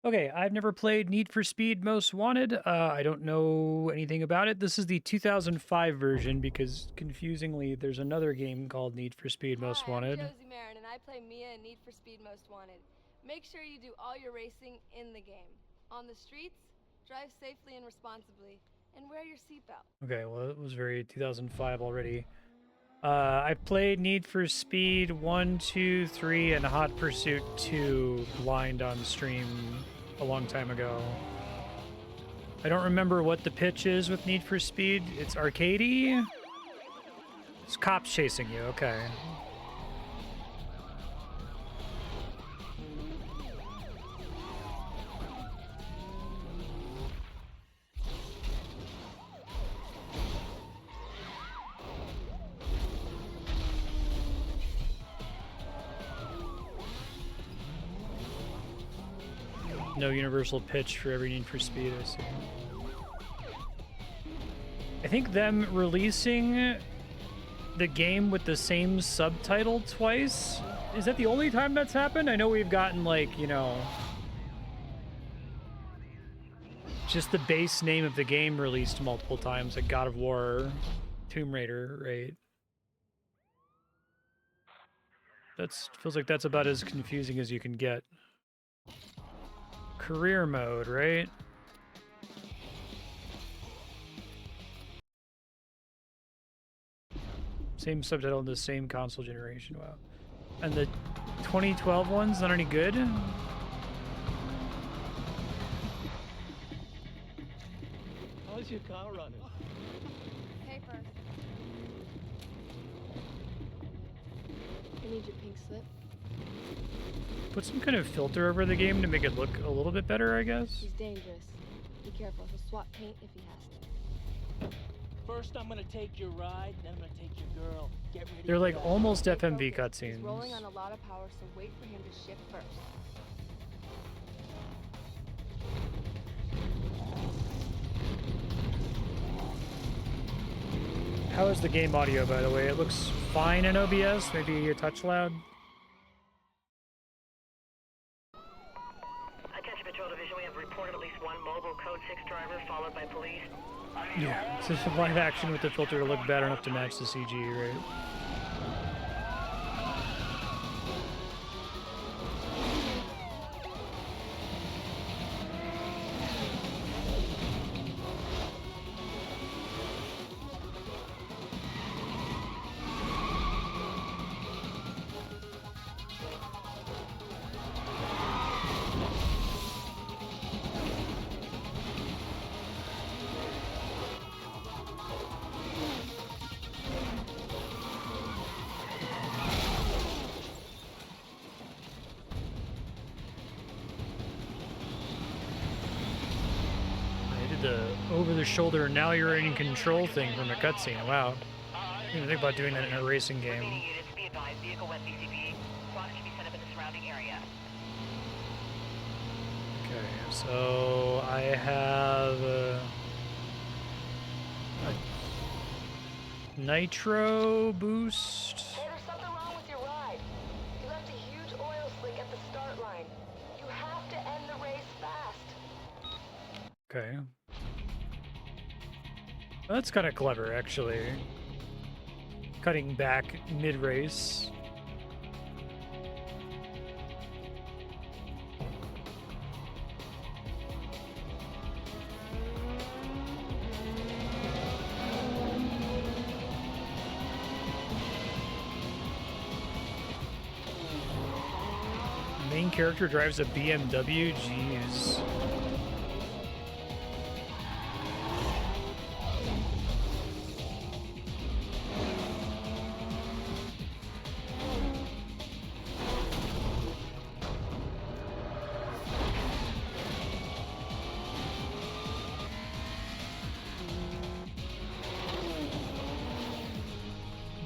Okay, I've never played Need for Speed Most Wanted. I don't know anything about it. This is the 2005 version because, confusingly, there's another game called Need for Speed Most Wanted. I'm Josie Marin, and I play Mia in Need for Speed Most Wanted. Make sure you do all your racing in the game. On the streets, drive safely and responsibly, and wear your seatbelt. Okay, well, it was very 2005 already. I played Need for Speed 1, 2, 3, and Hot Pursuit 2 blind on stream a long time ago. I don't remember what the pitch is with Need for Speed. It's arcadey? It's cops chasing you, okay. No universal pitch for every Need for Speed, I see. I think them releasing the game with the same subtitle twice, is that the only time that's happened? I know we've gotten, like, you know, just the base name of the game released multiple times, like God of War, Tomb Raider, right? That's feels like that's about as confusing as you can get. Career mode, right? Same subtitle in the same console generation, wow. And the 2012 one's not any good? How's your car running? Paper. I need your pink slip. Put some kind of filter over the game to make it look a little bit better, I guess. He's dangerous. Be careful, he'll swap paint if he has to. First, I'm gonna take your ride, then I'm gonna take your girl. Get ready. They're like almost Stay FMV focused. cutscenes. He's rolling on a lot of power, so wait for him to shift first. How is the game audio, by the way? It looks fine in OBS, maybe a touch loud. Attention Patrol Division, we have reported at least one mobile Code 6 driver followed by police. Yeah, it's just live action with the filter to look bad enough to match the CG, right? Shoulder, now you're in control thing from a cutscene. Wow. I didn't even think about doing that in a racing game. Units be advised, vehicle wet BCP. Squads can be set up in the surrounding area. Okay, so I have a nitro boost. Hey, there's something wrong with your ride. You left a huge oil slick at the start line. You have to end the race fast. Okay. That's kind of clever, actually. Cutting back mid-race. Main character drives a BMW? Jeez.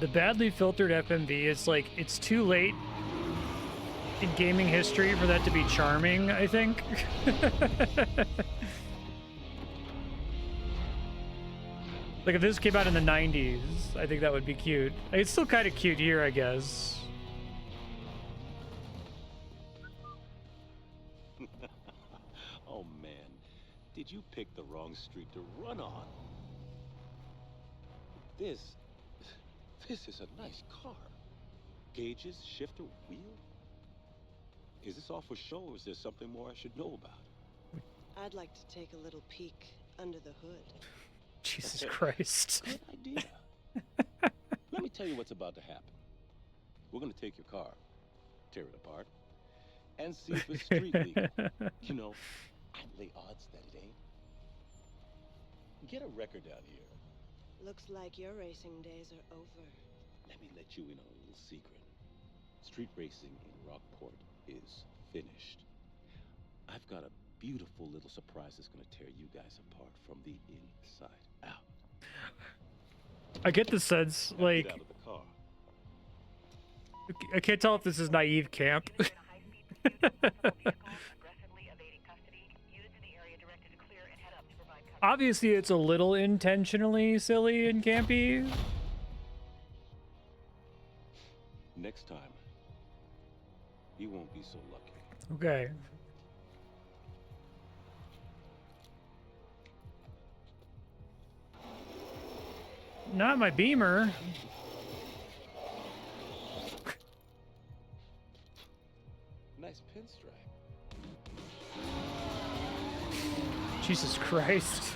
The badly filtered FMV is like, it's too late in gaming history for that to be charming, I think. Like if this came out in the 90s, I think that would be cute. It's still kind of cute here, I guess. did you pick the wrong street to run on? This is a nice car. Gauges, shifter, wheel? Is this all for show, or is there something more I should know about? I'd like to take a little peek under the hood. Jesus Christ. Good idea. Let me tell you what's about to happen. We're gonna take your car, tear it apart, and see if it's street legal. You know, I'd lay odds that it ain't. Get a record down here. Looks like your racing days are over. Let me let you in on a little secret. Street racing in Rockport is finished. I've got a beautiful little surprise that's gonna tear you guys apart from the inside out. I get the sense, Now like, get out of the car. I can't tell if this is naive camp. Obviously, it's a little intentionally silly and campy. Next time, you won't be so lucky. Okay. Not my Beamer. Nice pinstripe. Jesus Christ.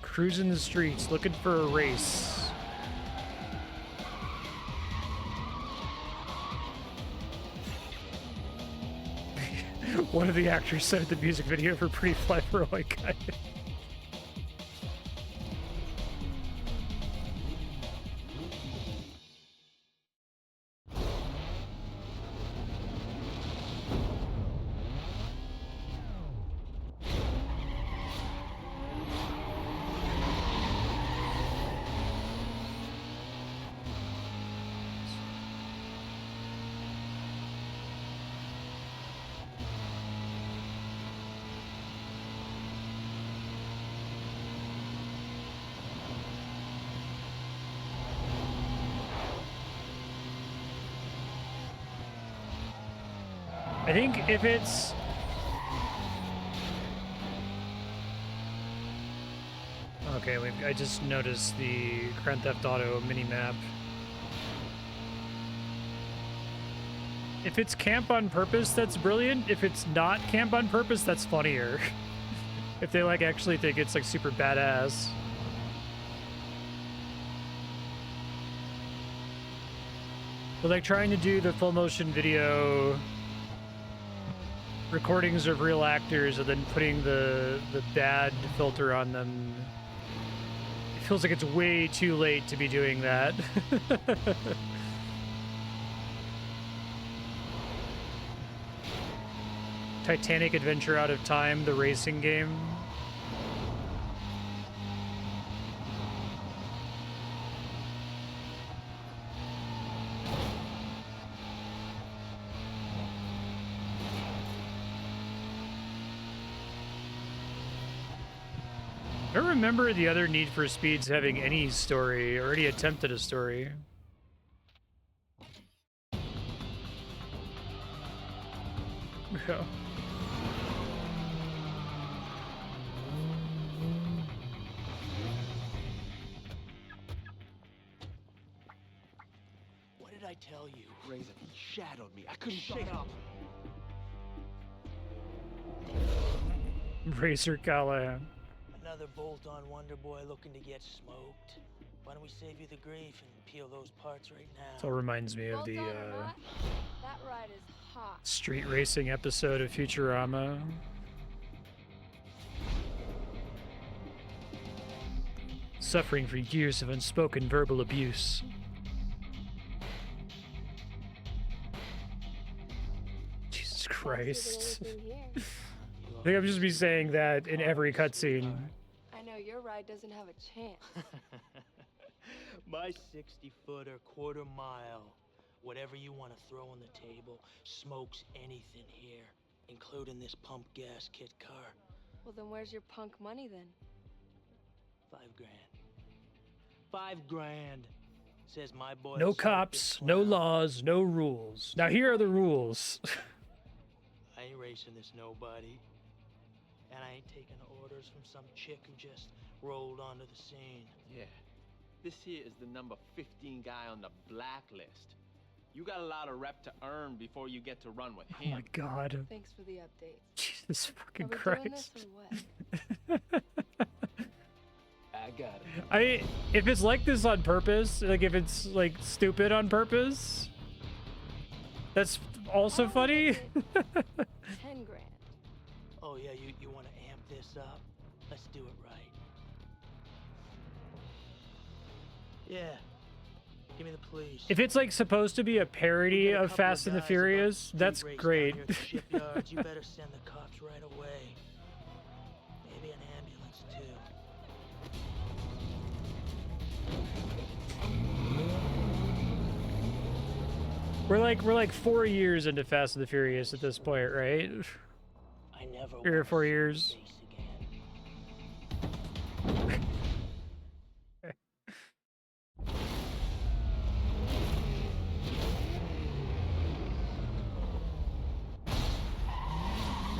Cruising the streets, looking for a race. One of the actors said the music video for Pretty Fly for a White Guy. I think if it's... Okay, I just noticed the Grand Theft Auto mini-map. If it's camp on purpose, that's brilliant. If it's not camp on purpose, that's funnier. If they like actually think it's like super badass. But like trying to do the full motion video recordings of real actors and then putting the bad filter on them, it feels like it's way too late to be doing that. Titanic Adventure Out of Time, the racing game. I don't remember the other Need for Speeds having any story, or any attempt at a story. Yeah. What did I tell you? Razor, he shadowed me. I couldn't shake up. Racer Callahan. Another bolt-on Wonder Boy looking to get smoked. Why don't we save you the grief and peel those parts right It all now? reminds me of Bolt the on or not, that ride is hot. street racing episode of Futurama. Suffering for years of unspoken verbal abuse. Jesus Christ. Anything here. I think I'm just be saying that in every cutscene. I know your ride doesn't have a chance. My 60-footer, quarter mile, whatever you want to throw on the table, smokes anything here, including this pump gas kit car. Well, then where's your punk money then? $5 grand. $5 grand. Says my boy. No cops, no laws, no rules. Now here are the rules. I ain't racing this nobody. And I ain't taking orders from some chick who just rolled onto the scene. Yeah. This here is the number 15 guy on the Blacklist. You got a lot of rep to earn before you get to run with Oh him. my god. Thanks for the update. Jesus fucking Are we Christ. doing this or what? I got it. If it's like this on purpose, like if it's like stupid on purpose, that's also I'll funny. make it 10 grand. Oh yeah, you want to amp this up? Let's do it right. Yeah. Give me the police. If it's like supposed to be a parody We got a of couple Fast and the guys about Furious, street that's race down great. here at the shipyards. You better send the cops right away. Maybe an ambulance too. We're like 4 years into Fast and the Furious at this point, right? I never 3 or wanna 4 see years. your face again.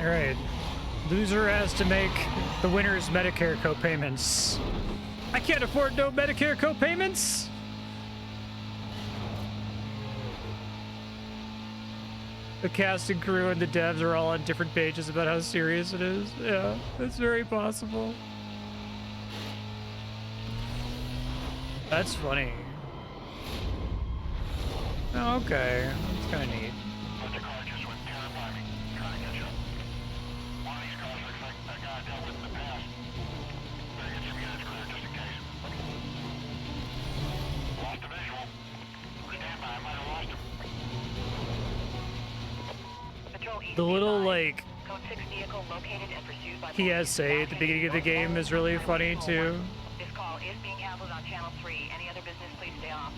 All right. Loser has to make the winner's Medicare co-payments. I can't afford no Medicare co-payments. The cast and crew and the devs are all on different pages about how serious it is. Yeah, that's very possible. That's funny. Oh, okay. That's kind of neat. But the car just went tearing by me, trying to catch up. One of these cars looks like that guy I dealt with in the past. Better get some units clear just in case. Lost the visual. Stand by, I might have lost him. Patrol East The little, advised. like, Code 6 vehicle located and pursued by PSA at the beginning of the game is really funny, too. This call is being handled on channel 3. Any other business, please stay off.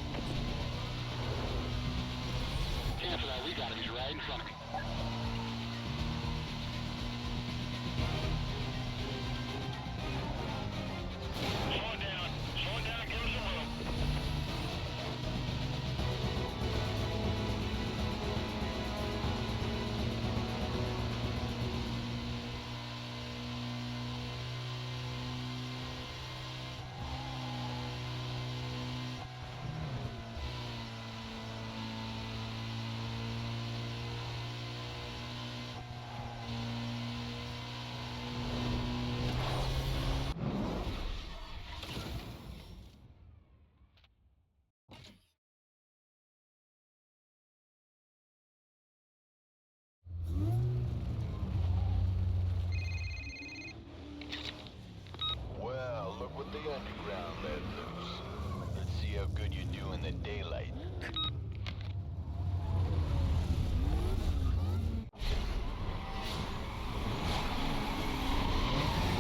Cancel that, we got him, he's right in front of me. Slow it down, give us some room. Well, look what the underground let loose. Let's see how good you do in the daylight.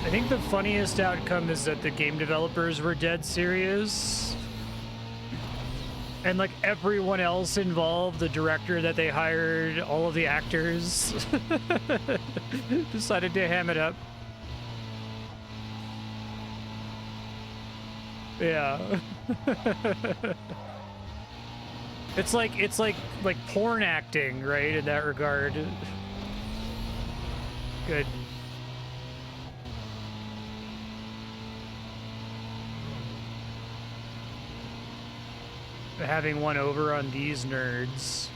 I think the funniest outcome is that the game developers were dead serious. And like everyone else involved, the director that they hired, all of the actors, decided to ham it up. Yeah. It's like porn acting, right, in that regard. Good. Having one over on these nerds.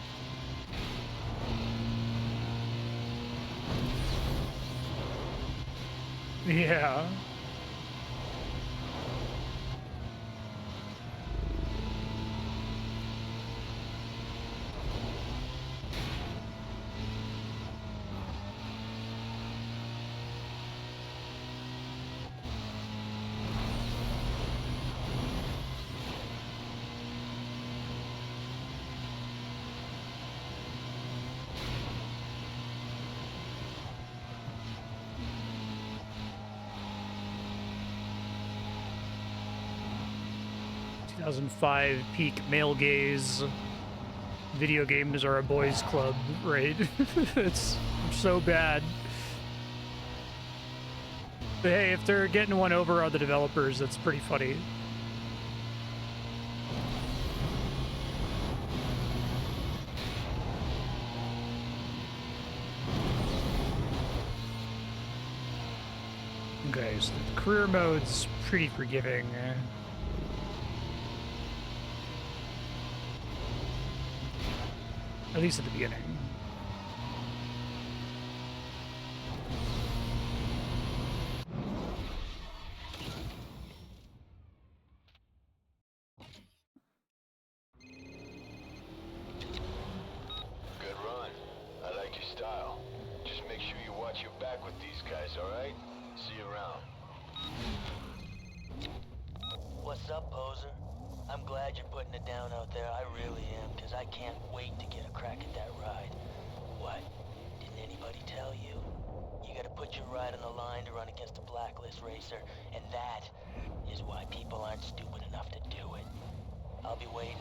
Yeah. ...2005 peak male gaze. Video games are a boys' club, right? It's so bad. But hey, if they're getting one over on the developers, that's pretty funny. Okay, so the career mode's pretty forgiving. At least at the beginning. Good run. I like your style. Just make sure you watch your back with these guys, alright? See you around. What's up, poser? I'm glad you're putting it down out there. I really am, because I can't wait to get a crack at that ride. What? Didn't anybody tell you? You gotta put your ride on the line to run against a Blacklist racer, and that is why people aren't stupid enough to do it. I'll be waiting.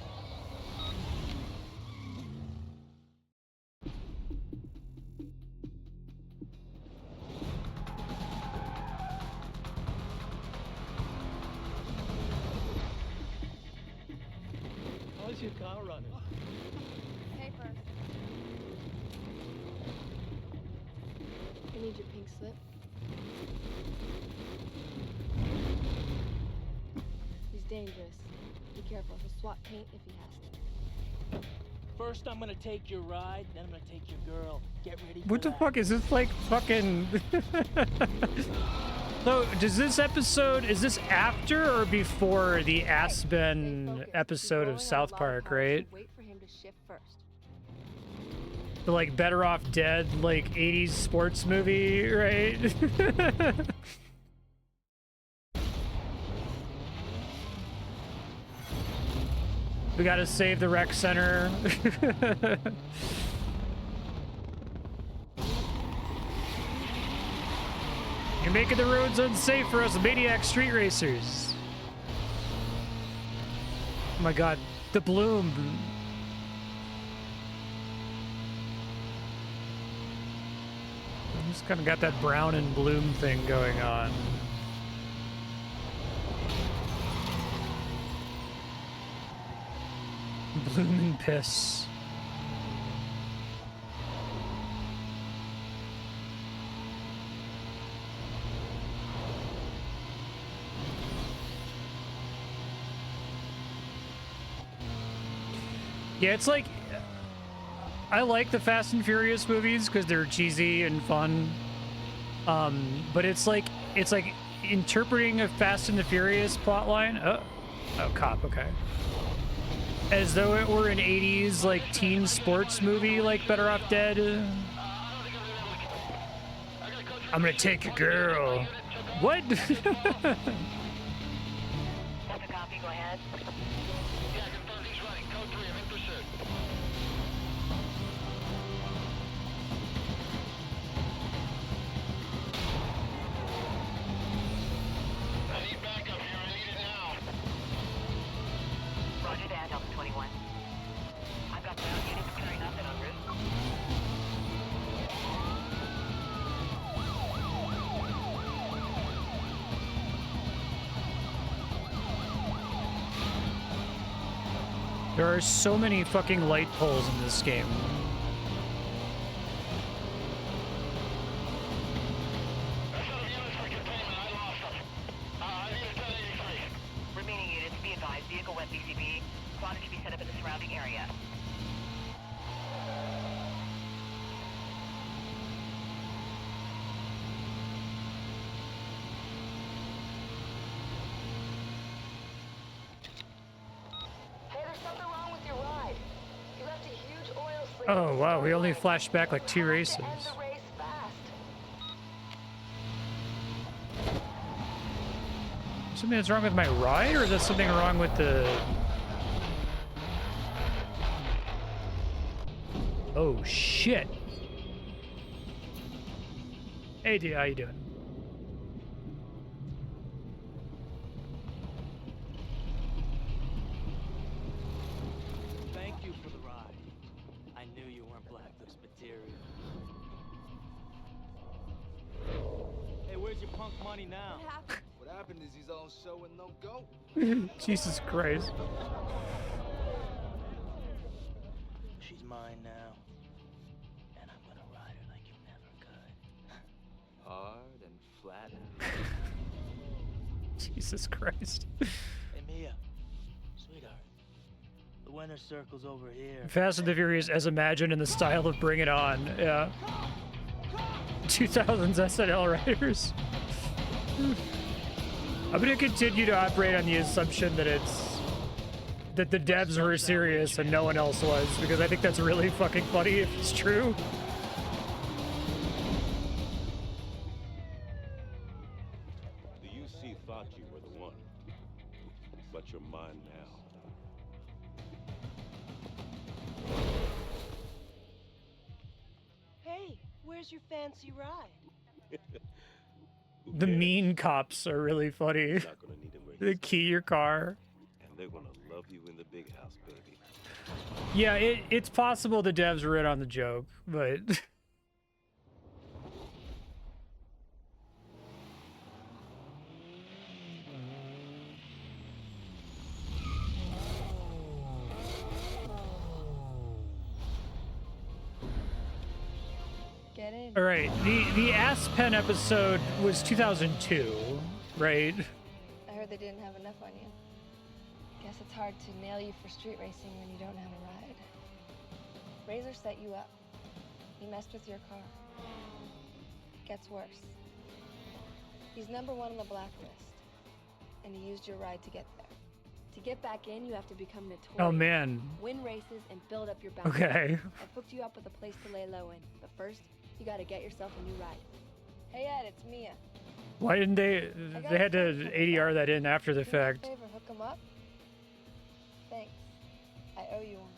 How's your car running? Pay first. I need your pink slip. He's dangerous. Be careful. He'll swat paint if he has to. First, I'm gonna take your ride, then I'm gonna take your girl. Get ready for What the that. fuck is this, like fucking? So, does this episode, is this after or before the Aspen episode of South Park, right? Wait for him to shift first. The like Better Off Dead, like 80s sports movie, right? We gotta save the rec center. You're making the roads unsafe for us maniac street racers. Oh my god, the bloom. Just kind of got that brown and bloom thing going on. Bloom and piss. Yeah, it's like, I like the Fast and Furious movies because they're cheesy and fun. But it's like interpreting a Fast and the Furious plotline. Oh, cop, okay. As though it were an 80s like teen sports movie like Better Off Dead. I'm gonna take your girl. What? That's a copy, go ahead. Yeah, confirm he's running. Code 3, I'm in pursuit. I need backup here. I need it now. Roger that, Delta 21. I've got ground units clearing up and en route. There are so many fucking light poles in this game. That's out of units for containment. I lost them. I need a 1083. Remaining units, be advised, vehicle went BCB. Squad to be set up in the surrounding area. Hey, there's something wrong with your ride. You left a huge oil slick. Oh wow, we only flashed back like 2 races. End the race fast. Something that's wrong with my ride, or is that something wrong with the... Oh shit. Hey dude, how you doing? Thank you for the ride. I knew you weren't Blacklist material. Hey, where's your punk money now? What happened? What happened is he's all show and no go. Jesus Christ. She's mine now. And I'm gonna ride her like you never could. Hard and flat. Jesus Christ. Hey, Mia. Sweetheart. The winner's circle's over here. Fast and the Furious as imagined in the style of Bring It On. Yeah. 2000s SNL writers. I'm gonna continue to operate on the assumption that that the devs were serious and no one else was, because I think that's really fucking funny if it's true. The UC thought you were the one, but you're mine now. Hey, where's your fancy ride? The mean cops are really funny. You're not gonna need him where They he's key your car. and they're gonna love you in the big house, baby. Yeah, it's possible the devs were in on the joke, but Get in. all right. The Aspen episode was 2002, right? I heard they didn't have enough on you. Guess it's hard to nail you for street racing when you don't have a ride. Razor set you up. He messed with your car. Gets worse. He's #1 on the Blacklist. And he used your ride to get there. To get back in, you have to become notorious. Oh man. Win races and build up your bounty. Okay. I've hooked you up with a place to lay low in. But first, you gotta get yourself a new ride. Hey Ed, it's Mia. Why didn't they? They had to ADR that in after the Do me a fact. favor, hook 'em up. Thanks. I owe you one.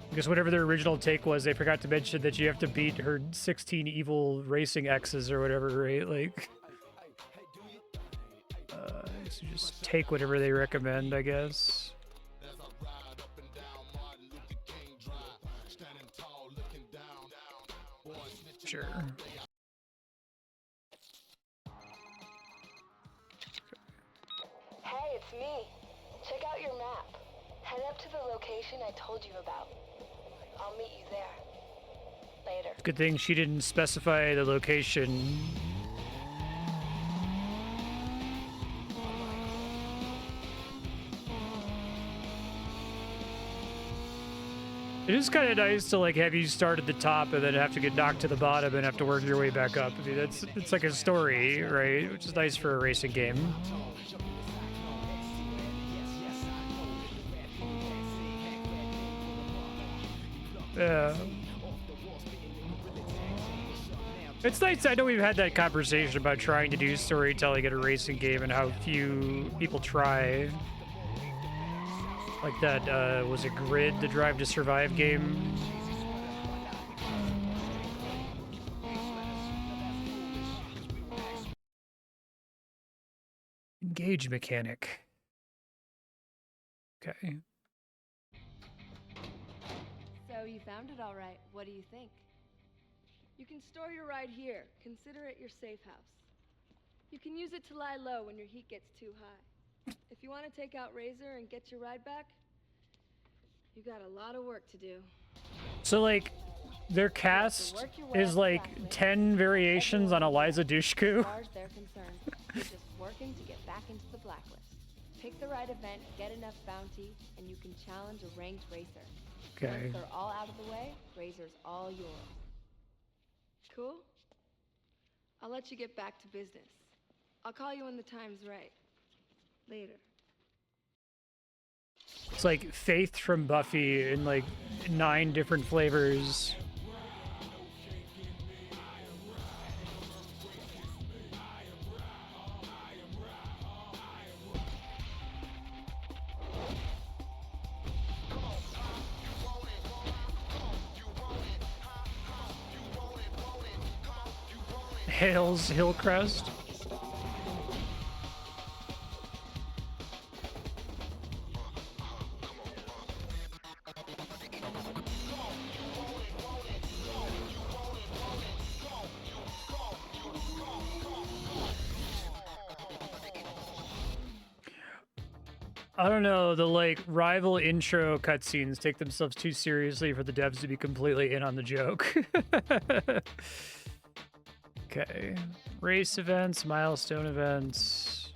Because whatever their original take was, they forgot to mention that you have to beat her 16 evil racing exes or whatever, right? Like, so just take whatever they recommend, I guess. Sure. Hey, it's me. Check out your map. Head up to the location I told you about. I'll meet you there. Later. Good thing she didn't specify the location. It is kind of nice to like have you start at the top and then have to get knocked to the bottom and have to work your way back up. I mean, it's like a story, right? Which is nice for a racing game. Yeah. It's nice. I know we've had that conversation about trying to do storytelling in a racing game and how few people try. Like that, was it Grid, the Drive to Survive game? Engage mechanic. Okay. So you found it all right. What do you think? You can store your ride here. Consider it your safe house. You can use it to lie low when your heat gets too high. If you want to take out Razor and get your ride back, you got a lot of work to do. So, like, their cast is like 10 variations on Eliza Dushku. As far as they're concerned, you're just working to get back into the Blacklist. Pick the right event, get enough bounty, and you can challenge a ranked racer. Okay. Once they're all out of the way, Razor's all yours. Cool? I'll let you get back to business. I'll call you when the time's right. Later. It's like Faith from Buffy in like 9 different flavors. Hales Hillcrest. I don't know, the like rival intro cutscenes take themselves too seriously for the devs to be completely in on the joke. Okay. Race events, milestone events.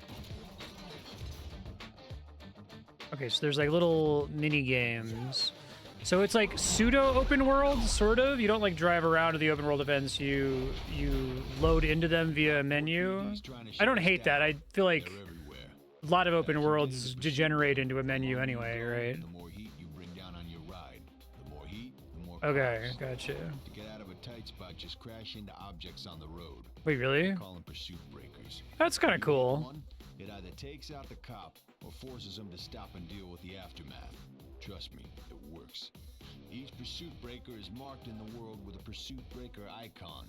Okay, so there's like little mini games. So it's like pseudo open world, sort of. You don't like drive around to the open world events. You load into them via a menu. I don't hate that. I feel like a lot of open worlds degenerate into a menu anyway, right? The more heat you bring down on your ride, the more heat, the more Okay, cost. gotcha. To get out of a tight spot, just crash into objects on the road. Wait, really? Call them pursuit breakers. That's kind of cool. One, it either takes out the cop or forces him to stop and deal with the aftermath. Trust me, it works. Each pursuit breaker is marked in the world with a pursuit breaker icon.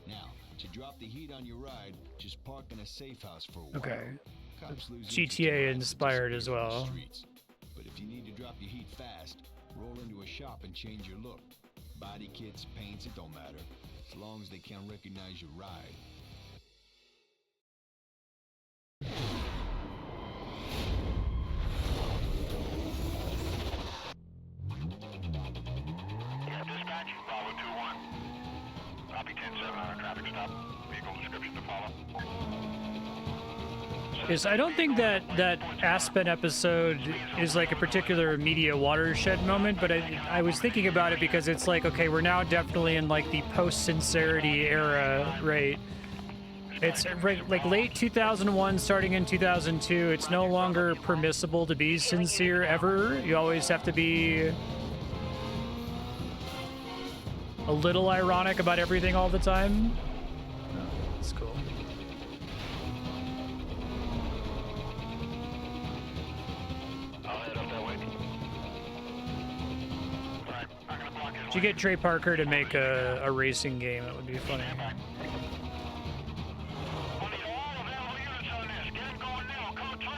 Now, to drop the heat on your ride, just park in a safe house for a while. Okay. Cops lose interest in GTA rides that inspired as disappear from the well. streets. But if you need to drop your heat fast, roll into a shop and change your look. Body kits, paints, it don't matter. As long as they can't recognize your ride. Yeah, dispatch, Bravo 2-1. Copy 10-7 on a traffic stop. Vehicle description to follow. Is I don't think that Aspen episode is like a particular media watershed moment, but I was thinking about it because it's like, okay, we're now definitely in like the post-sincerity era, right? It's right, like late 2001, starting in 2002. It's no longer permissible to be sincere ever. You always have to be a little ironic about everything all the time. Oh, that's cool. I'll head up that way. Alright, I'm gonna block his Should get Trey Parker to make a racing game. That would be funny. I need all available units on this. Get him going now. Code 3.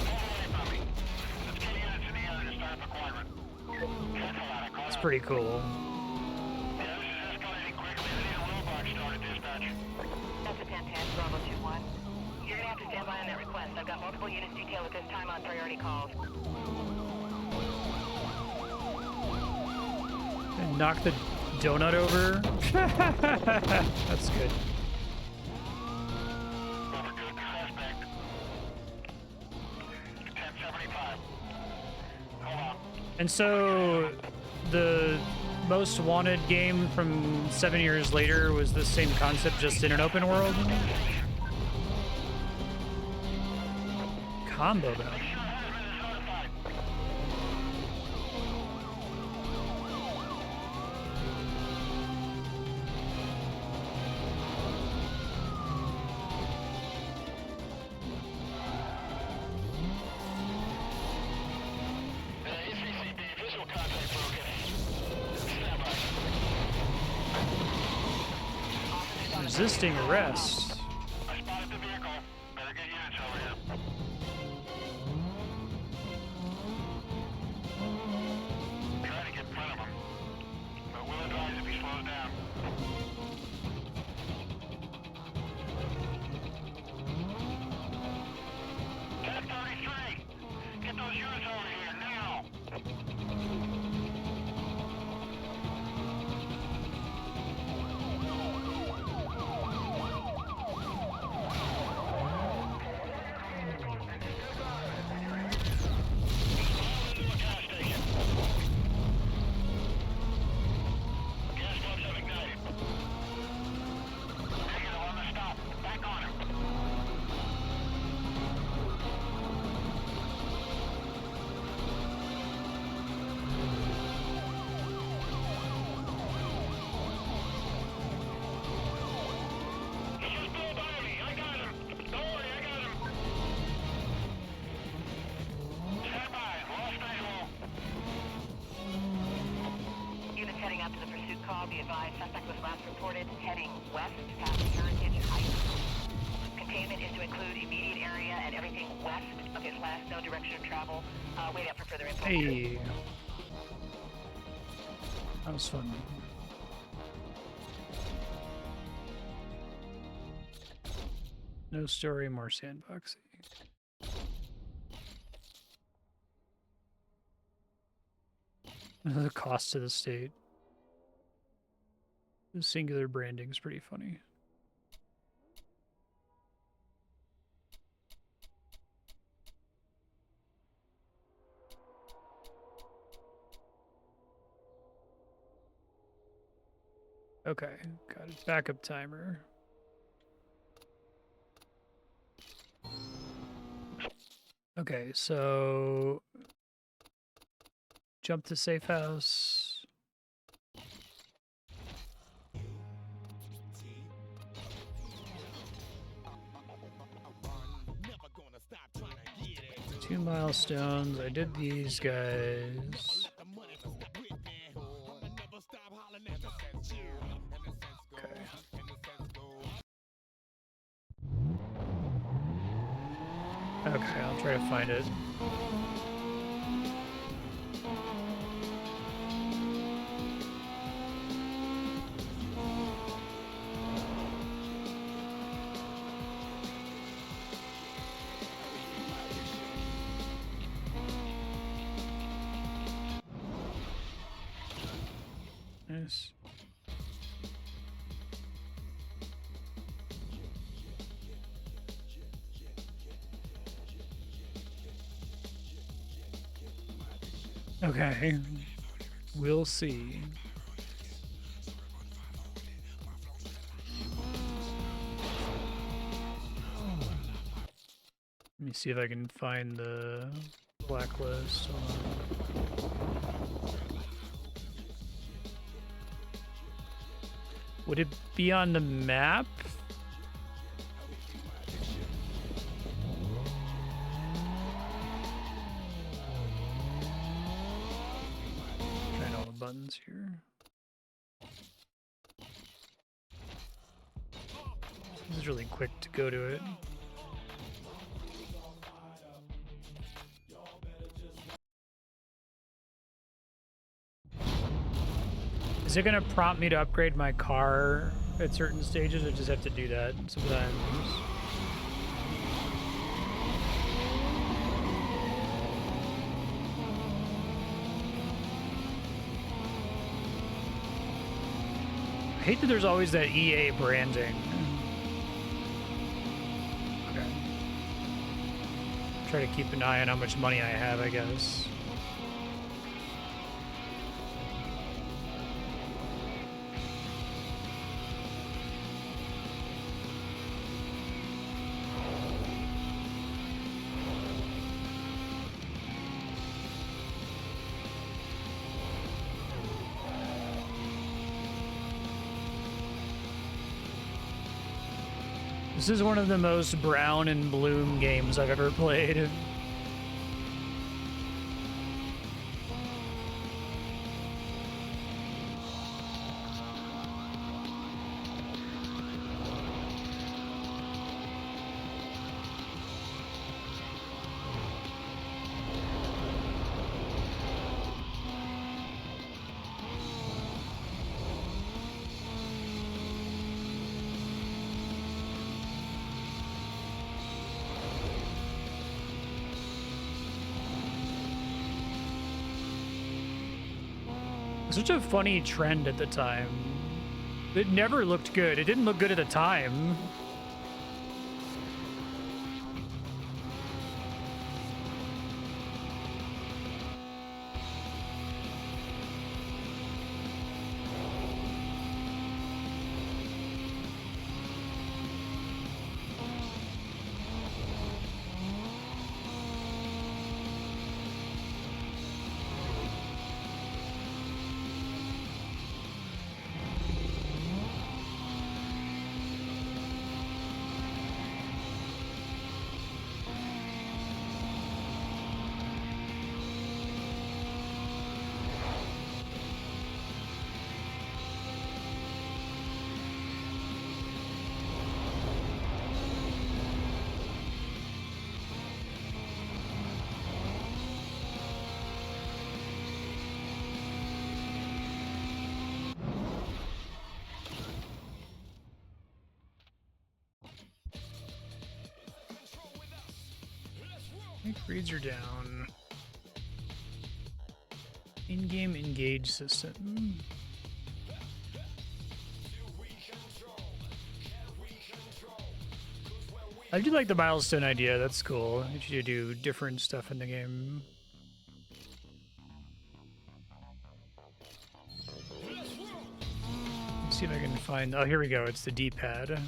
Pull away from me. Let's get units in the area to start the quadrant. Careful out of corner. It's pretty cool. Yeah, this is escalating quickly. I need a roadblock started, dispatch. Delta 1010, Bravo 2-1. You're gonna have to stand by on that request. I've got multiple units detailed at this time on priority calls. And knock the donut over. That's good. Over good suspect. 1075. Hold on. And so the Most Wanted game from 7 years later was the same concept, just in an open world. Combo gun. Resisting arrest. I spotted the vehicle. Better get units over here. Try to get in front of him. But we'll advise if he slows down. Get those units over here now. Units heading up to the pursuit call. Be advised, suspect was last reported heading west past Heritage Heights. Containment is to include immediate area and everything west of his last known direction of travel. Wait up for further info. Hey. That was fun. No story, more sandboxing. The cost to the state. The singular branding is pretty funny. Okay, got a backup timer. Okay, so jump to safe house. Two milestones. I did these guys. Okay. Okay, I'll try to find it. Nice. Okay, we'll see. Let me see if I can find the blacklist. Would it be on the map? Trying all the buttons here. This is really quick to go to it. Is it gonna prompt me to upgrade my car at certain stages, or just have to do that sometimes? I hate that there's always that EA branding. Okay. Try to keep an eye on how much money I have, I guess. This is one of the most brown and bloom games I've ever played. Such a funny trend at the time. It never looked good. It didn't look good at the time. Grades are down. In-game engage system. I do like the milestone idea. That's cool. I need you to do different stuff in the game. Let's see if I can find... Oh, here we go. It's the D-pad.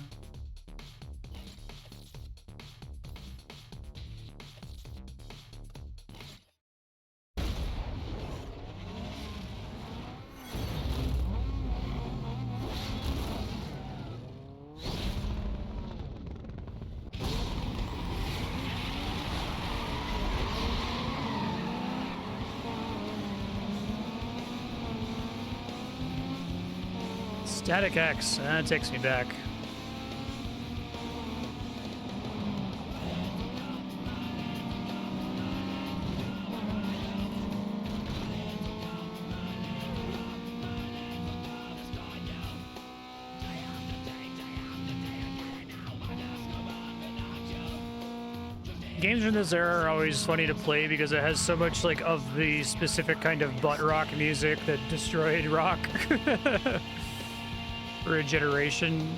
Static X, that takes me back. Games from this era are always funny to play because it has so much like of the specific kind of butt rock music that destroyed rock. For a generation.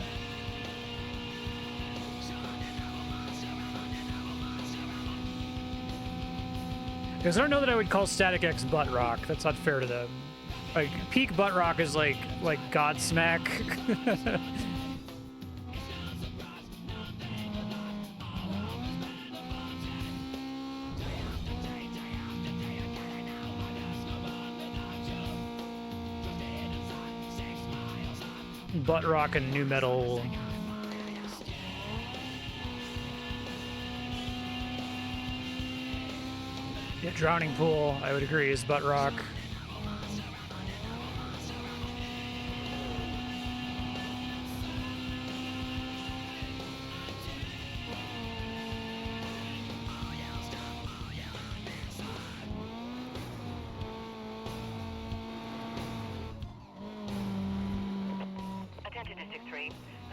Because I don't know that I would call Static X butt rock. That's not fair to them. Like peak butt rock is like Godsmack. Butt rock and new metal. Yeah, Drowning Pool, I would agree, is butt rock.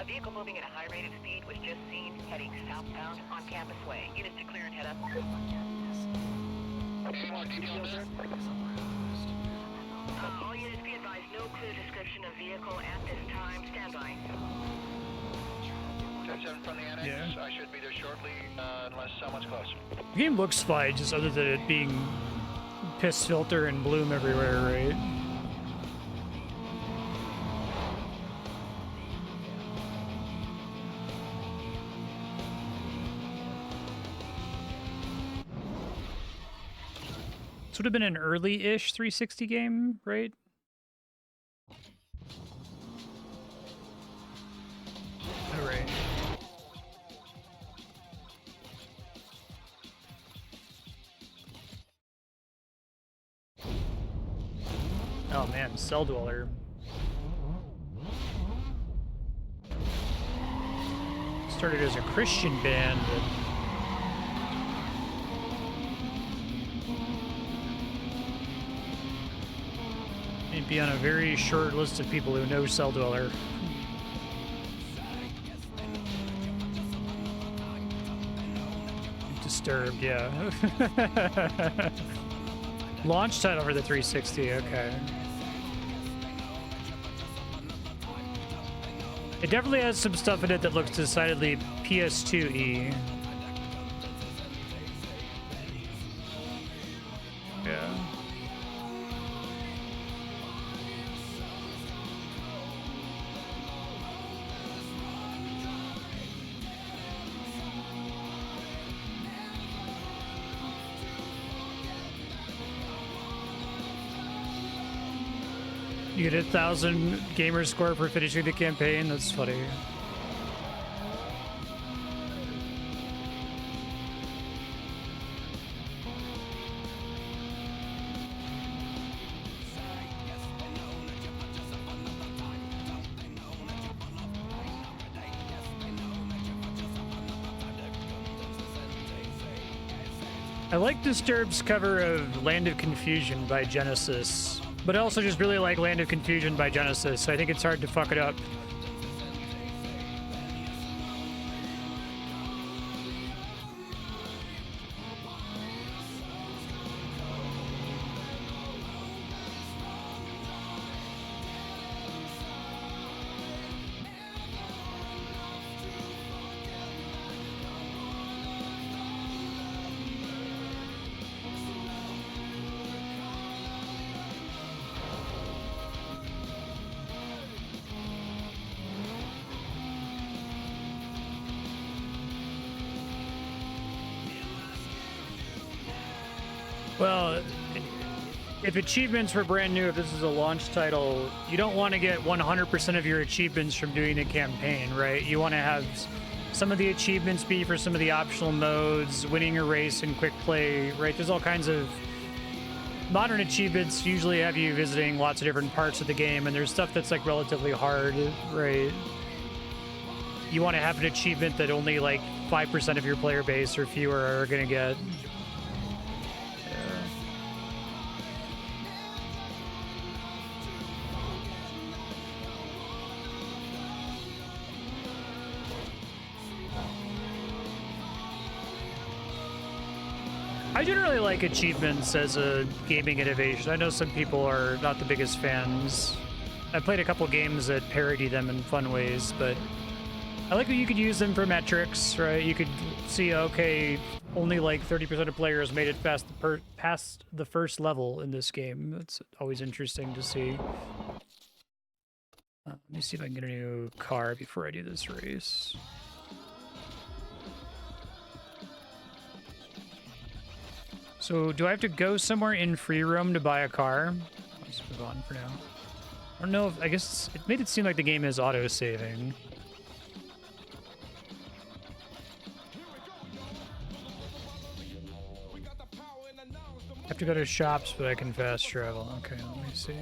A vehicle moving at a high rate of speed was just seen heading southbound on Campus Way. Units to clear and head up. All units be advised, no clear description of vehicle at this time. Stand by. 10-7 from the annex. Yeah. I should be there shortly, unless someone's closer. The game looks fine, just other than it being piss filter and bloom everywhere, right? This would have been an early-ish 360 game, right? All right. Oh man, Cell Dweller. Started as a Christian band. It'd be on a very short list of people who know Cell Dweller. Disturbed, yeah. Launch title for the 360, okay. It definitely has some stuff in it that looks decidedly PS2-y. Yeah. You get 1,000 gamer score for finishing the campaign. That's funny. I like Disturbed's cover of Land of Confusion by Genesis. But I also just really like Land of Confusion by Genesis, so I think it's hard to fuck it up. Well, if achievements were brand new, if this is a launch title, you don't want to get 100% of your achievements from doing a campaign, right? You want to have some of the achievements be for some of the optional modes, winning a race in quick play, right? There's all kinds of modern achievements usually have you visiting lots of different parts of the game, and there's stuff that's like relatively hard, right? You want to have an achievement that only like 5% of your player base or fewer are going to get. I generally like achievements as a gaming innovation. I know some people are not the biggest fans. I played a couple games that parody them in fun ways, but I like that you could use them for metrics, right? You could see, okay, only like 30% of players made it past the first level in this game. That's always interesting to see. Let me see if I can get a new car before I do this race. So, do I have to go somewhere in free roam to buy a car? Let's move on for now. I don't know if, I guess it made it seem like the game is auto-saving. I have to go to shops, but I can fast travel. Okay, let me see.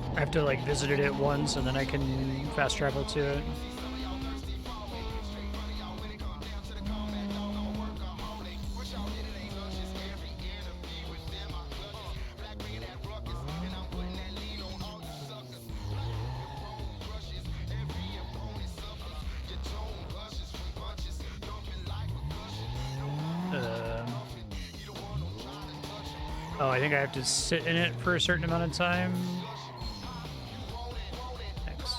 I have to like visit it once and then I can fast travel to it. Oh, I think I have to sit in it for a certain amount of time. Thanks.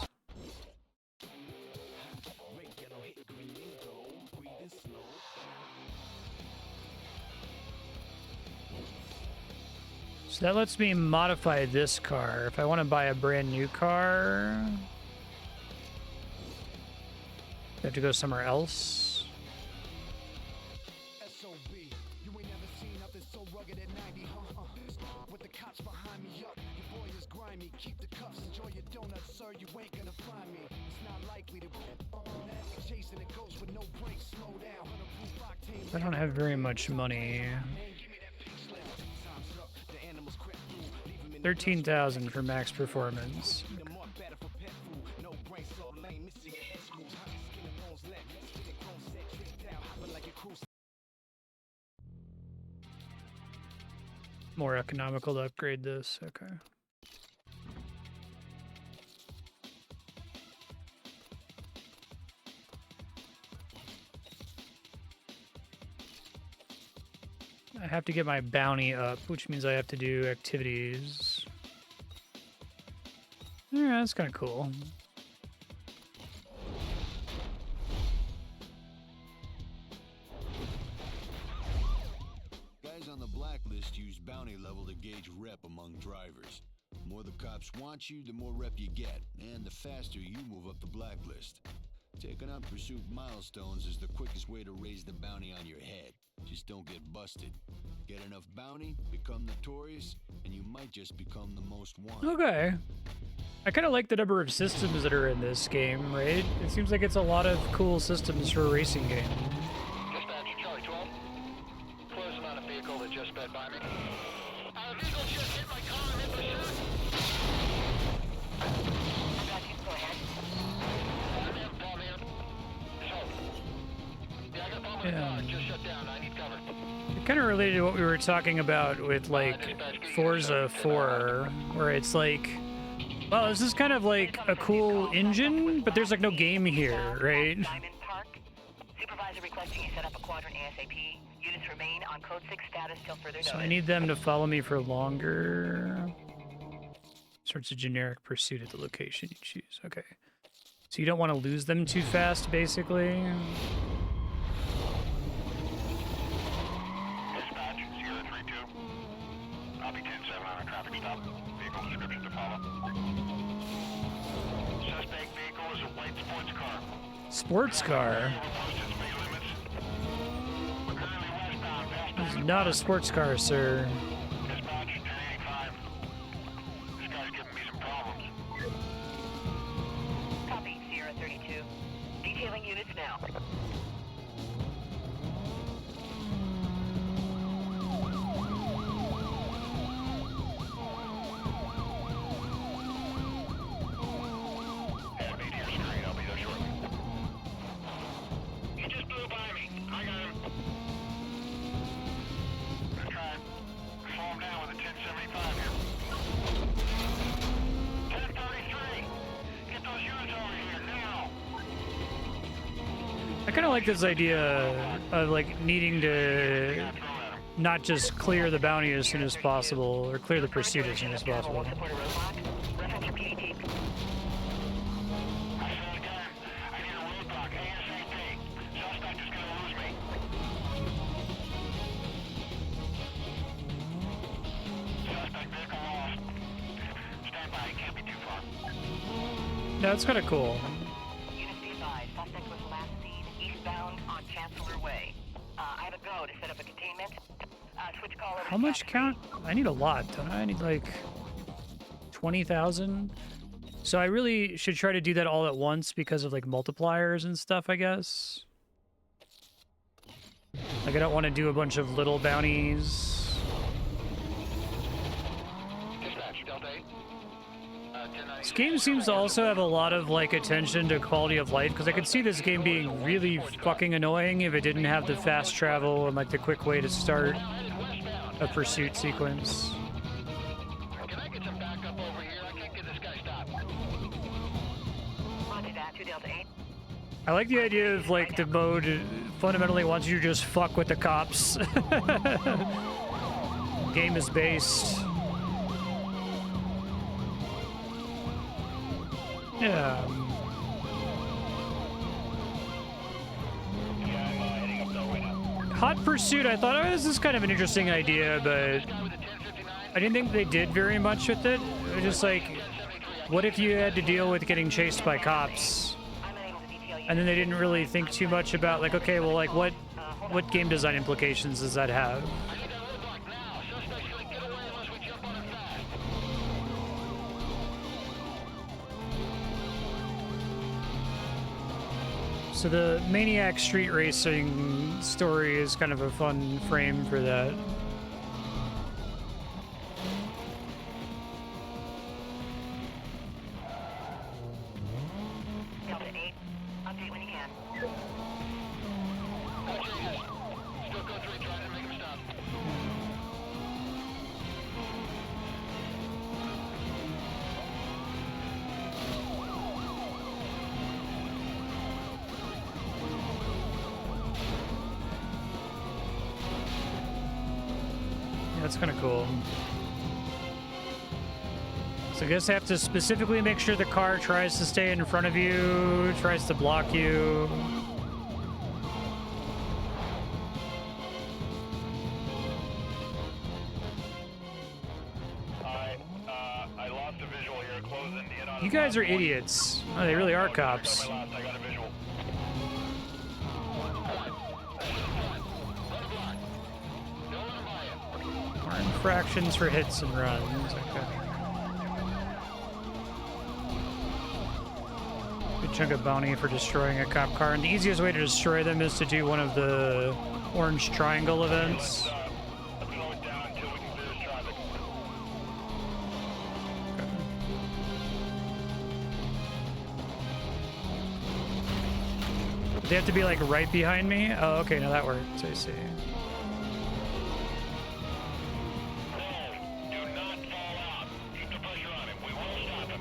So that lets me modify this car. If I want to buy a brand new car, I have to go somewhere else. I don't have very much money. 13,000 for max performance. More economical to upgrade this. Okay. I have to get my bounty up, which means I have to do activities. Yeah, that's kind of cool. Guys on the Blacklist use bounty level to gauge rep among drivers. The more the cops want you, the more rep you get, and the faster you move up the Blacklist. Taking on pursuit milestones is the quickest way to raise the bounty on your head. Just don't get busted. Get enough bounty, become notorious, and you might just become the most wanted. Okay. I kind of like the number of systems that are in this game, right? It seems like it's a lot of cool systems for a racing game. Dispatch, Charlie 12. Close amount of vehicle that just sped by me. Vehicle just hit my car in pursuit. Go ahead. Yeah. Just shut down. I need cover. Kind of related to what we were talking about with like Forza 4, where it's like, well, this is kind of like a cool engine, but there's like no game here, right? Diamond Park. Supervisor requesting you set up a quadrant ASAP. Units remain on code 6 status till further notice. So I need them to follow me for longer. Starts a generic pursuit at the location you choose. Okay. So you don't want to lose them too fast, basically. Copy 10-7 on a traffic stop. Vehicle description to follow. Suspect vehicle is a white sports car. Sports car? This is not a sports car, sir. Dispatch 1085. This guy's giving me some problems. Copy, Sierra 32. Detailing units now. Add me to your screen. I'll be there shortly. He just blew by me. I got him. Gonna try and slow him down with a 1075 here. 1033. Get those units over here now. I kind of like this idea of like needing to not just clear the bounty as soon as possible, or clear the pursuit as soon as possible. Support a roadblock. Reference your PDT. I said it again. I need a roadblock ASAP. Suspect is gonna lose me. Suspect vehicle lost. Stand by. It can't be too far. That's kind of cool. Units be advised. Suspect was last seen eastbound on Chancellor Way. I have a go to set up a containment. Switch call over How to much traffic. count? I need a lot, don't I? I need like 20,000. So I really should try to do that all at once because of like multipliers and stuff, I guess. Like I don't want to do a bunch of little bounties. Dispatch, Delta 8. This game seems to also have a lot of like attention to quality of life, because I could see this game being really fucking annoying if it didn't have the fast travel and like the quick way to start a pursuit sequence. Can I get some backup over here? I can't get this guy stopped. Roger that. 2 Delta 8. I like the idea of like the mode fundamentally wants you to just fuck with the cops. Game is based. Yeah. Hot Pursuit, I thought, oh, this is kind of an interesting idea, but I didn't think they did very much with it. It was just like, what if you had to deal with getting chased by cops? And then they didn't really think too much about, like, okay, well, like, what game design implications does that have? So the Maniac Street Racing story is kind of a fun frame for that. Delta 8. Update when you can. Still go 3, trying to make him stop. Yeah, that's kind of cool. So I guess I have to specifically make sure the car tries to stay in front of you, tries to block you. I lost a visual here. Closing in on You guys are idiots. Oh, they really are cops. I got a visual. More infractions for hits and runs. Okay. Good chunk of bounty for destroying a cop car. And the easiest way to destroy them is to do one of the orange triangle events. Let's slow it down until we can clear the traffic. They have to be like right behind me? Oh, okay, now that works. I see. Do not fall out. Keep the pressure on him. We will stop him.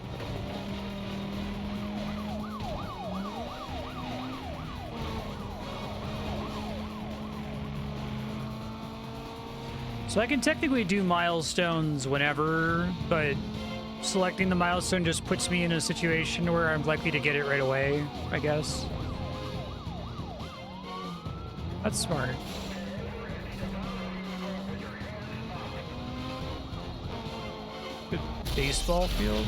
So I can technically do milestones whenever, but selecting the milestone just puts me in a situation where I'm likely to get it right away, I guess. That's smart. baseball field.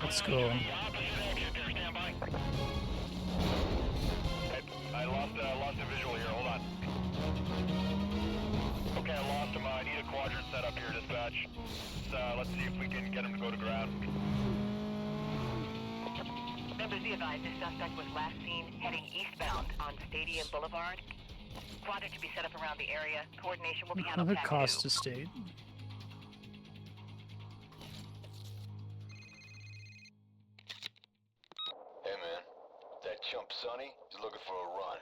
That's cool. I lost a visual here. Hold on. Okay, I lost him. I need a quadrant set up here, dispatch. Let's see if we can get him to go to ground. Members, be advised, this suspect was last seen heading eastbound on Stadium Boulevard. Quadrant to be set up around the area. Coordination will be handled. Another cost estate. Hey man, that chump Sonny is looking for a run.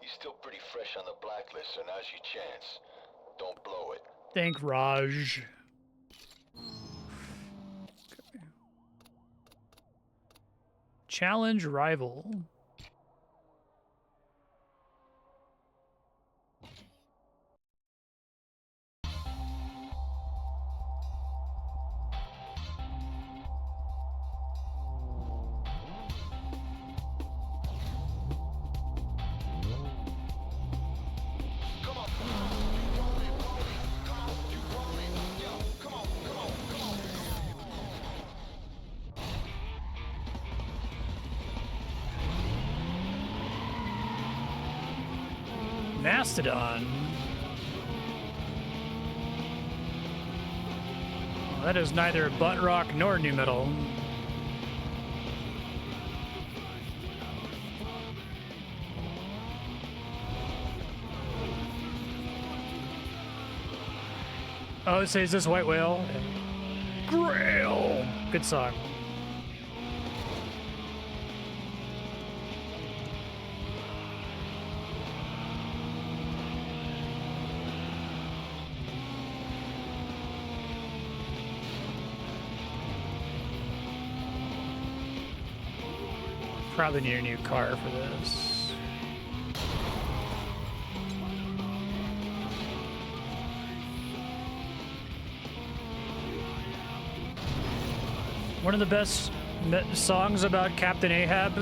He's still pretty fresh on the blacklist, so now's your chance. Don't blow it. Thank Raj. Okay. Challenge rival. Mastodon. Well, that is neither butt rock nor new metal. Oh, it says this White Whale. Grail. Good song. Probably need a new car for this. One of the best songs about Captain Ahab.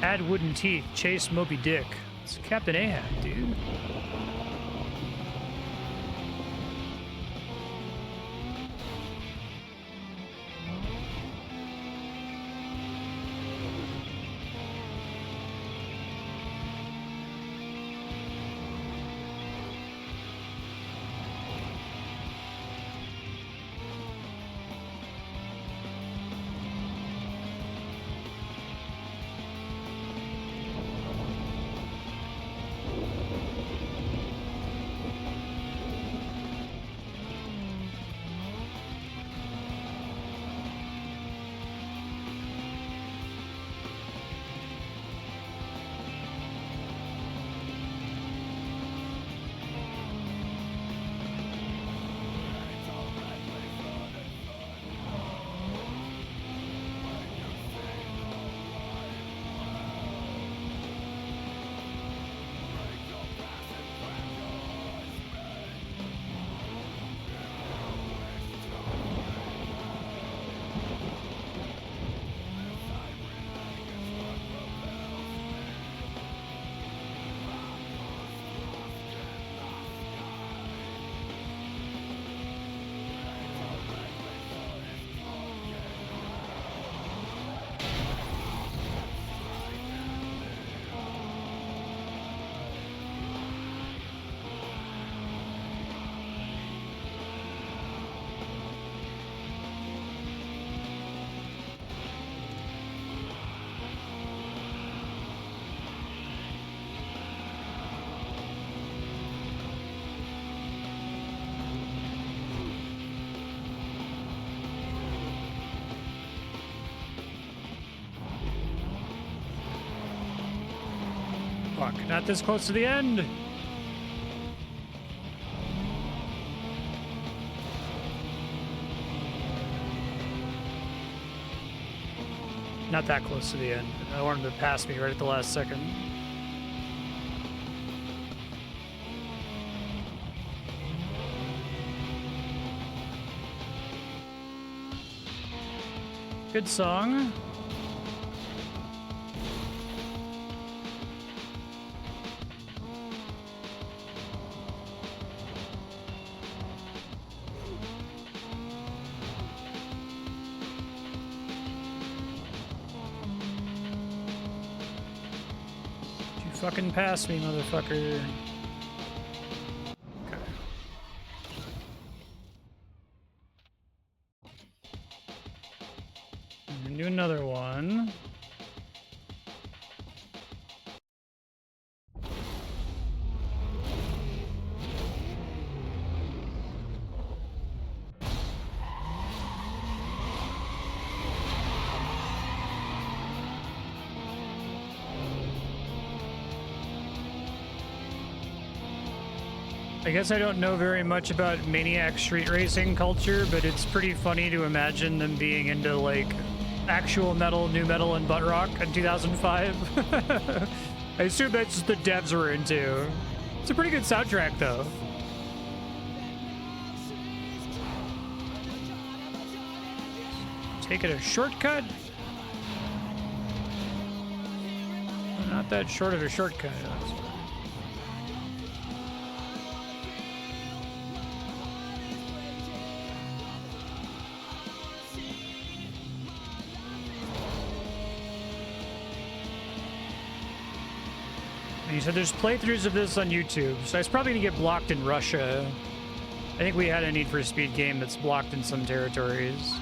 Had wooden teeth, chase Moby Dick. It's Captain Ahab, dude. Fuck, not this close to the end. Not that close to the end. I wanted to pass me right at the last second. Good song. You fucking pass me, motherfucker. Okay. And do another one. I guess I don't know very much about Maniac street racing culture, but it's pretty funny to imagine them being into like actual metal, new metal, and butt rock in 2005. I assume that's just the devs were into. It's a pretty good soundtrack though. Taking a shortcut? Not that short of a shortcut. You said there's playthroughs of this on YouTube, so it's probably gonna get blocked in Russia. I think we had a Need for Speed game that's blocked in some territories.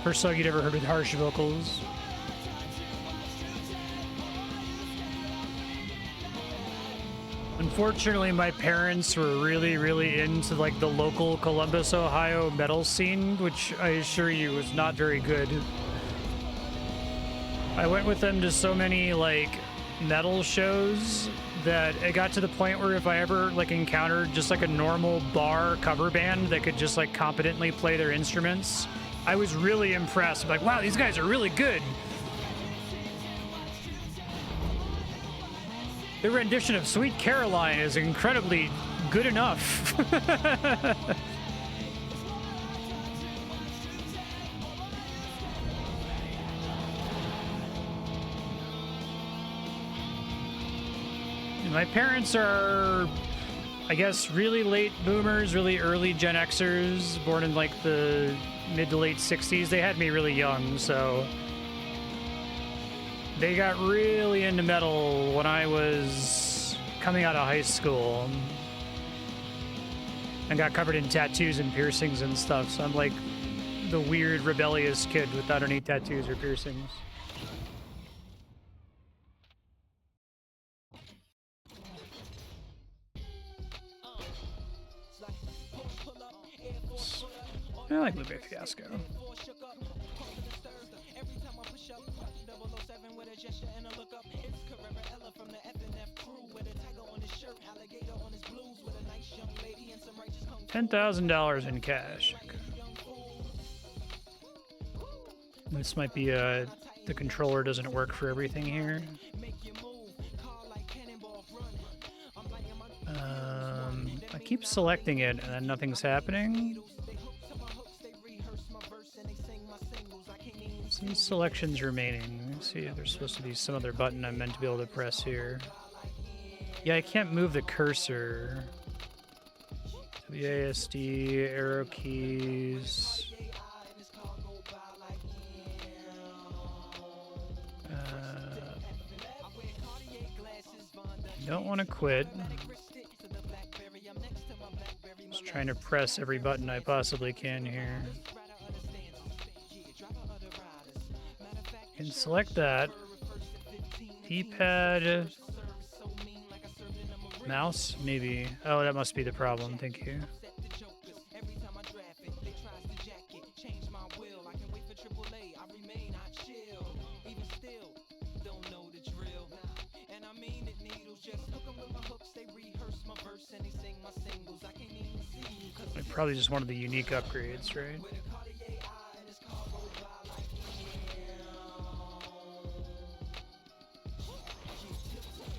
First song you'd ever heard with harsh vocals. Unfortunately, my parents were really into like the local Columbus, Ohio metal scene, which I assure you was not very good. I went with them to so many like metal shows that it got to the point where if I ever like encountered just like a normal bar cover band that could just like competently play their instruments, I was really impressed. I'm like, wow, these guys are really good. Their rendition of Sweet Caroline is incredibly good enough. My parents are, I guess, really late boomers, really early Gen Xers, born in like the mid to late 60s. They had me really young, so they got really into metal when I was coming out of high school and got covered in tattoos and piercings and stuff. So I'm like the weird rebellious kid without any tattoos or piercings. I like Lupe Fiasco. $10,000 in cash. This might be the controller doesn't work for everything here. I keep selecting it and then nothing's happening. Some selections remaining. Let's see if there's supposed to be some other button I'm meant to be able to press here. Yeah, I can't move the cursor. The ASD, arrow keys. Don't want to quit. Just trying to press every button I possibly can here. And select that. D-pad. Mouse? Maybe. Oh, that must be the problem. Thank you. I probably just wanted the unique upgrades, right?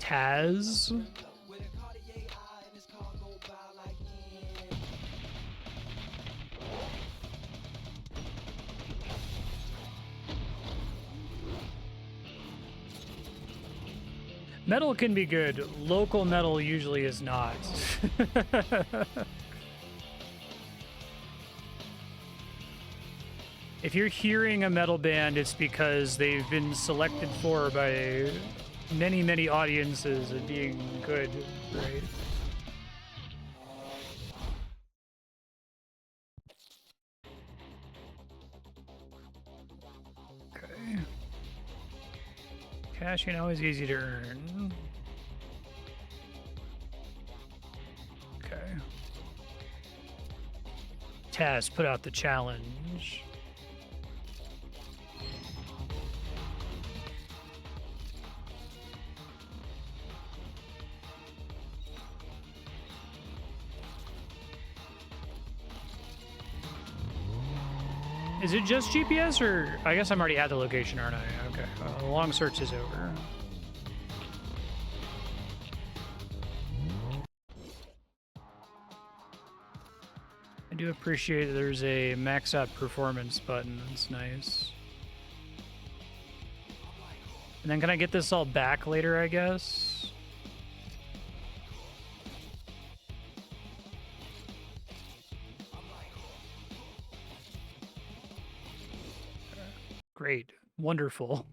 Taz. Metal can be good. Local metal usually is not. If you're hearing a metal band, it's because they've been selected for by many, many audiences as being good, right? Okay. Cash ain't always easy to earn. Okay. Taz put out the challenge. Is it just GPS, or I guess I'm already at the location, aren't I? Okay, the long search is over. I do appreciate that there's a max out performance button. That's nice. And then can I get this all back later, I guess? Great. Wonderful.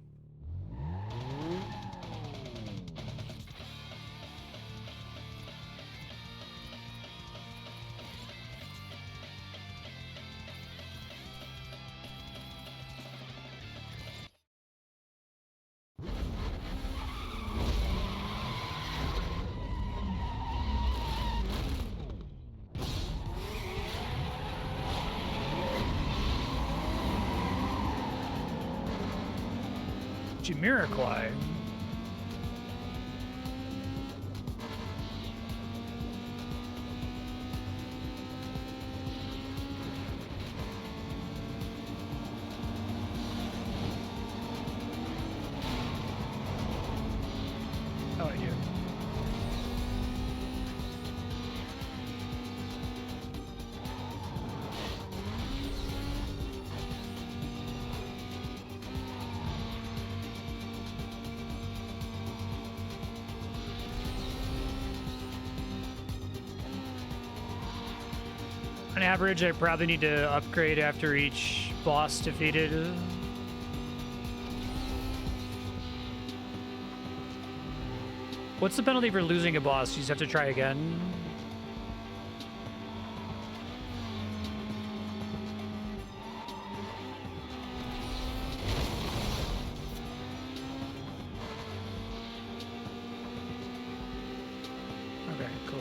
Jamiroquai. Oh, I do. On average, I probably need to upgrade after each boss defeated. What's the penalty for losing a boss? You just have to try again? Okay, cool.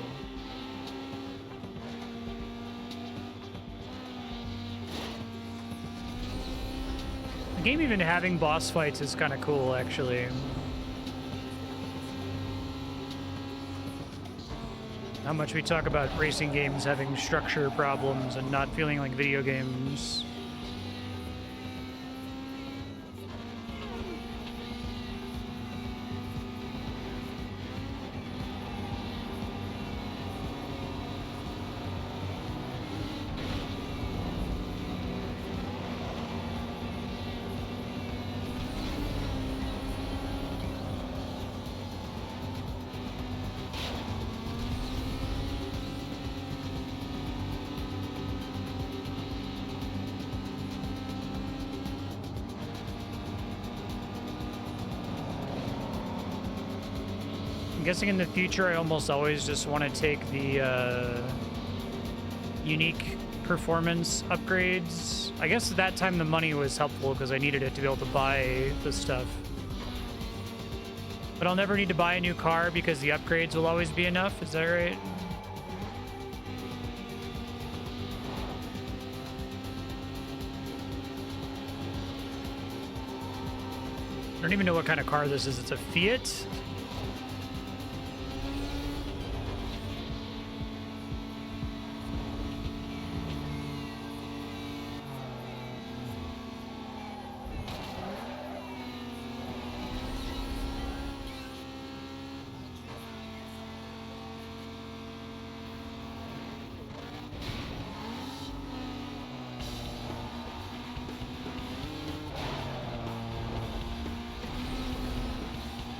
The game even having boss fights is kind of cool, actually. How much we talk about racing games having structure problems and not feeling like video games. I'm guessing in the future I almost always just want to take the unique performance upgrades. I guess at that time the money was helpful because I needed it to be able to buy the stuff. But I'll never need to buy a new car because the upgrades will always be enough, is that right? I don't even know what kind of car this is. It's a Fiat?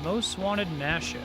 Most Wanted mashup.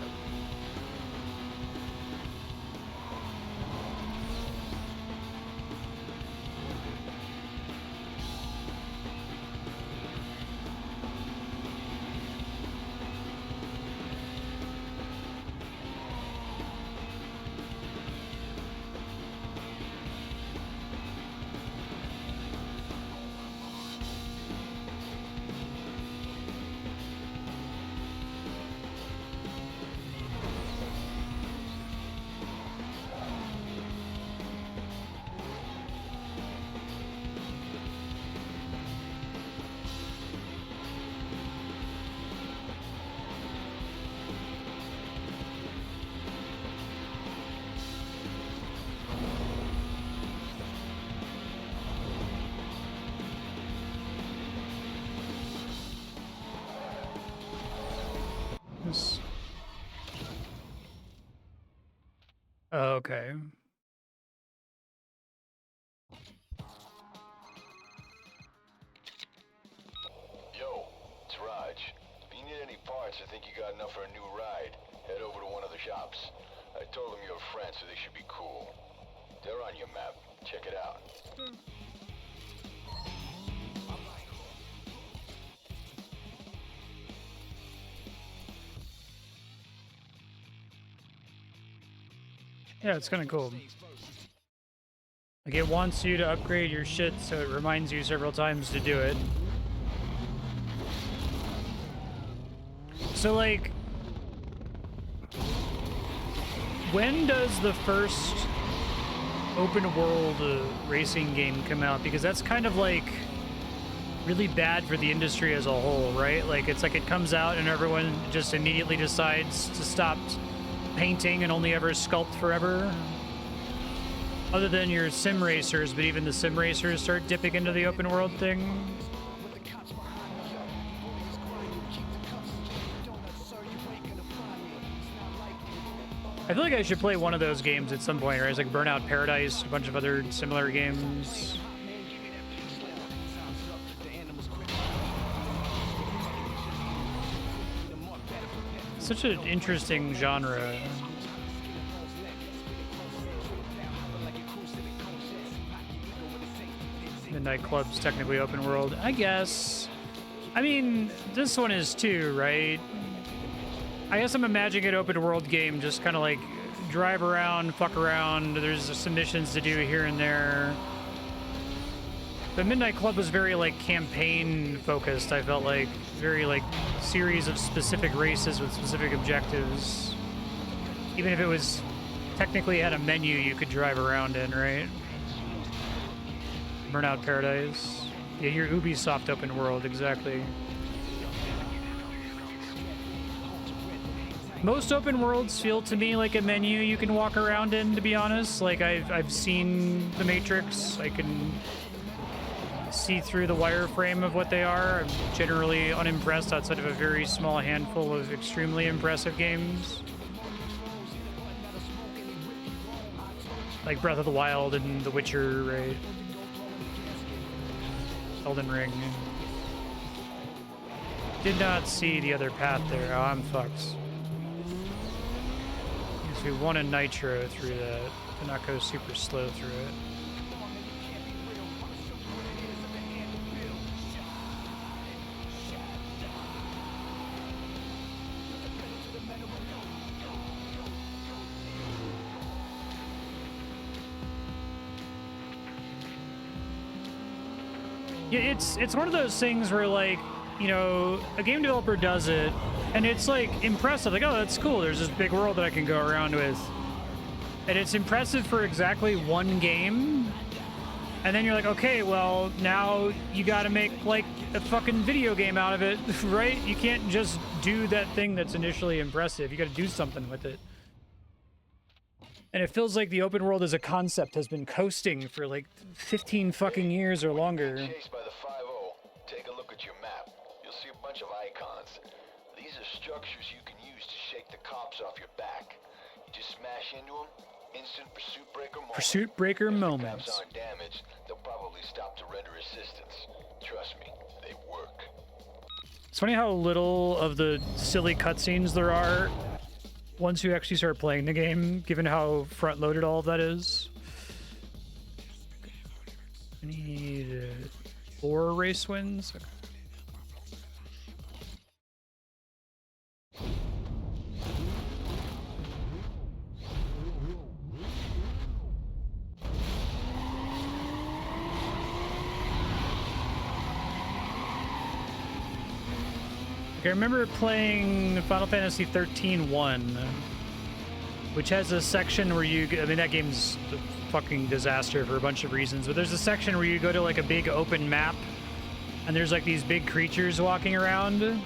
Oh, okay. Yo, it's Raj. If you need any parts or think you got enough for a new ride, head over to one of the shops. I told them you're a friend, so they should be cool. They're on your map. Check it out. Yeah, it's kind of cool. Like, it wants you to upgrade your shit, so it reminds you several times to do it. So, like, when does the first open world racing game come out? Because that's kind of like really bad for the industry as a whole, right? Like, it's like it comes out and everyone just immediately decides to stop painting and only ever sculpt forever. Other than your sim racers, but even the sim racers start dipping into the open world thing. I feel like I should play one of those games at some point, right? It's like Burnout Paradise, a bunch of other similar games. Such an interesting genre. Midnight Club's technically open world, I guess. I mean, this one is too, right? I guess I'm imagining an open world game, just kind of like drive around, fuck around. There's some missions to do here and there. The Midnight Club was very like campaign focused. I felt like very like series of specific races with specific objectives. Even if it was technically had a menu you could drive around in, right? Burnout Paradise. Yeah, your Ubisoft open world, exactly. Most open worlds feel to me like a menu you can walk around in, to be honest. Like, I've seen The Matrix. I can see through the wireframe of what they are. I'm generally unimpressed outside of a very small handful of extremely impressive games. Like Breath of the Wild and The Witcher, right? Elden Ring. Did not see the other path there. Oh, I'm fucked. We want a nitro through that, to not go super slow through it. Yeah, it's one of those things where, like, you know, a game developer does it, and it's, like, impressive. Like, oh, that's cool. There's this big world that I can go around with. And it's impressive for exactly one game. And then you're like, okay, well, now you gotta make, like, a fucking video game out of it, right? You can't just do that thing that's initially impressive. You gotta do something with it. And it feels like the open world as a concept has been coasting for, like, 15 fucking years or longer. Chased by the 5-0. Take a look at your map. You'll see a bunch of icons. These are structures you can use to shake the cops off your back. You just smash into them, instant pursuit breaker moment. Pursuit breaker if moments. The cops aren't damaged, they'll probably stop to render assistance. Trust me, they work. It's funny how little of the silly cutscenes there are once you actually start playing the game, given how front-loaded all of that is. I need 4 race wins. Okay. I remember playing Final Fantasy 13-1, which has a section where you, I mean, that game's a fucking disaster for a bunch of reasons, but there's a section where you go to like a big open map and there's like these big creatures walking around,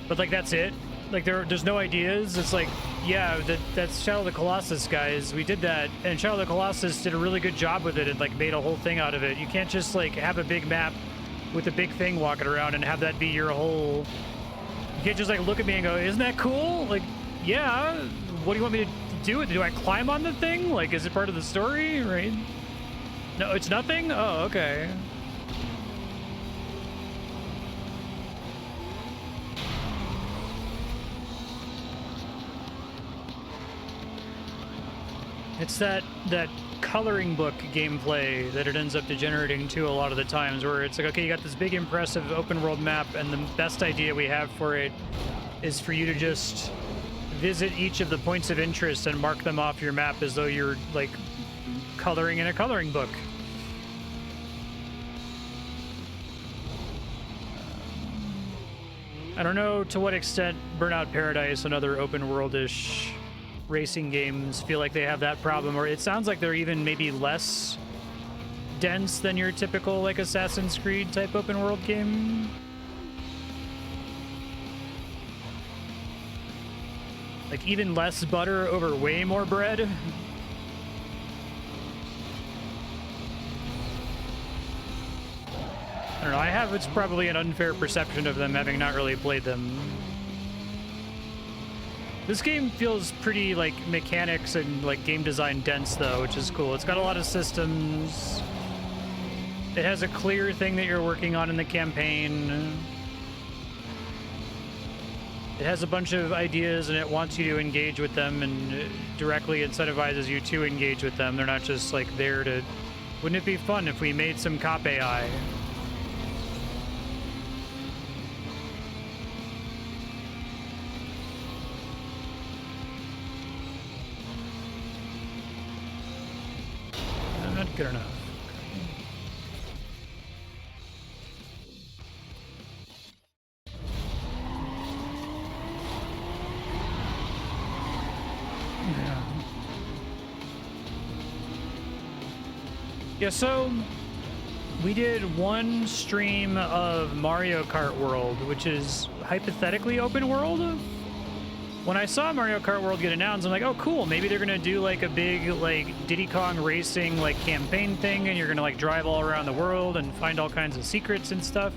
but like that's it. Like there's no ideas. It's like, yeah, that's Shadow of the Colossus, guys. We did that, and Shadow of the Colossus did a really good job with it and like made a whole thing out of it. You can't just like have a big map with a big thing walking around and have that be your whole... You can't just like look at me and go, isn't that cool? Like, yeah, what do you want me to do with it? Do I climb on the thing? Like, is it part of the story, right? No, it's nothing? Oh, okay. It's that coloring book gameplay that it ends up degenerating to a lot of the times, where it's like, okay, you got this big impressive open world map, and the best idea we have for it is for you to just visit each of the points of interest and mark them off your map as though you're like coloring in a coloring book. I don't know to what extent Burnout Paradise and other open world-ish racing games feel like they have that problem, or it sounds like they're even maybe less dense than your typical like Assassin's Creed type open world game. Like even less butter over way more bread. I don't know, it's probably an unfair perception of them having not really played them. This game feels pretty like mechanics and like game design dense though, which is cool. It's got a lot of systems. It has a clear thing that you're working on in the campaign. It has a bunch of ideas and it wants you to engage with them and directly incentivizes you to engage with them. They're not just like there to... Wouldn't it be fun if we made some cop AI? Not good enough. Yeah, so we did one stream of Mario Kart World, which is hypothetically open world. When I saw Mario Kart World get announced, I'm like, oh cool, maybe they're gonna do like a big like Diddy Kong racing like campaign thing, and you're gonna like drive all around the world and find all kinds of secrets and stuff.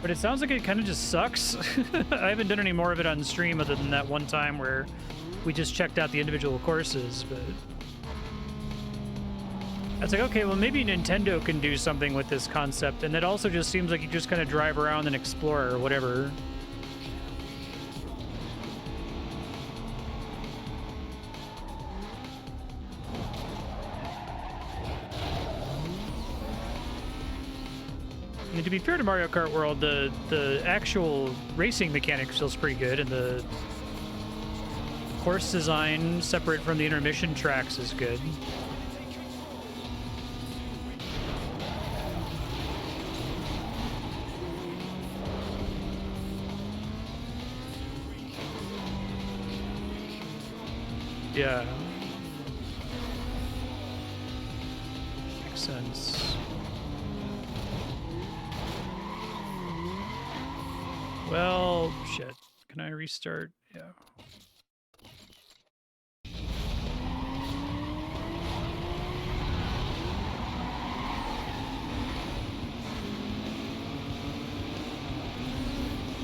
But it sounds like it kind of just sucks. I haven't done any more of it on stream other than that one time where we just checked out the individual courses, but... I was like, okay, well maybe Nintendo can do something with this concept, and it also just seems like you just kind of drive around and explore or whatever. I mean, to be fair to Mario Kart World, the actual racing mechanics feels pretty good, and the course design separate from the intermission tracks is good. Yeah. Makes sense. Well, shit. Can I restart? Yeah.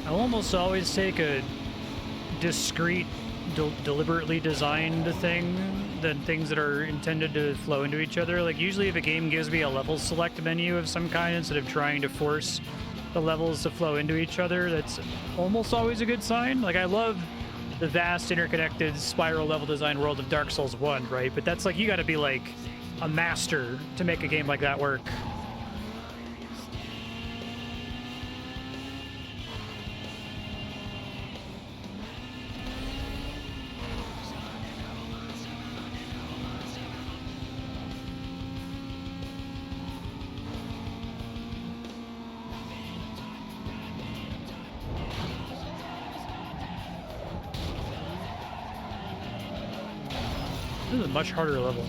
I'll almost always take a discrete, deliberately designed thing than things that are intended to flow into each other. Like usually if a game gives me a level select menu of some kind instead of trying to force the levels to flow into each other, that's almost always a good sign. Like, I love the vast, interconnected, spiral level design world of Dark Souls 1, right? But that's like, you gotta be like a master to make a game like that work. This is a much harder level.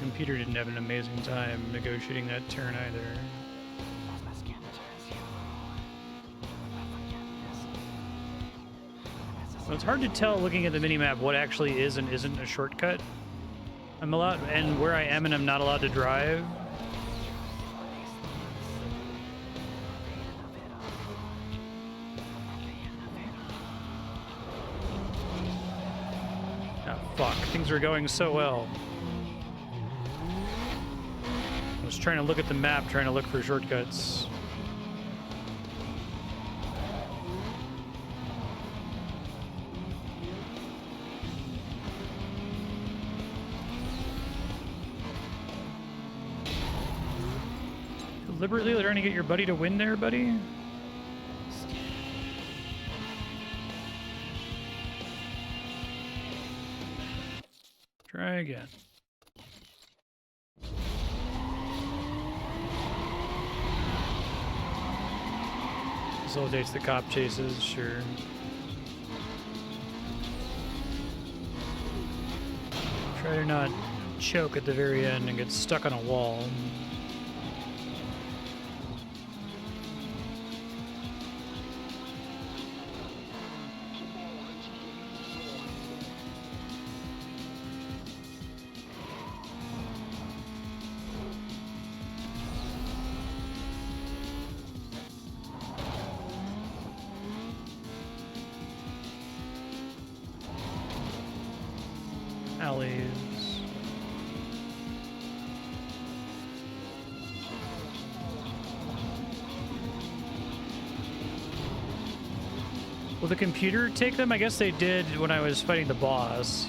Computer didn't have an amazing time negotiating that turn either. Well, it's hard to tell looking at the minimap what actually is and isn't a shortcut. I'm allowed, and where I am and I'm not allowed to drive. Oh, fuck. Things were going so well. I was trying to look at the map, trying to look for shortcuts. Deliberately trying to get your buddy to win there, buddy? Try again. Facilitates the cop chases, sure. Try to not choke at the very end and get stuck on a wall. Alleys. Will the computer take them? I guess they did when I was fighting the boss.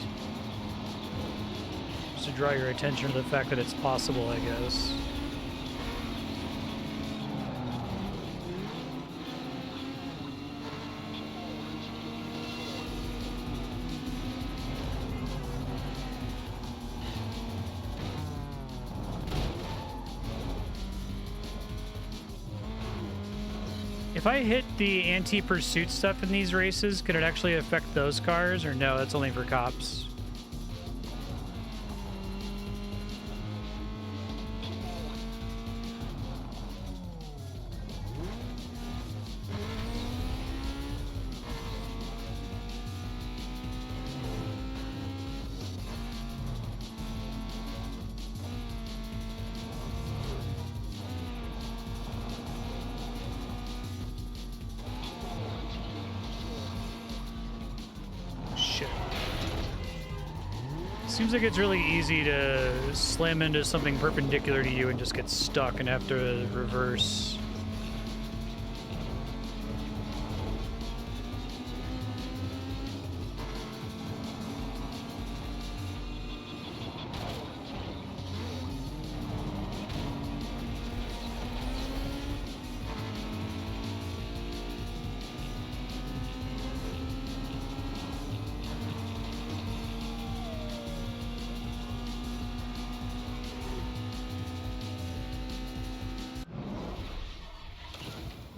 Just to draw your attention to the fact that it's possible, I guess. If I hit the anti-pursuit stuff in these races, could it actually affect those cars? Or no, that's only for cops? Seems like it's really easy to slam into something perpendicular to you and just get stuck and have to reverse.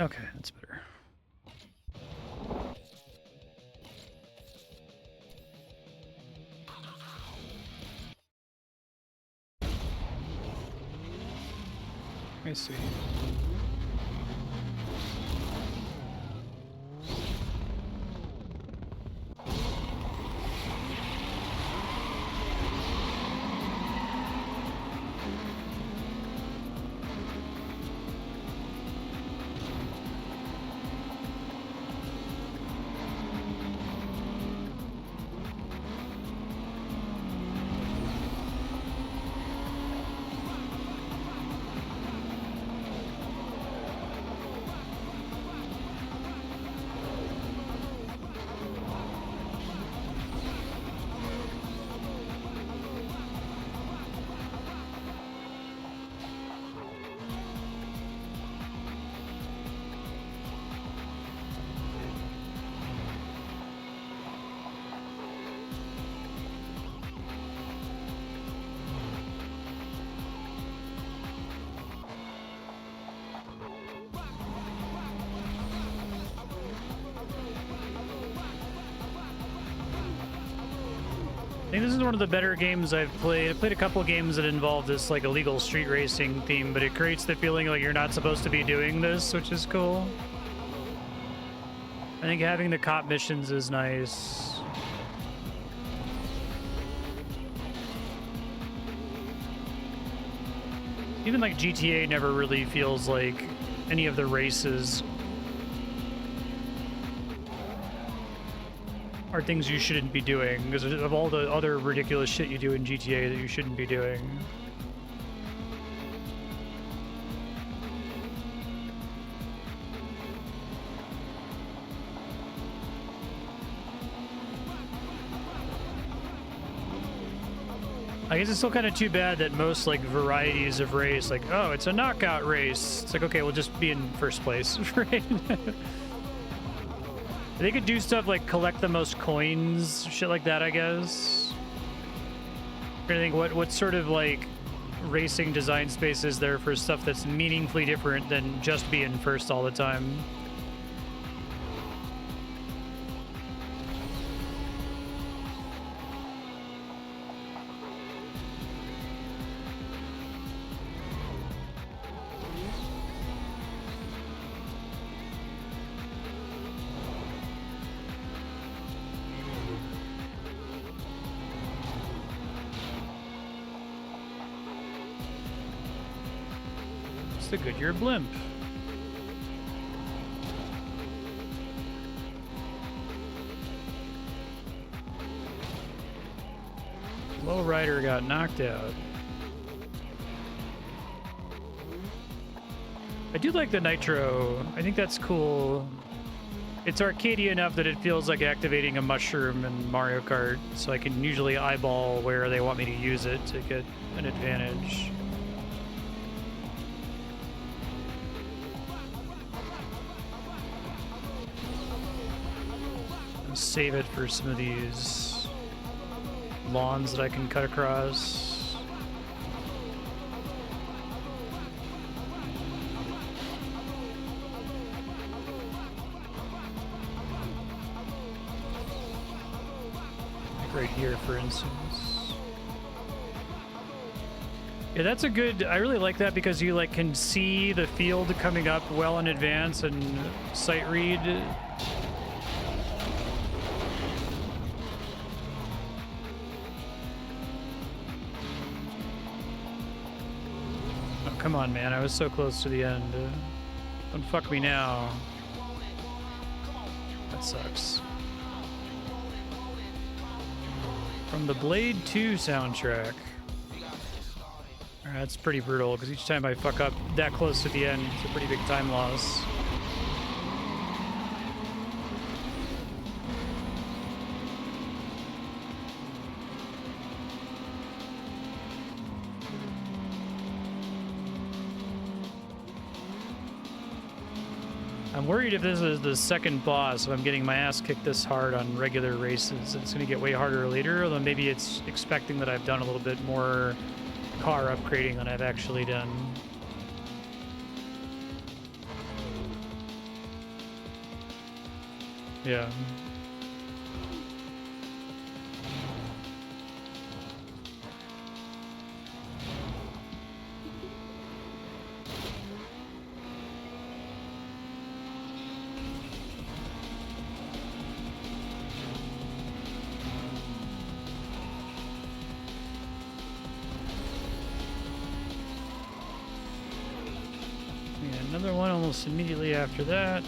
Okay, that's better. I see. I think this is one of the better games I've played. I've played a couple games that involve this like illegal street racing theme, but it creates the feeling like you're not supposed to be doing this, which is cool. I think having the cop missions is nice. Even like GTA never really feels like any of the races are things you shouldn't be doing because of all the other ridiculous shit you do in GTA that you shouldn't be doing. I guess it's still kind of too bad that most like varieties of race, like, oh, it's a knockout race. It's like, okay, we'll just be in first place, right? They could do stuff like collect the most coins, shit like that, I guess. I'm trying to think what sort of like racing design space is there for stuff that's meaningfully different than just being first all the time. The Goodyear blimp. Lowrider got knocked out. I do like the nitro. I think that's cool. It's arcadey enough that it feels like activating a mushroom in Mario Kart, so I can usually eyeball where they want me to use it to get an advantage. Save it for some of these lawns that I can cut across. Like right here, for instance. Yeah, that's a good, I really like that because you like can see the field coming up well in advance and sight read. Come on, man. I was so close to the end. Don't fuck me now. That sucks. From the Blade 2 soundtrack. That's pretty brutal, because each time I fuck up that close to the end, it's a pretty big time loss. I'm worried if this is the second boss, if I'm getting my ass kicked this hard on regular races, it's going to get way harder later, although maybe it's expecting that I've done a little bit more car upgrading than I've actually done. Yeah. Another one almost immediately after that.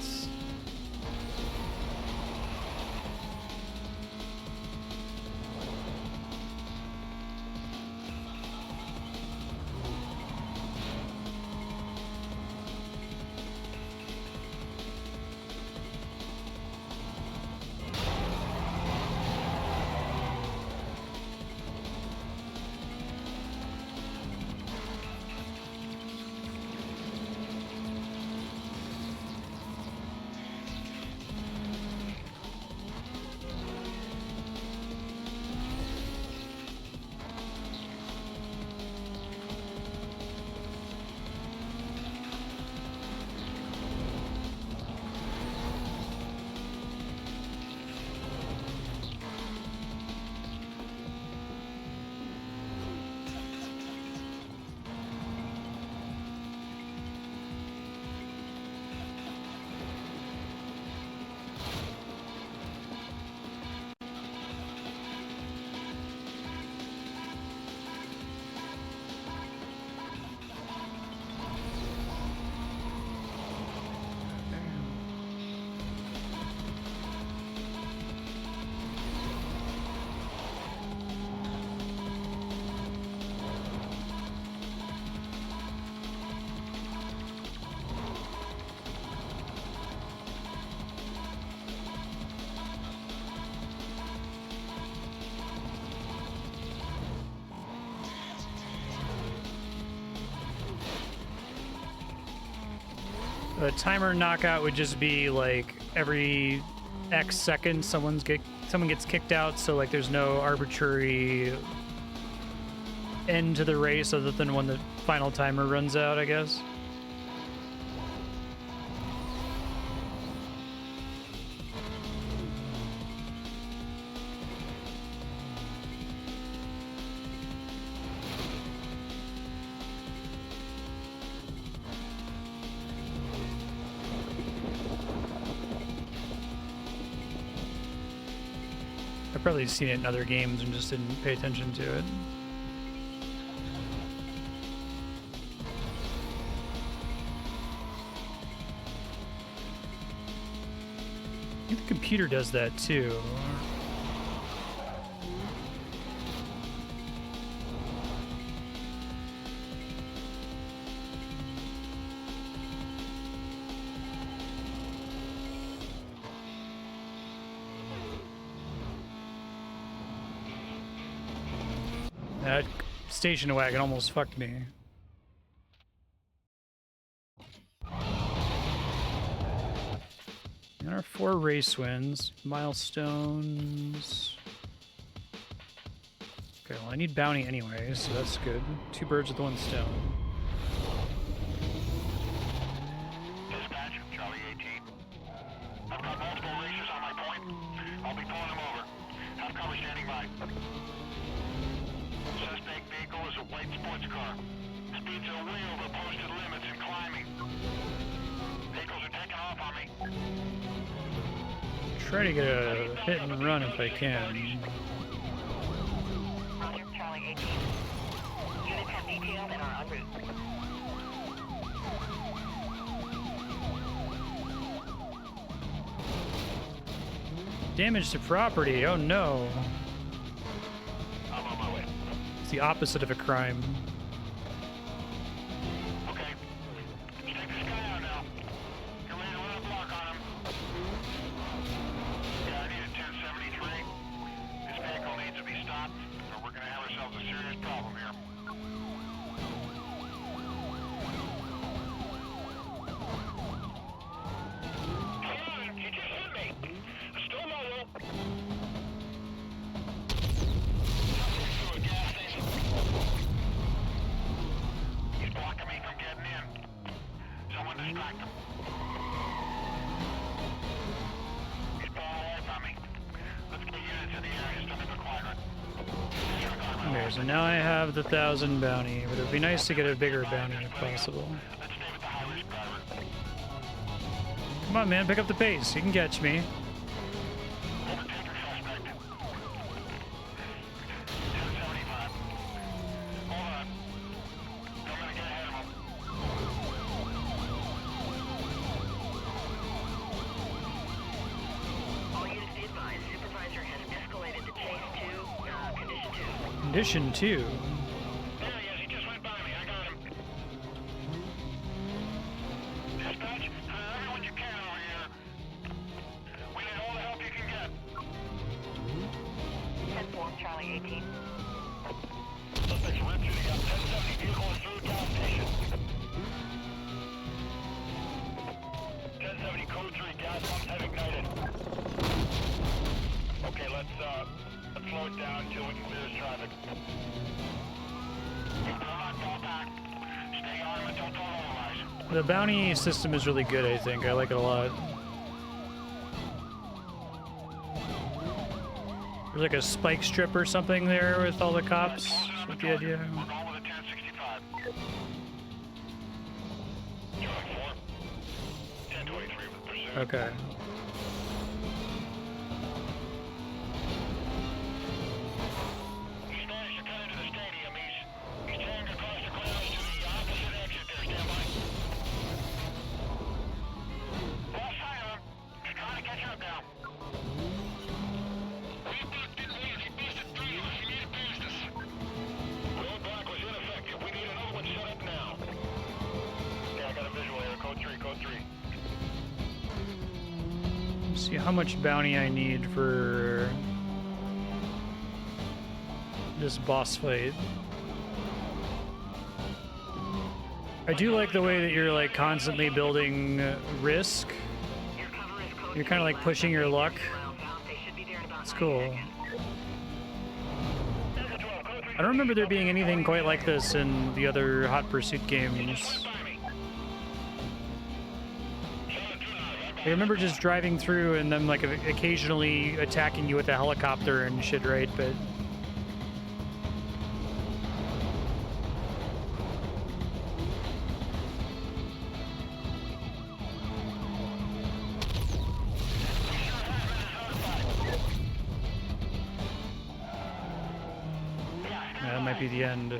A timer knockout would just be like every X seconds someone gets kicked out, so like there's no arbitrary end to the race other than when the final timer runs out, I guess. I've probably seen it in other games and just didn't pay attention to it. I think the computer does that too. That station wagon almost fucked me. And our 4 race wins. Milestones. Okay, well I need bounty anyway, so that's good. 2 birds with 1 stone. Dispatch, Charlie 18. I've got multiple racers on my point. I'll be pulling them over. Have cover standing by. Suspect vehicle is a white sports car. Speeds are way over posted limits and climbing. Vehicles are taking off on me. Try to get a hit and run if I can. Roger, Charlie 18. Units have detailed and are en route. Damage to property, oh no. I'm on my way. It's the opposite of a crime. Okay. Let's take this guy out now. Get ready to run a block on him. Yeah, I need a 1073. This vehicle needs to be stopped, or we're gonna have ourselves a serious problem here. Hold on, you just hit me. Still mobile. To a gas station. He's blocking me from getting in. Someone distract him. He's pulling away from me. Let's get units in the area. Stop the quadrant. Okay, so now I have the 1,000 bounty, but it would be nice to get a bigger bounty if possible. Let's stay with the high-risk driver. Come on, man, pick up the pace. You can catch me. Overtake your suspect. 1075. Hold on. I'm gonna get ahead of him. Condition 2. There he is. He just went by me. I got him. Dispatch, everyone you can over here. We need all the help you can get. 10-4, Charlie 18. Suspects ripped you. They got 1070 vehicles through gas station. 1070 code 3 gas pumps have ignited. Okay, let's slow it down until we can clear this traffic. Do not fall back. Stay armed until told otherwise. The bounty system is really good, I think. I like it a lot. There's like a spike strip or something there with all the cops. Is that the idea? We're going with a 1065. Charlie 4. 1023 with pursuit. Okay. Spanish are coming to the stadium. He's turned across the grounds to the opposite exit there. Stand by. Lost sight of him. He's trying to catch up now. Roadblock didn't leave. He busted through us. He needed business. Roadblock was ineffective. We need another one set up now. Yeah, I got a visual here. Code 3, code 3. See how much bounty I need for this boss fight. I do like the way that you're like constantly building risk. You're kind of like pushing your luck. It's cool. I don't remember there being anything quite like this in the other Hot Pursuit games. I remember just driving through and them like occasionally attacking you with a helicopter and shit, right? But yeah, that might be the end.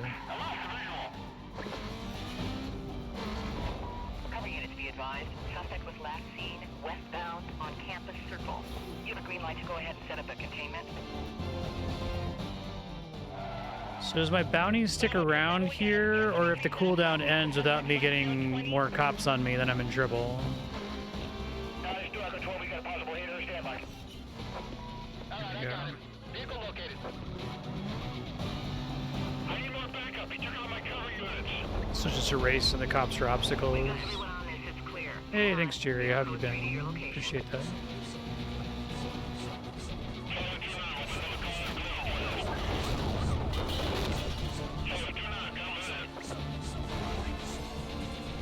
Cover units be advised. Suspect was last seen westbound on Campus Circle. You have a green light to go ahead and set up a containment. So does my bounty stick around here, or if the cooldown ends without me getting more cops on me, then I'm in trouble? Guys, 212, we got a possible hitter. Stand by. Alright, I got him. Vehicle located. I need more backup. He took out my cover units. So just a race and the cops are obstacles. Everyone on this is clear. Hey, thanks, Jerry. How have you been? Appreciate that.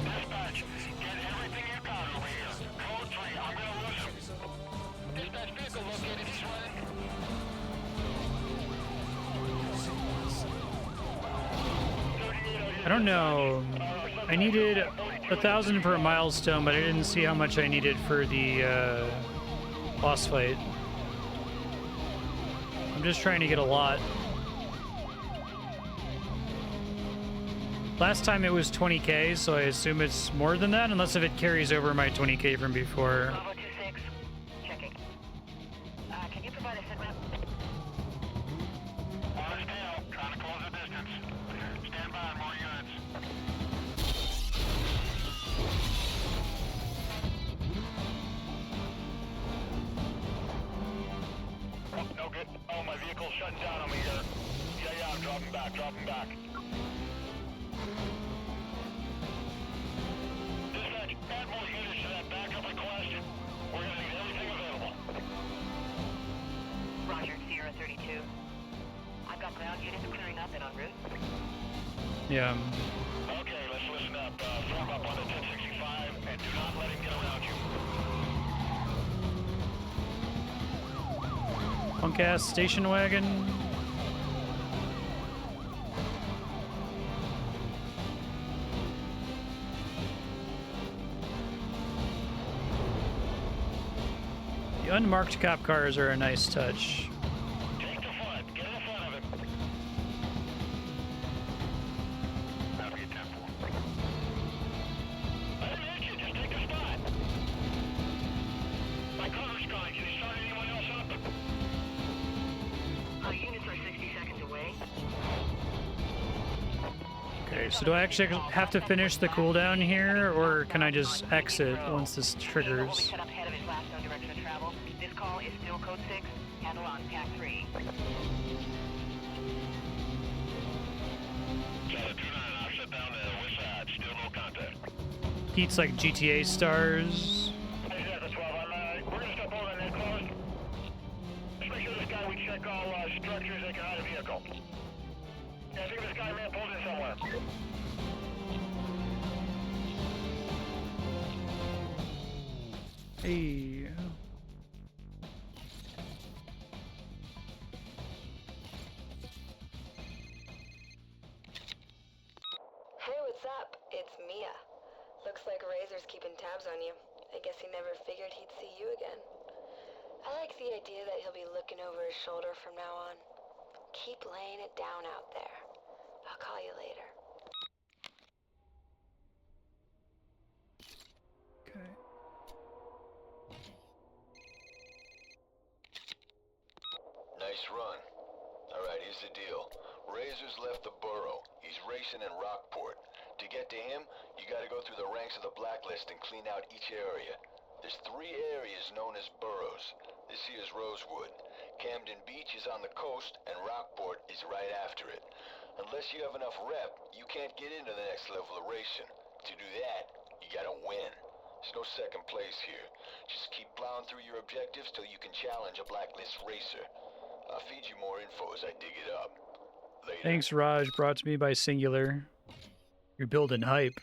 Dispatch, get everything you got over here. Code 3, I'm gonna lose him. Dispatch vehicle located. He's running. I don't know. I needed 1,000 for a milestone, but I didn't see how much I needed for the boss fight. I'm just trying to get a lot. Last time it was 20k, so I assume it's more than that, unless if it carries over my 20k from before. Bravo 26. Checking. Can you provide a sit rep? On his tail, trying to close the distance. Stand by, more units. Oh, no good. Oh, my vehicle's shutting down on me here. Yeah, I'm dropping back. Dispatch, add more units to that backup request. We're gonna need everything available. Roger, Sierra 32. I've got ground units clearing up and en route. Yeah. Okay, let's listen up. Form up on the 1065 and do not let him get around you. Punk ass station wagon. The unmarked cop cars are a nice touch. Take the front. Get in the front of him. Now get 10-4. Let him hit you. Just take the spot. My cover's gone. Can you start anyone else up? Units are 60 seconds away. Okay, so do I actually have to finish the cooldown here, or can I just exit once this triggers? Set up head of his last known direction of travel. This call is still code 6. Handle on pack 3. Charlie 29, I'll shut down the west side. Still no contact. Pete's like GTA stars. Hey, Zephyr 12, we're gonna stop over and then close. Just make sure this guy, we check all structures that can hide a vehicle. Yeah, I think this guy may have pulled in somewhere. Hey. Hey, what's up? It's Mia. Looks like Razor's keeping tabs on you. I guess he never figured he'd see you again. I like the idea that he'll be looking over his shoulder from now on. Keep laying it down out there. I'll call you later. Okay. Nice run. Alright, here's the deal. Razor's left the borough. He's racing in Rockport. To get to him, you gotta go through the ranks of the Blacklist and clean out each area. There's 3 areas known as boroughs. This here's Rosewood. Camden Beach is on the coast, and Rockport is right after it. Unless you have enough rep, you can't get into the next level of racing. To do that, you gotta win. There's no second place here. Just keep plowing through your objectives till you can challenge a Blacklist racer. I'll feed you more info as I dig it up. Later. Thanks, Raj. Brought to me by Singular. You're building hype.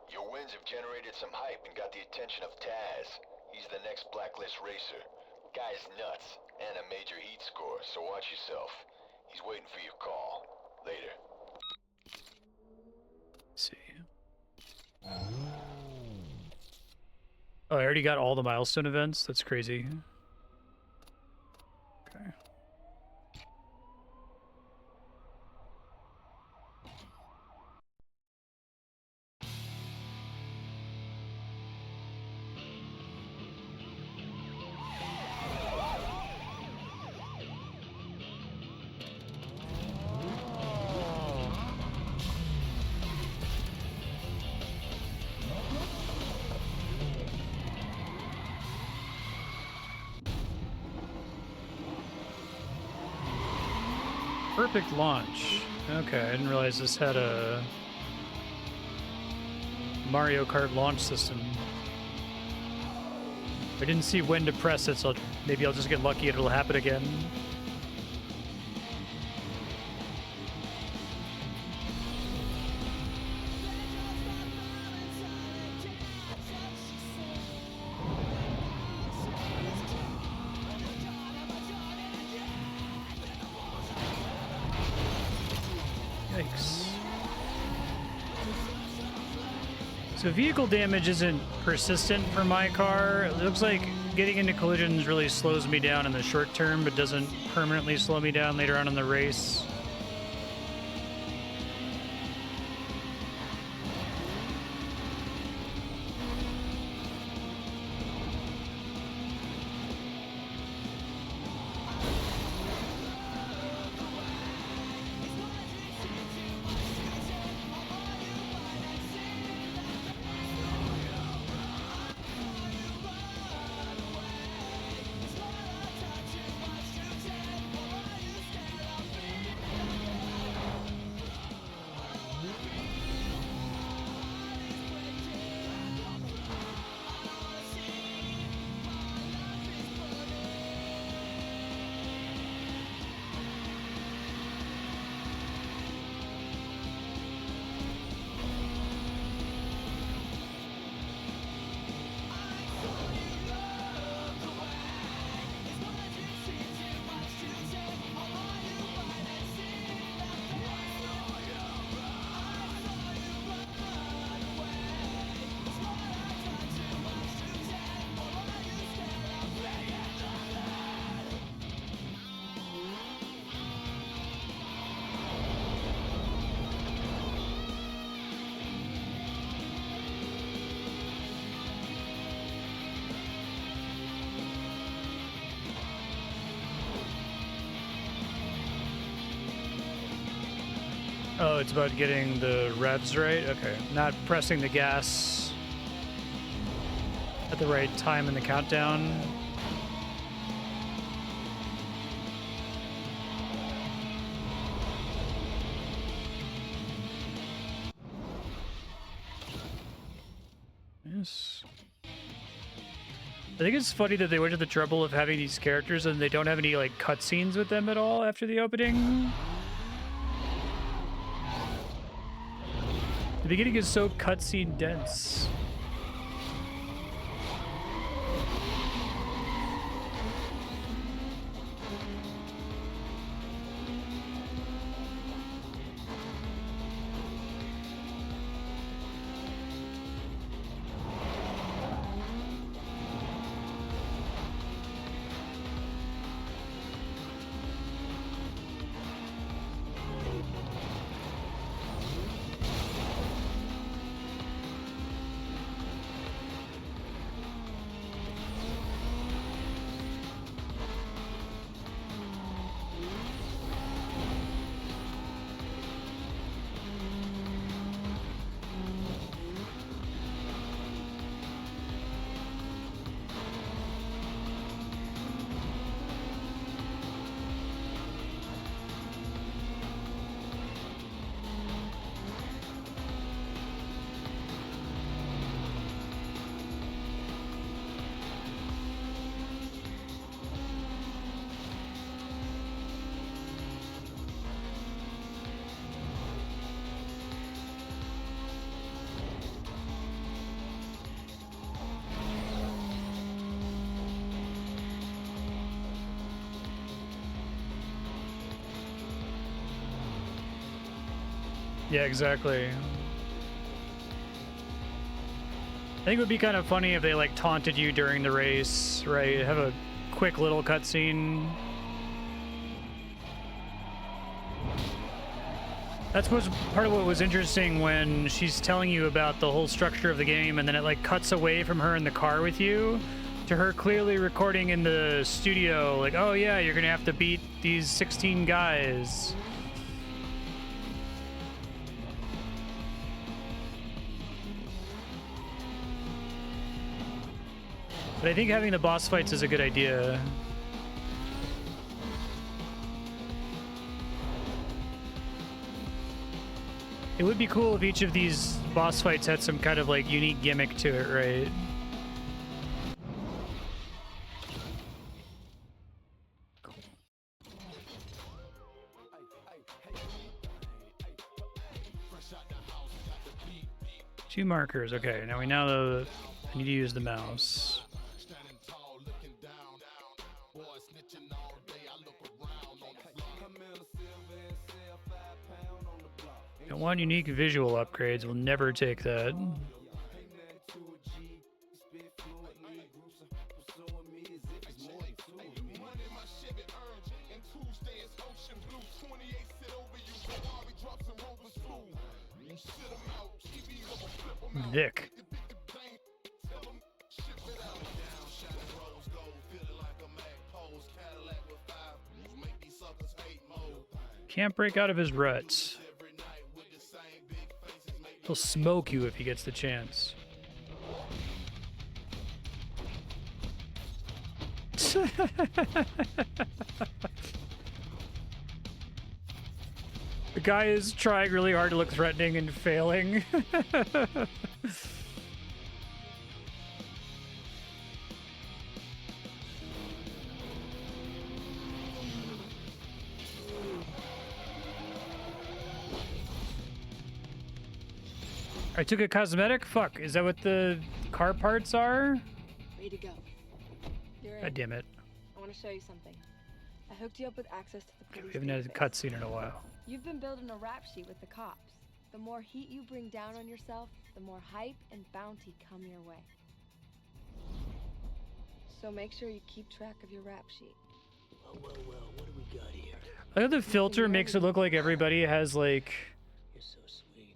Your wins have generated some hype and got the attention of Taz. He's the next Blacklist racer. Guy's nuts, and a major heat score, so watch yourself. He's waiting for your call. Later. Let's see. Oh, I already got all the milestone events? That's crazy. Okay. Perfect launch. Okay, I didn't realize this had a Mario Kart launch system. I didn't see when to press it, so maybe I'll just get lucky and it'll happen again. Yikes. So vehicle damage isn't persistent for my car. It looks like getting into collisions really slows me down in the short term, but doesn't permanently slow me down later on in the race. Oh, it's about getting the revs right? Okay. Not pressing the gas at the right time in the countdown. Yes. I think it's funny that they went to the trouble of having these characters and they don't have any like cutscenes with them at all after the opening. The beginning is so cutscene dense. Yeah, exactly. I think it would be kind of funny if they like taunted you during the race, right? Have a quick little cutscene. That's what's part of what was interesting when she's telling you about the whole structure of the game, and then it like cuts away from her in the car with you to her clearly recording in the studio, like, oh yeah, you're gonna have to beat these 16 guys. But I think having the boss fights is a good idea. It would be cool if each of these boss fights had some kind of like unique gimmick to it, right? Two markers. Okay, now we know that I need to use the mouse. Don't want unique visual upgrades. We'll never take that. Vic. Can't break out of his ruts. He'll smoke you if he gets the chance. The guy is trying really hard to look threatening and failing. I took a cosmetic? Fuck, is that what the car parts are? Way to go. You're God in. damn it. I want to show you something. I hooked you up with access to the police We haven't had a database. cutscene in a while. You've been building a rap sheet with the cops. The more heat you bring down on yourself, the more hype and bounty come your way. So make sure you keep track of your rap sheet. Well, what do we got here? I know the filter makes it look like everybody has like... You're so sweet.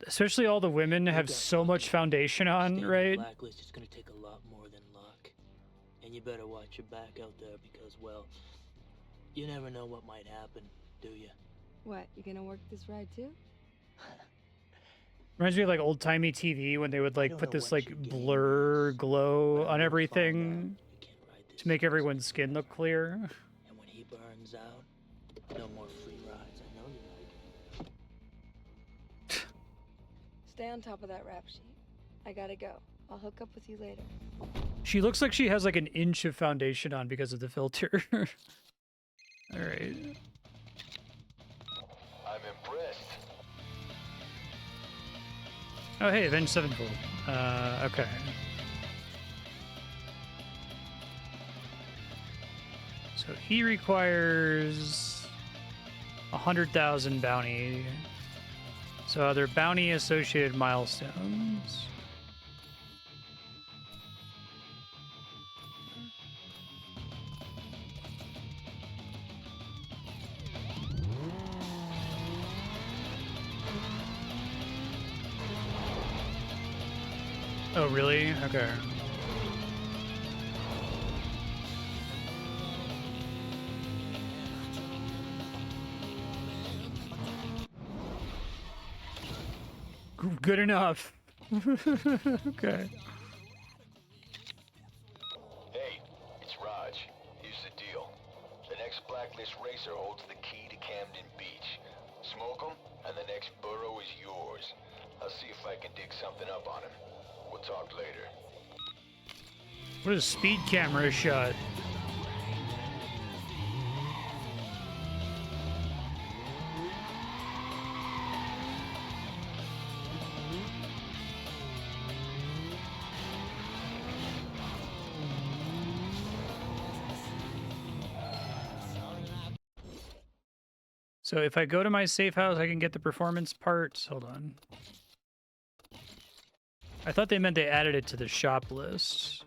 Especially all the women have so much foundation on, Staying right? Blacklist is gonna take a lot more than luck. And you better watch your back out there because, well, you never know what might happen, do you? What, you gonna work this ride too? Reminds me of like old-timey TV when they would like put this like blur glow on everything to make everyone's skin look clear. And when he burns out, no more free rides. I know you like it. Stay on top of that rap sheet. I gotta go. I'll hook up with you later. She looks like she has like an inch of foundation on because of the filter. All right. I'm impressed. Oh, hey, Avenged Sevenfold. Okay. So he requires 100,000 bounty. So are there bounty associated milestones? Oh, really? Okay. Good enough. Okay. Hey, it's Raj. Here's the deal. The next Blacklist racer holds the key to Camden Beach. Smoke him, and the next borough is yours. I'll see if I can dig something up on him. We'll talk later. What a speed camera shot. So if I go to my safe house, I can get the performance parts. Hold on. I thought they meant they added it to the shop list.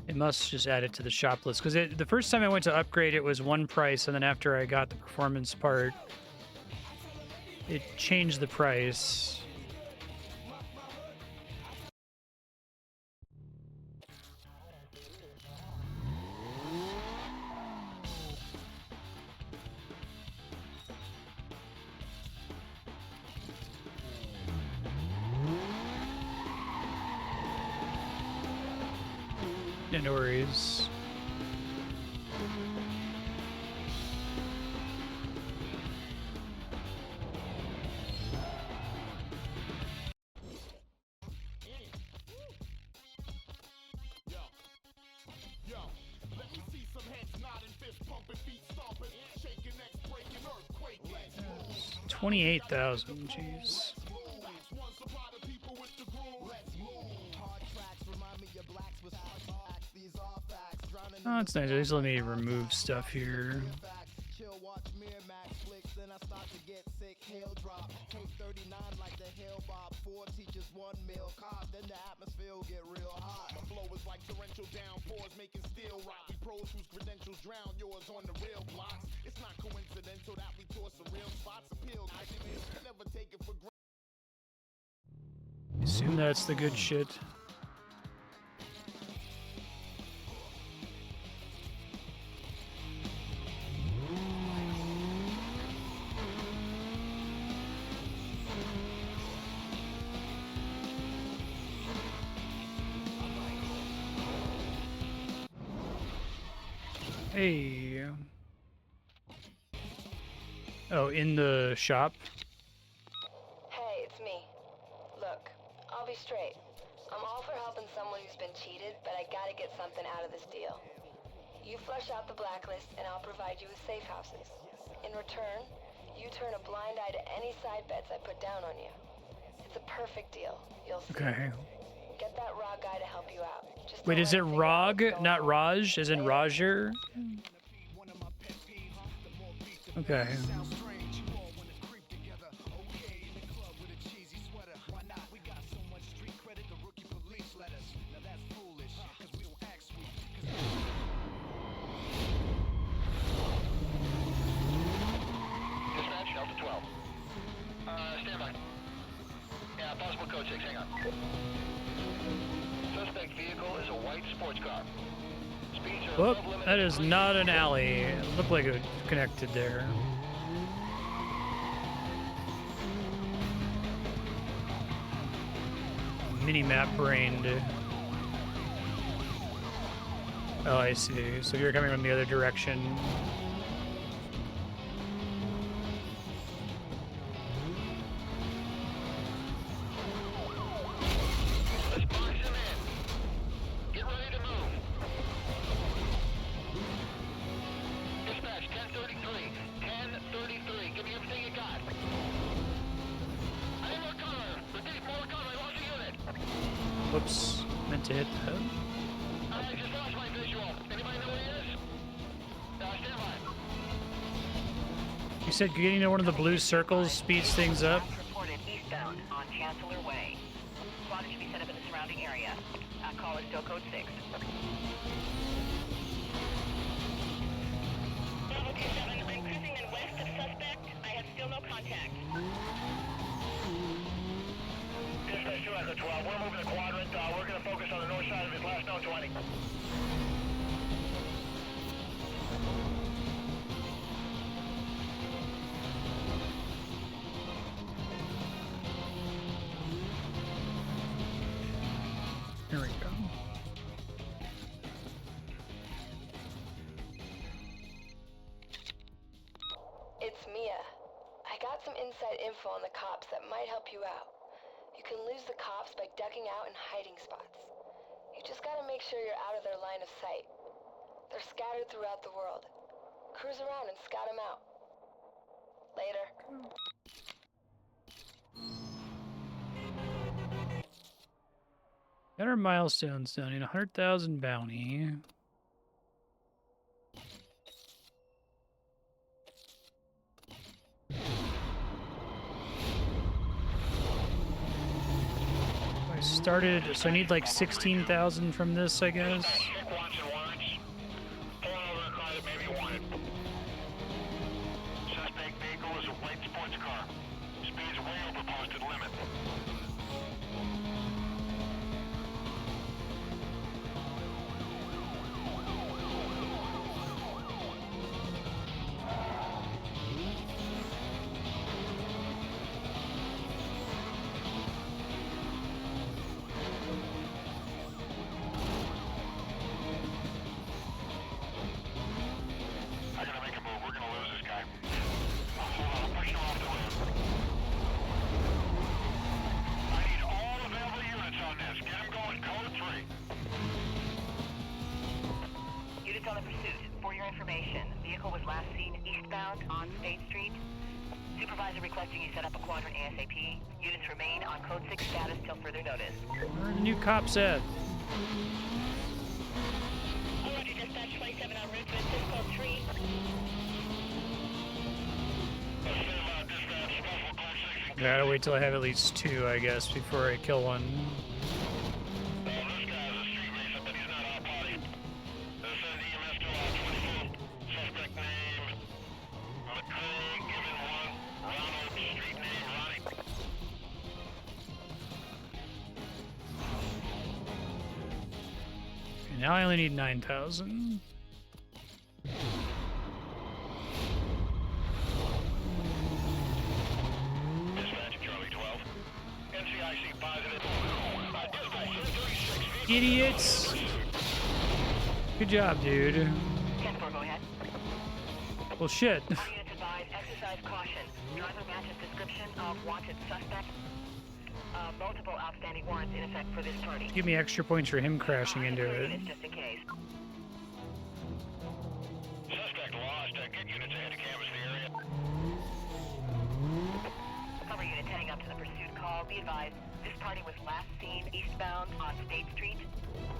It must just add it to the shop list, because the first time I went to upgrade, it was one price, and then after I got the performance part, it changed the price. Yeah, no worries. Yo, let me see some heads nodding, fist pumping, feet stomping, shaking necks, breaking earthquake. 28,000, jeez. Oh, it's nice. Just let me remove stuff here. Assume that's the good shit. Hey. Oh, in the shop? Hey, it's me. Look, I'll be straight. I'm all for helping someone who's been cheated, but I gotta get something out of this deal. You flush out the blacklist, and I'll provide you with safe houses. In return, you turn a blind eye to any side bets I put down on you. It's a perfect deal. You'll see. Okay. Get that raw guy to help you out. Just Wait, is it Rog, not Raj, as in Roger? Okay. Dispatch, Delta 12. Stand by. Yeah, Possible code 6, hang on. Suspect vehicle is a white sports car. Speeds are Whoop, above limit. that is not an alley. It looked like it connected there. Mini-map brained. Oh, I see. So you're coming from the other direction. Let's box him in. Get ready to move. Dispatch, 1033. 1033. Give me everything you got. I need more cover. Repeat, more cover. I lost a unit. Whoops. Meant to hit that. I just lost my visual. Anybody know where he is? Stand by. You said getting to one of the blue circles speeds things up. Reported eastbound on Chancellor Way. Squad should be set up in the surrounding area. Call is still code 6. Bravo 27, I'm cruising in west of suspect. I have still no contact. Dispatch 2 Echo 12. We're moving the quadrant. We're going to focus on the north side of his last known 20. Here we go. It's Mia. I got some inside info on the cops that might help you out. You can lose the cops by ducking out in hiding spots. You just gotta make sure you're out of their line of sight. They're scattered throughout the world. Cruise around and scout them out. Later. Got our milestones done in 100,000 bounty. I started, so I need like 16,000 from this, I guess. Watch and watch. Pulling over a car that may be wanted. Suspect vehicle is a white sports car. Speeds way over posted limit. I gotta make a move. We're gonna lose this guy. Hold on, I'm pushing him off the road. I need all available units on this. Get him going. Code 3. Units on the pursuit. For your information, vehicle was last seen eastbound on State Street. Supervisor requesting you set up a quadrant ASAP. Units remain on code 6 status till further notice. Where are the new cops at? Roger, dispatch 27 en route to assist code 3. I gotta wait till I have at least 2, I guess, before I kill one. This guy is a street racer, but he's not our party. Send EMS to our 24. Suspect name, McCray, given 1. Ronald, street name, Ronnie. Okay, now I only need 9,000. Dispatch, Charlie 12. NCIC positive. Dispatch, 336. Idiots! Good job, dude. 10-4, go ahead. Well, shit. All units advise, exercise caution. Driver matches description of wanted suspect. Multiple outstanding warrants in effect for this party. Give me extra points for him crashing into it. Units just in case. Suspect lost. Get units ahead to canvass the area. Cover units heading up to the pursuit call. Be advised, this party was last seen eastbound on State Street.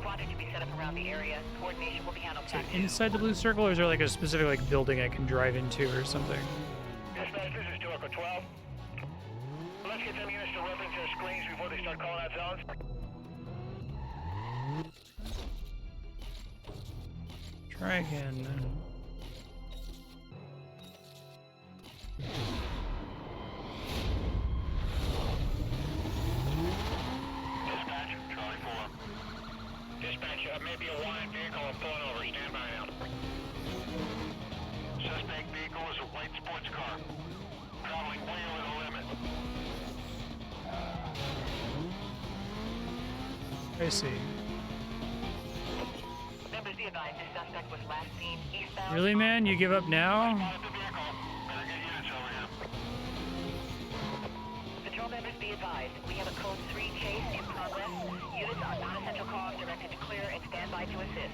Quadrant to be set up around the area. Coordination will be handled. So inside the blue circle, or is there like a specific like building I can drive into or something? Dispatch, this is 2 Echo 12. Let's get them units to reference their screens before they start calling out zones. Try again. I see. Members be advised, this suspect was last seen eastbound. Really, man? You give up now? Patrol members be advised, we have a code 3 chase in progress. Units on non-essential calls directed to clear and stand by to assist.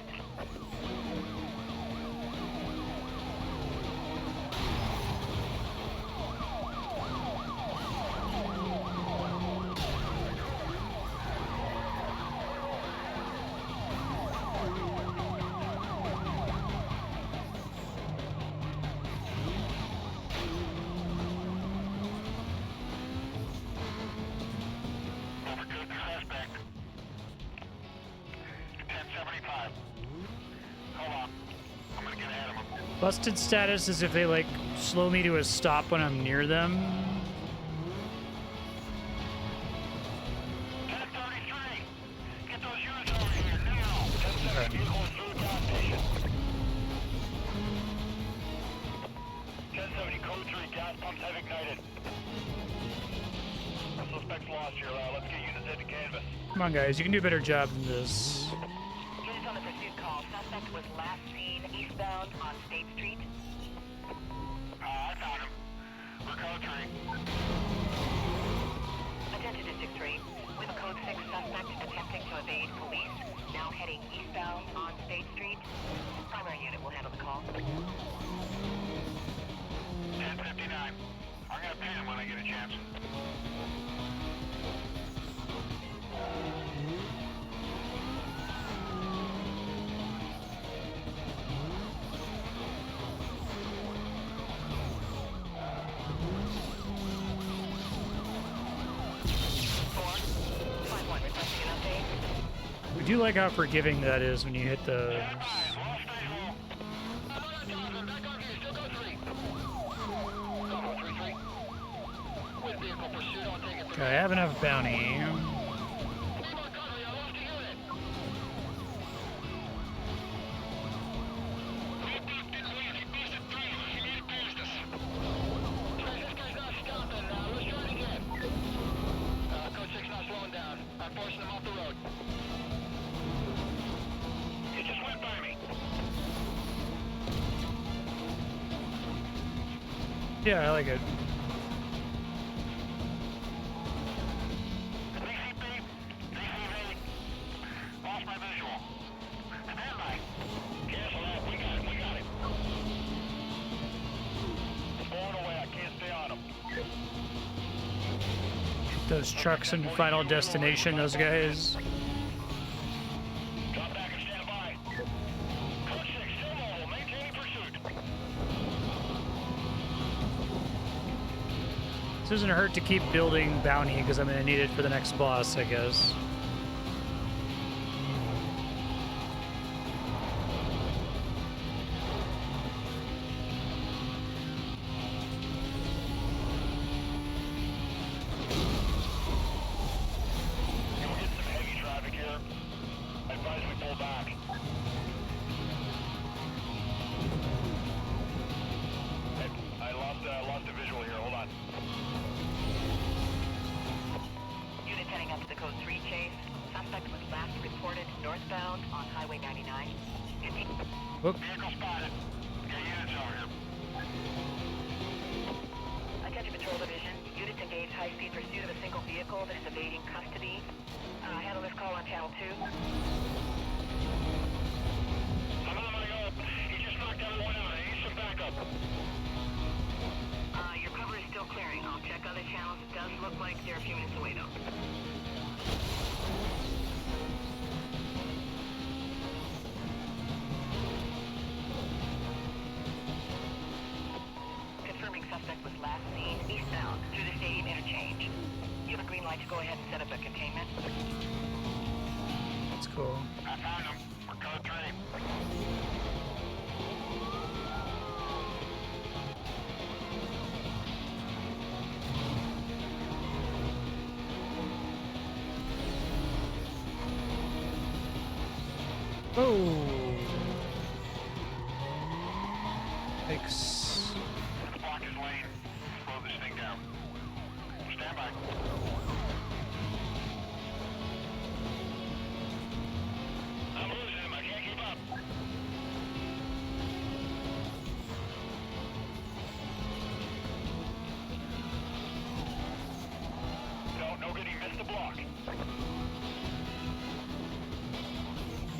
Busted status is if they like slow me to a stop when I'm near them. 1033. Get those units over here now. 1070 vehicles through gas station. 1070 code 3 gas pumps have ignited. Suspect's lost here. Let's get units into canvas. Come on, guys, you can do a better job than this. Units on the pursuit call. Suspect was last seen eastbound on State Street. I found him. We're code 3. Attention District 3. We have a code 6 suspect attempting to evade police. Now heading eastbound on State Street. Primary unit will handle the call. 1059. I'm gonna pin him when I get a chance. We do like how forgiving that is when you hit the. Okay, I have enough bounty. Yeah, I like it. Lost my visual. Stand by. Cancel that. We got it. It's blowing away. I can't stay on him. Those trucks in Final Destination, those guys. Drop back and stand by. Code 6, still mobile. Maintaining pursuit. This doesn't hurt to keep building bounty because I'm going to need it for the next boss, I guess. You'll get some heavy traffic here. I advise we pull back. Hey, I lost a visual here. Hold on. Unit heading up to the code 3 chase. Suspect was last reported northbound on Highway 99. Whoop. Vehicle spotted. Get units over here. Attention Patrol Division. Units engage high-speed pursuit of a single vehicle that is evading custody. Handle this call on Channel 2. I'm on my own. He just knocked everyone out. I need some backup. Your cover is still clearing. I'll check other channels. It does look like they're a few minutes away, though. Confirming suspect was last seen eastbound through the stadium interchange. You have a green light to go ahead and set up a containment. That's cool. I found him. We're code 3. Oh. Thanks. Let's block his lane. Slow this thing down. Stand by.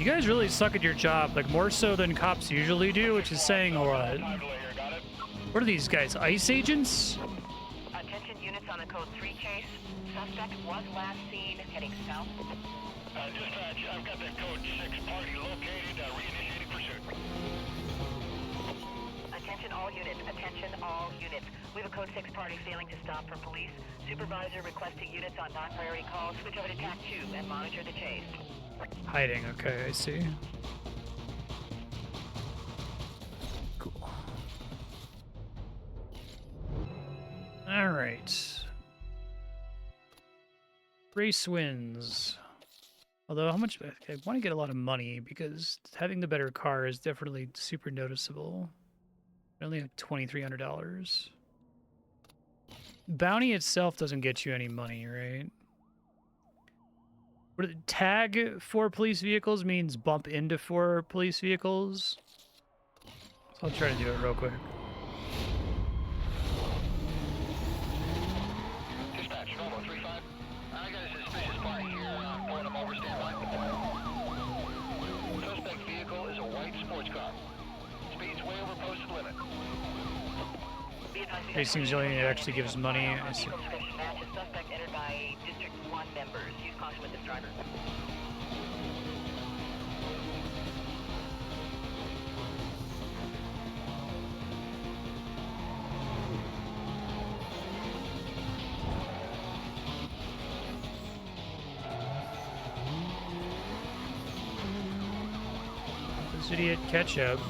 guys really suck at your job, like more so than cops usually do, which is saying a lot. What are these guys, ICE agents? Attention units on the code 3 chase. Suspect was last seen heading south. Dispatch, I've got that code 6 party located, reinitiating pursuit. Attention all units. Attention all units. We have a code 6 party failing to stop from police. Supervisor requesting units on non-priority calls. Switch over to TAC 2 and monitor the chase. Hiding, okay, I see. Cool. All right. Race wins. Although, how much? I want to get a lot of money because having the better car is definitely super noticeable. I only have $2,300. Bounty itself doesn't get you any money, right? Tag 4 police vehicles means bump into 4 police vehicles. So I'll try to do it real quick. Dispatch, Novo 3-5. I got a suspicious party here. I'm pulling them over, standby. Suspect vehicle is a white sports car. Speed's way over posted limit. It seems the only thing that actually gives money. I see. Suspect entered by District 1 members. Use caution with this driver. This idiot ketchup.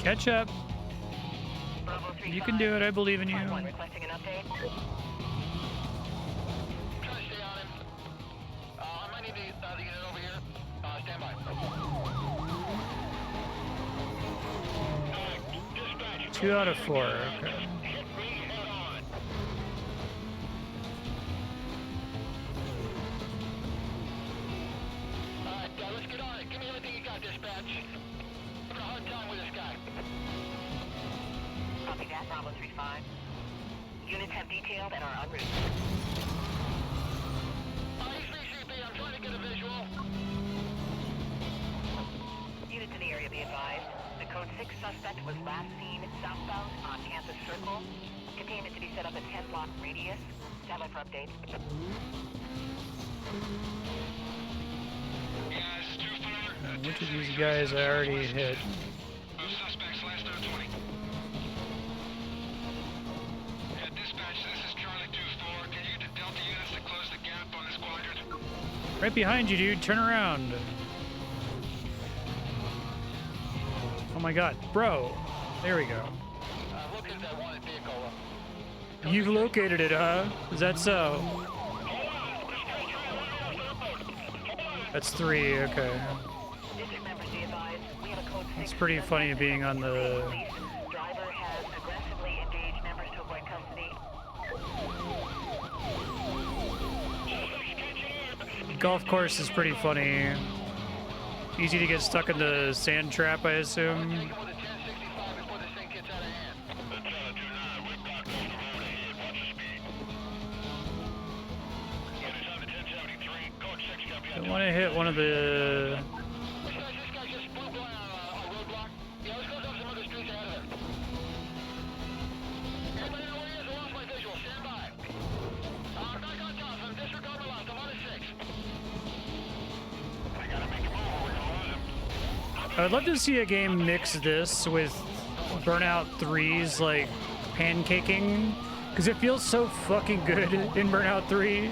Ketchup. You can do it. I believe in you. Requesting an update. Try to stay on him. I might need the unit over here. Stand by. Dispatch. 2 out of 4. Okay. Hit me head on. Alright, let's get on it. Give me everything you got, dispatch. I'm having a hard time with this guy. Copy that, Bravo 3-5. Units have detailed and are en route. He's VCP. I'm trying to get a visual. Units in the area be advised. The code 6 suspect was last seen southbound on Campus Circle. Containment to be set up at 10-block radius. Stand by for update. Guys, too far. Which of these guys I already hit? Suspects last known 20. Dispatch, this is Charlie 2-4. Can you get the Delta units to close the gap on this quadrant? Right behind you, dude. Turn around. Oh my god. Bro. There we go. Look at that wanted vehicle. You've located it, huh? Is that so? That's 3, okay. District members be advised. We have a code 6. It's pretty funny being on the... Driver has aggressively engaged members to avoid custody. Golf course is pretty funny. Easy to get stuck in the sand trap, I assume. I want to hit one of the... I would love to see a game mix this with Burnout 3's like pancaking, because it feels so fucking good in Burnout 3.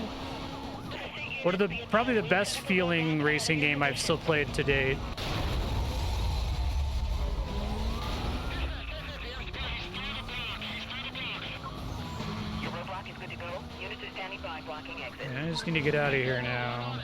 One of the probably the best feeling racing game I've still played to date. Your roadblock is good to go. Units are standing by, blocking exit. I just need to get out of here now.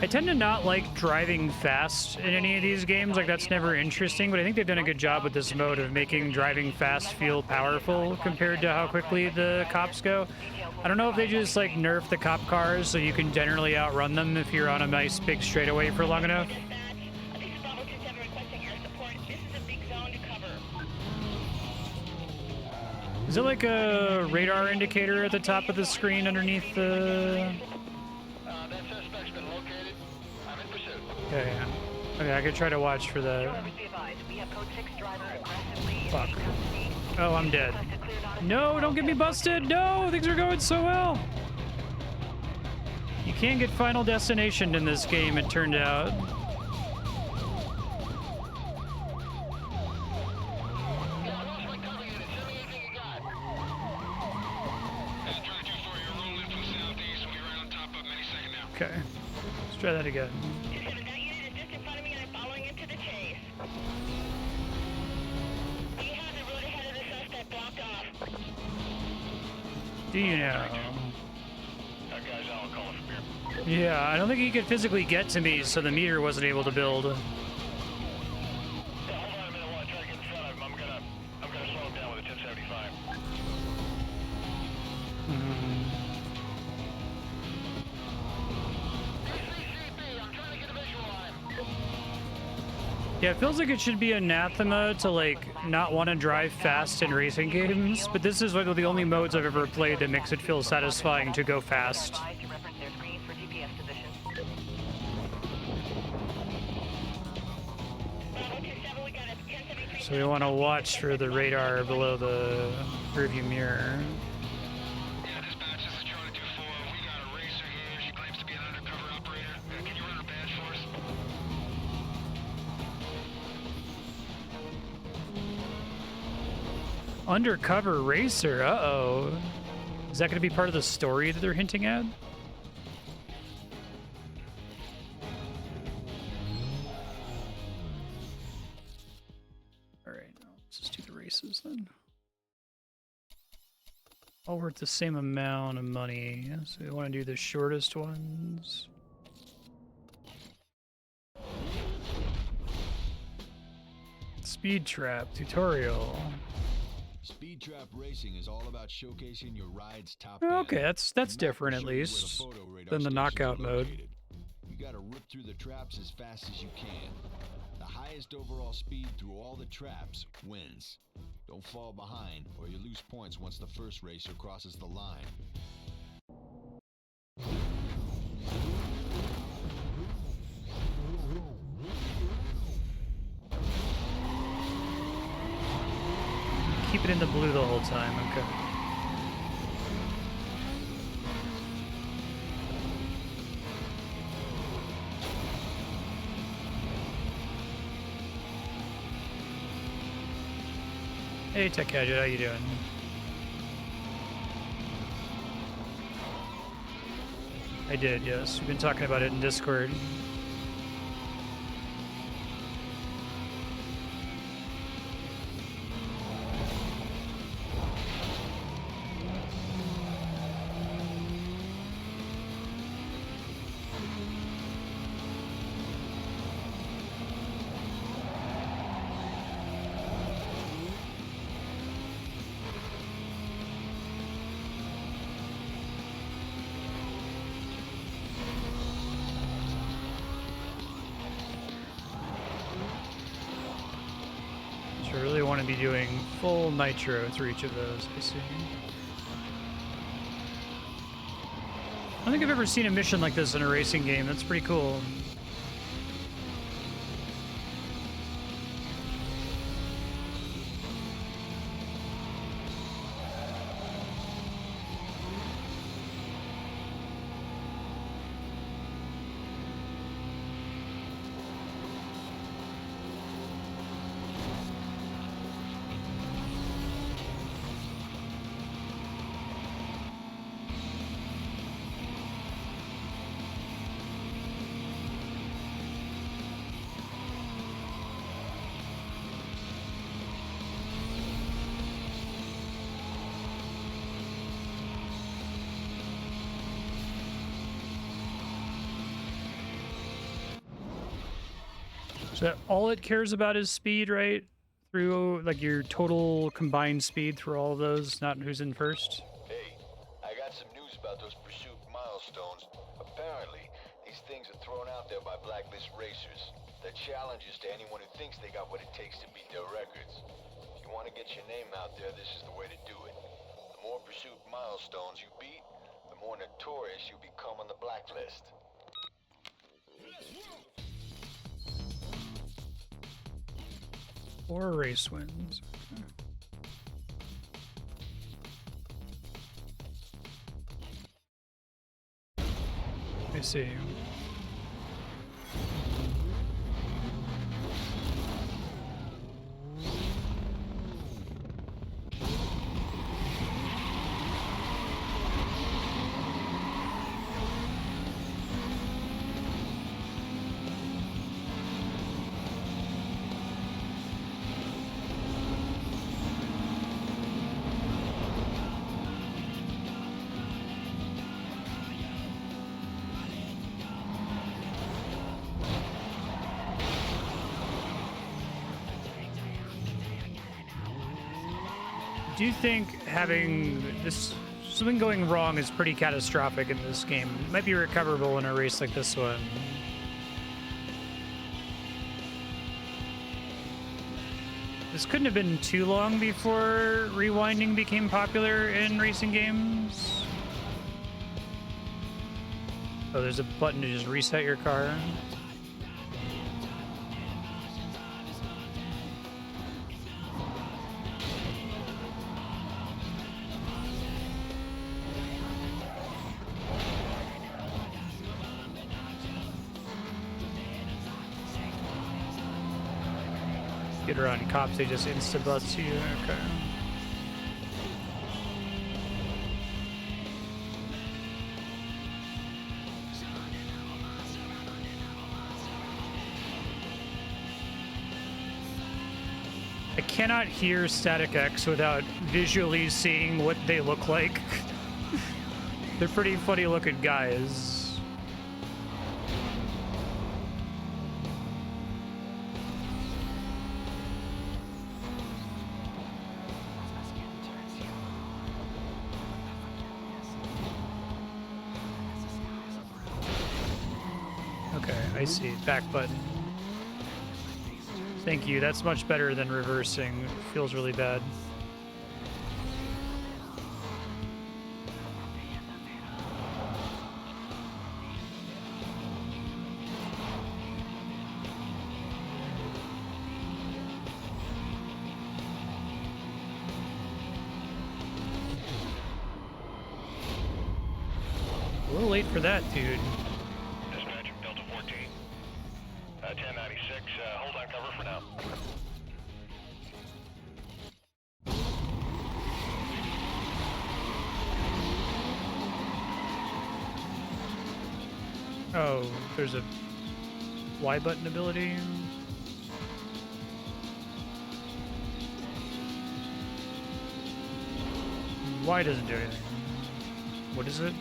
I tend to not like driving fast in any of these games. Like, that's never interesting, but I think they've done a good job with this mode of making driving fast feel powerful compared to how quickly the cops go. I don't know if they just, like, nerf the cop cars so you can generally outrun them if you're on a nice big straightaway for long enough. Is it like a radar indicator at the top of the screen underneath the... Okay, yeah. Okay, I could try to watch for the... Fuck. Oh, I'm dead. No, don't get me busted! No, things are going so well! You can't get Final Destination in this game, it turned out. Okay, let's try that again. Do you know? Yeah, I don't think he could physically get to me, so the meter wasn't able to build. Hold on a minute while I try to get in front of him. I'm gonna slow him down with a 1075. Yeah, it feels like it should be anathema to, like, not want to drive fast in racing games, but this is one of the only modes I've ever played that makes it feel satisfying to go fast. So we want to watch for the radar below the rearview mirror. Yeah, dispatch, this is Charlie 24. We got a racer here. She claims to be an undercover operator. Can you run her badge for us? Undercover racer, uh-oh. Is that going to be part of the story that they're hinting at? Alright, let's just do the races then. All worth the same amount of money, so we want to do the shortest ones. Speed Trap tutorial. Speed Trap Racing is all about showcasing your ride's top Okay, end. that's different at least than the knockout mode. You gotta rip through the traps as fast as you can. The highest overall speed through all the traps wins. Don't fall behind or you lose points once the first racer crosses the line. Keep it in the blue the whole time, okay. Hey Tech Gadget, how you doing? I did, yes. We've been talking about it in Discord. I really want to be doing full nitro through each of those, I see. I don't think I've ever seen a mission like this in a racing game. That's pretty cool. So all it cares about is speed, right? Through like your total combined speed through all of those, not who's in first. Hey, I got some news about those pursuit milestones. Apparently, these things are thrown out there by Blacklist racers. They're challenges to anyone who thinks they got what it takes to beat their records. If you want to get your name out there, this is the way to do it. The more pursuit milestones you beat, the more notorious you become on the Blacklist. Four race wins. I see. Do you think having this something going wrong is pretty catastrophic in this game? It might be recoverable in a race like this one. This couldn't have been too long before rewinding became popular in racing games. Oh, there's a button to just reset your car. Get around cops, they just insta-butts you. Okay. I cannot hear Static X without visually seeing what they look like. They're pretty funny looking guys. I see. Back button. Thank you. That's much better than reversing. It feels really bad. A little late for that, dude. 1096, hold on cover for now. Oh, there's a Y button ability. Y doesn't do anything. What is it?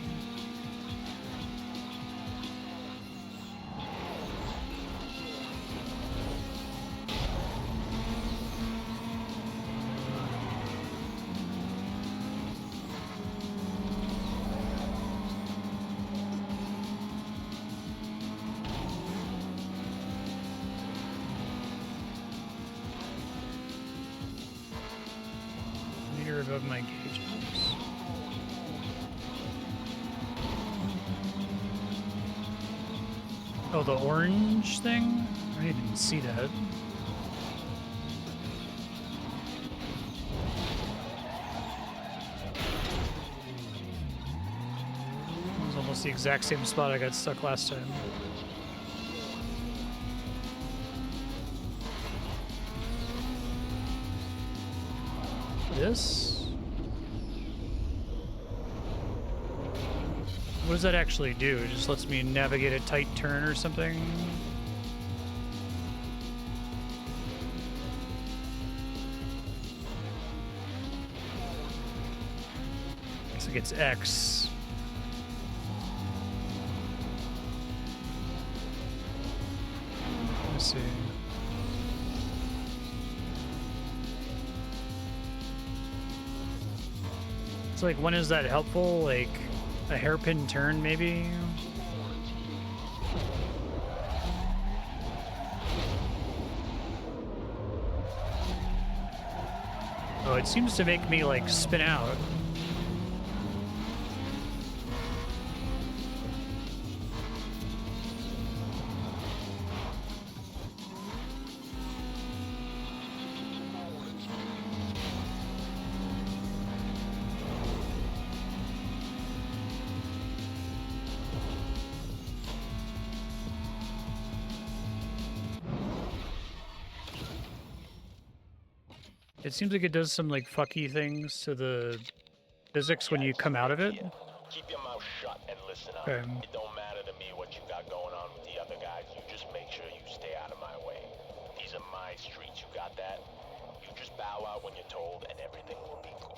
Above my gauge. Oh, the orange thing? I didn't see that. It was almost the exact same spot I got stuck last time. This? What does that actually do? It just lets me navigate a tight turn or something? Looks like it's X. Let's see. It's like, when is that helpful? Like, a hairpin turn, maybe? Oh, it seems to make me, like, spin out. It seems like it does some, like, fucky things to the physics when you come out of it. Keep your mouth shut and listen up. Okay. It don't matter to me what you got going on with the other guys. You just make sure you stay out of my way. These are my streets. You got that? You just bow out when you're told, and everything will be good.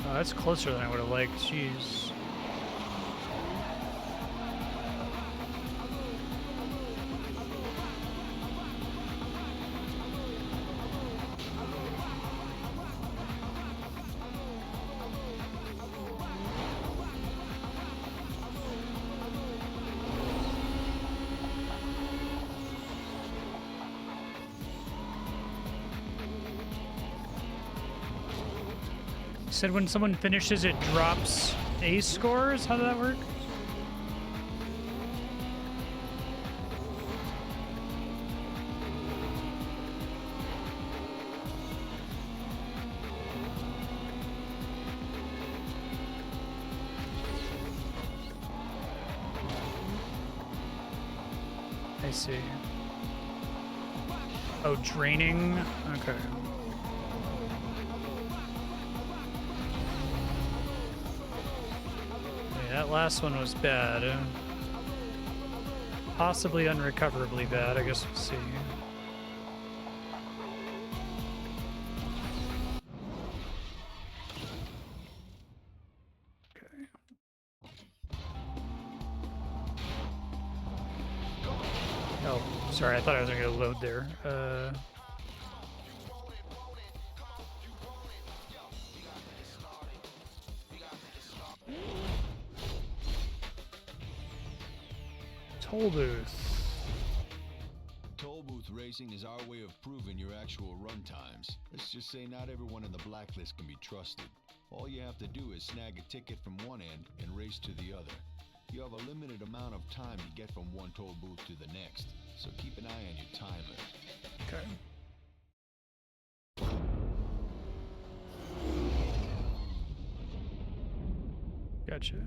Oh, that's closer than I would have liked. Jeez. Said when someone finishes, it drops A scores? How did that work? I see. Oh, draining? Okay. That last one was bad. Possibly unrecoverably bad, I guess we'll see. Okay. Oh, sorry, I thought I was gonna load there. Toll booth. Toll booth racing is our way of proving your actual run times. Let's just say not everyone in the blacklist can be trusted. All you have to do is snag a ticket from one end and race to the other. You have a limited amount of time to get from one toll booth to the next, so keep an eye on your timer. Okay. Gotcha.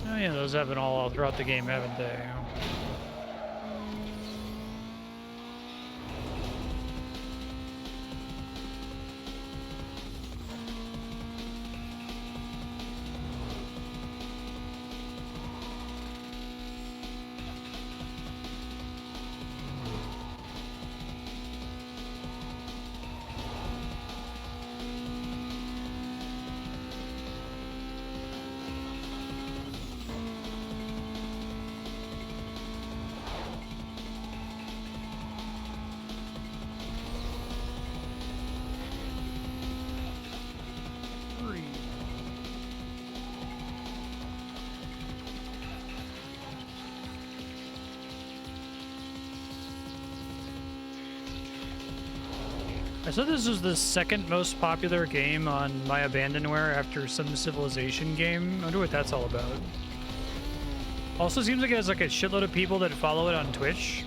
Oh yeah, those have been all throughout the game, haven't they? I saw this was the second most popular game on My Abandonware after some Civilization game. I wonder what that's all about. Also seems like it has like a shitload of people that follow it on Twitch.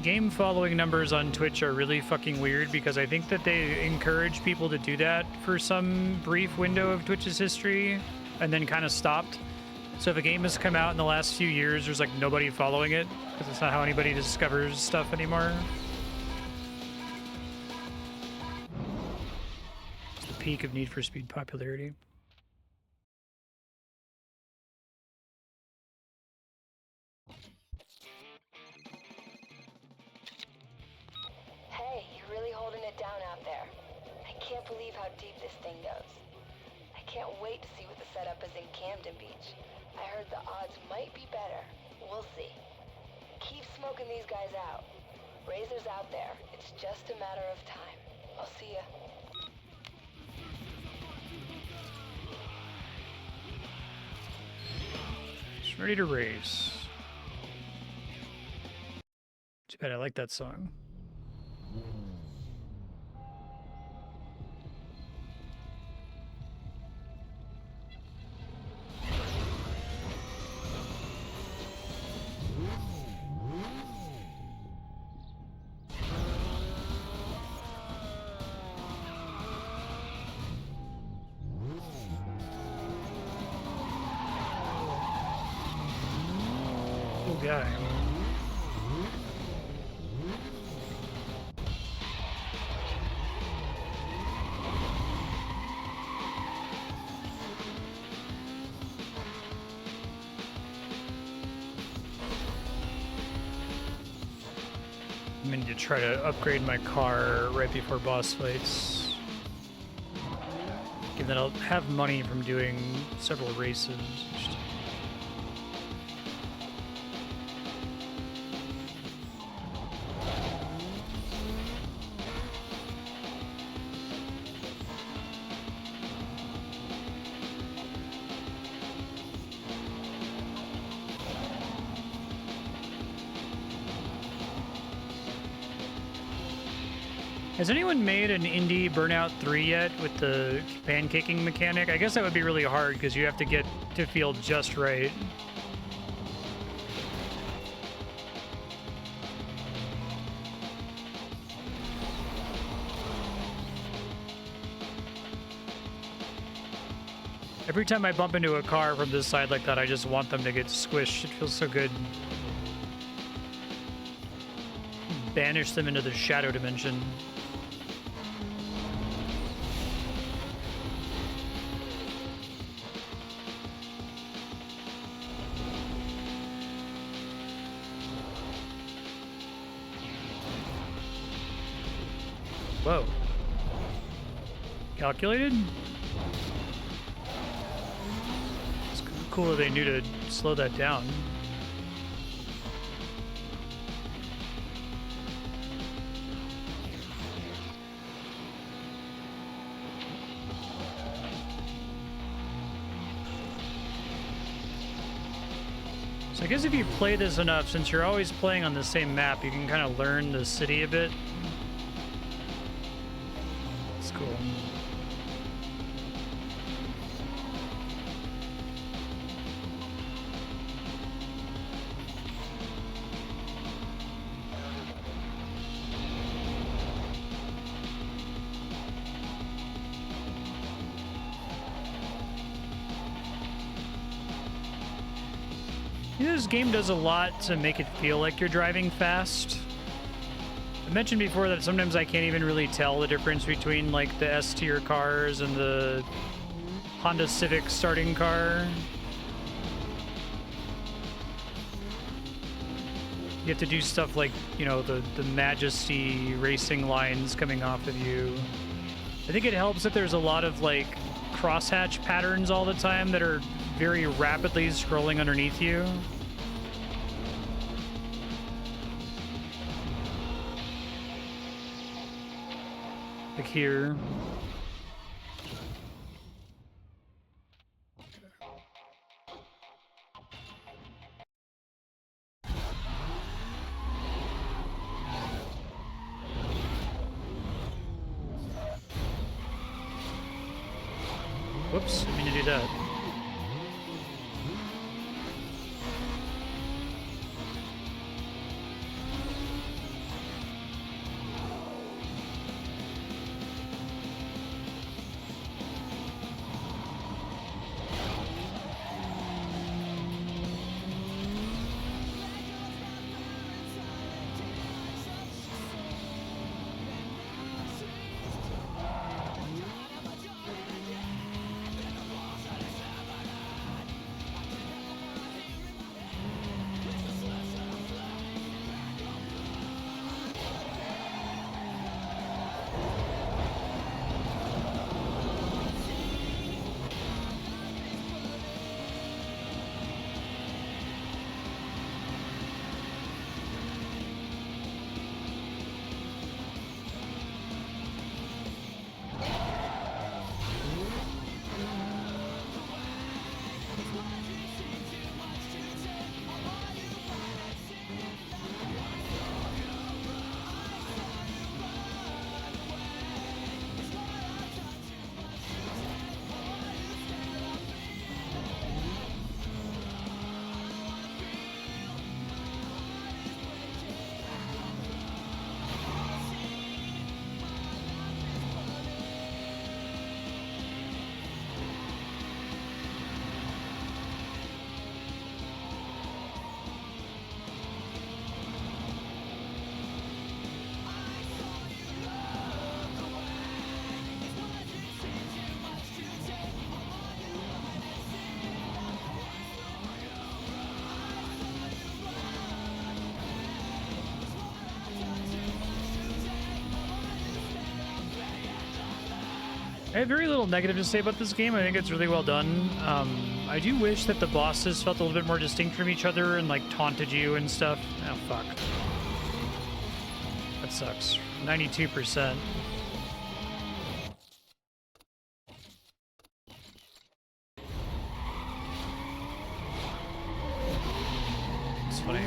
Game following numbers on Twitch are really fucking weird because I think that they encourage people to do that for some brief window of Twitch's history and then kind of stopped. So if a game has come out in the last few years, there's like nobody following it because it's not how anybody discovers stuff anymore. It's the peak of Need for Speed popularity. Hey, you're really holding it down out there. I can't believe how deep this thing goes. I can't wait to see what the setup is in Camden Beach. I heard the odds might be better. We'll see. Keep smoking these guys out. Razor's out there. It's just a matter of time. I'll see ya. Just ready to race. Too bad I like that song. Cool guy. I'm going to try to upgrade my car right before boss fights. Given that I'll have money from doing several races. Has anyone made an indie Burnout 3 yet with the pancaking mechanic? I guess that would be really hard because you have to get to feel just right. Every time I bump into a car from this side like that, I just want them to get squished. It feels so good. Banish them into the shadow dimension. Whoa. Calculated? It's cool that they knew to slow that down. So I guess if you play this enough, since you're always playing on the same map, you can kind of learn the city a bit. It's cool. This game does a lot to make it feel like you're driving fast. I mentioned before that sometimes I can't even really tell the difference between like the S-tier cars and the Honda Civic starting car. You have to do stuff like, you know, the Majesty racing lines coming off of you. I think it helps that there's a lot of like crosshatch patterns all the time that are very rapidly scrolling underneath you. Like here. Whoops, I mean to do that. I have very little negative to say about this game. I think it's really well done. I do wish that the bosses felt a little bit more distinct from each other and like taunted you and stuff. Oh fuck. That sucks. 92%. It's funny.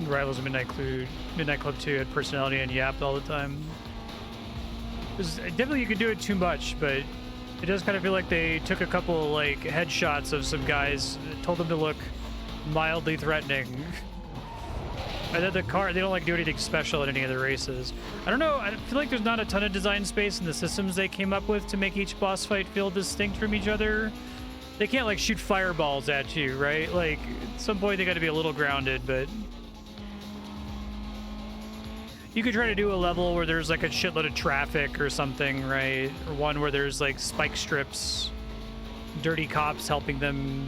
Rivals of Midnight Club 2 had personality and yapped all the time. Definitely you could do it too much, but it does kind of feel like they took a couple like headshots of some guys, told them to look mildly threatening. And then the car, they don't like do anything special in any of the races. I don't know, I feel like there's not a ton of design space in the systems they came up with to make each boss fight feel distinct from each other. They can't like shoot fireballs at you, right? Like at some point they got to be a little grounded, but you could try to do a level where there's like a shitload of traffic or something, right? Or one where there's like spike strips, dirty cops helping them.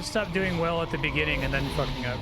Stop doing well at the beginning and then fucking up.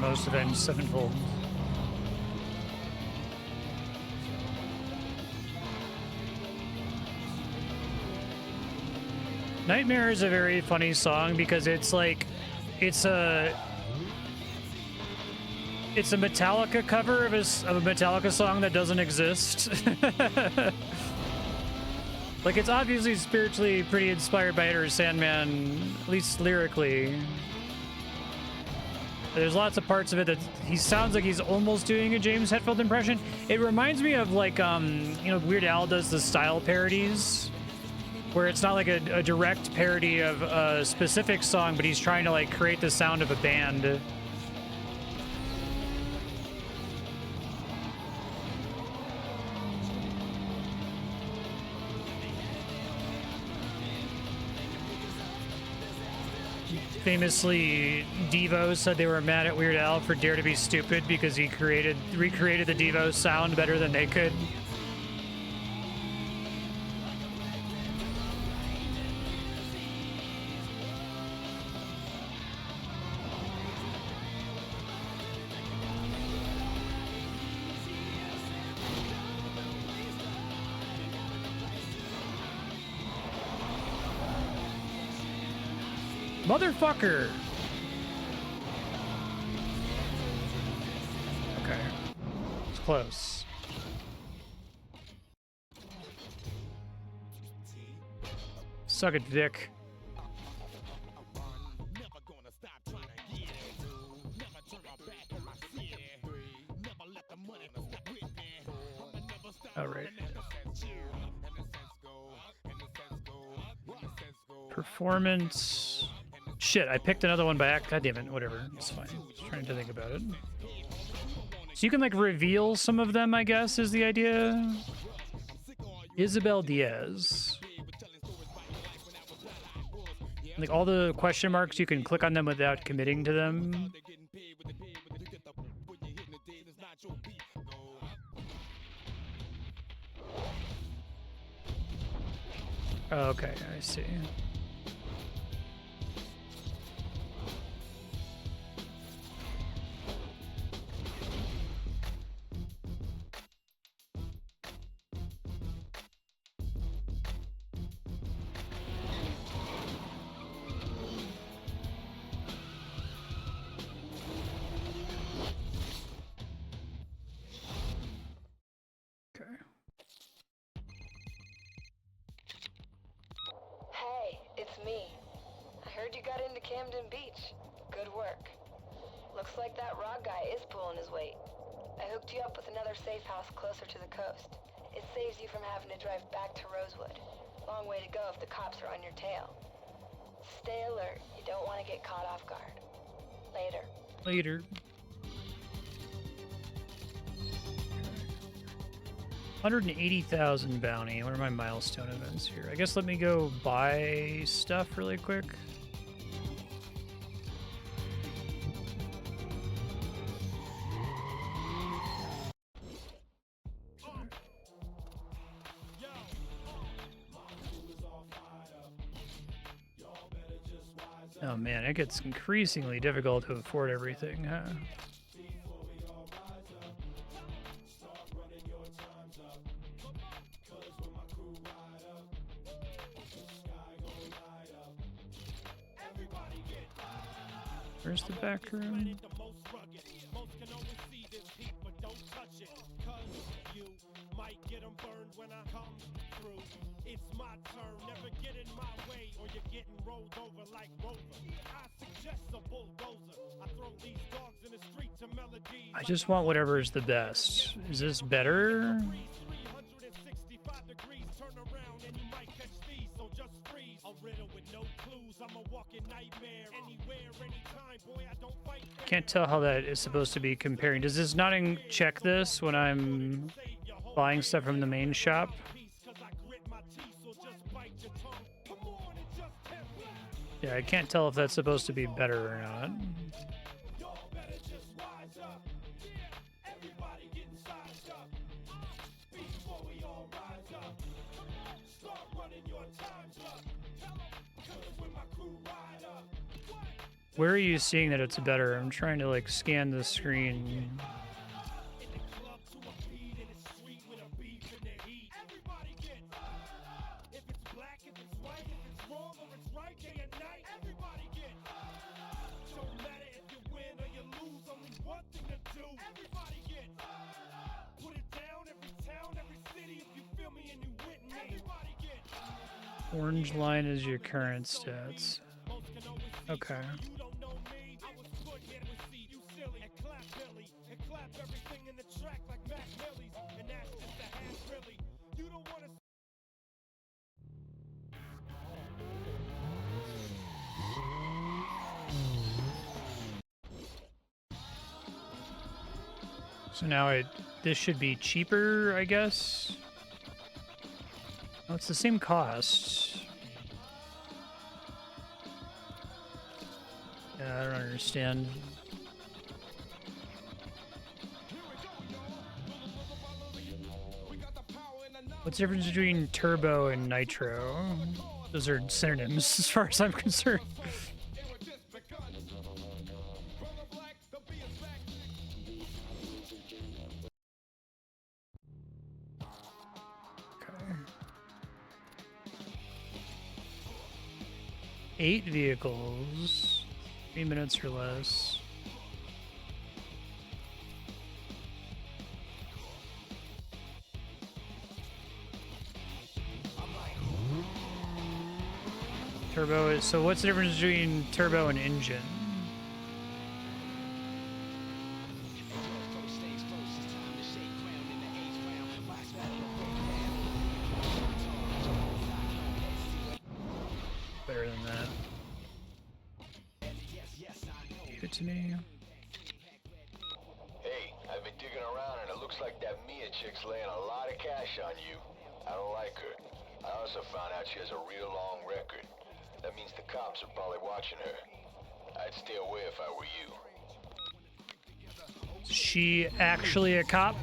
most Avenged Sevenfold. Nightmare is a very funny song because it's like, it's a Metallica cover of a Metallica song that doesn't exist. Like, it's obviously spiritually pretty inspired by Enter Sandman, at least lyrically. There's lots of parts of it that he sounds like he's almost doing a James Hetfield impression. It reminds me of like, you know, Weird Al does the style parodies, where it's not like a direct parody of a specific song, but he's trying to like create the sound of a band. Famously, Devo said they were mad at Weird Al for Dare to Be Stupid because he recreated the Devo sound better than they could. Motherfucker! Okay. It's close. Suck it, Vic. All right. Performance. Shit, I picked another one by act. God damn it, whatever. It's fine. Just trying to think about it. So you can like reveal some of them, I guess, is the idea. Isabel Diaz. Like all the question marks, you can click on them without committing to them. Okay, I see. Hey, it's me. I heard you got into Camden Beach. Good work. Looks like that Rod guy is pulling his weight. I hooked you up with another safe house closer to the coast. It saves you from having to drive back to Rosewood. Long way to go if the cops are on your tail. Stay alert. You don't want to get caught off guard. Later. Later. 180,000 bounty. What are my milestone events here? I guess let me go buy stuff really quick. Oh man, it gets increasingly difficult to afford everything, huh? Where's the back room? I just want whatever is the best. Is this better? Can't tell how that is supposed to be comparing. Does this not check this when I'm buying stuff from the main shop? Yeah, I can't tell if that's supposed to be better or not. Where are you seeing that it's better? I'm trying to like scan the screen. Orange line is your current stats. Okay. So now this should be cheaper, I guess. Oh, it's the same cost. Yeah, I don't understand. What's the difference between turbo and nitro? Those are synonyms as far as I'm concerned. Okay. 8 vehicles, 3 minutes or less. Turbo is, so what's the difference between turbo and engine? Better than that. Give it to me. Hey, I've been digging around and it looks like that Mia chick's laying a lot of cash on you. I don't like her. I also found out she has a real long record. That means the cops are probably watching her. I'd stay away if I were you. Is she actually a cop?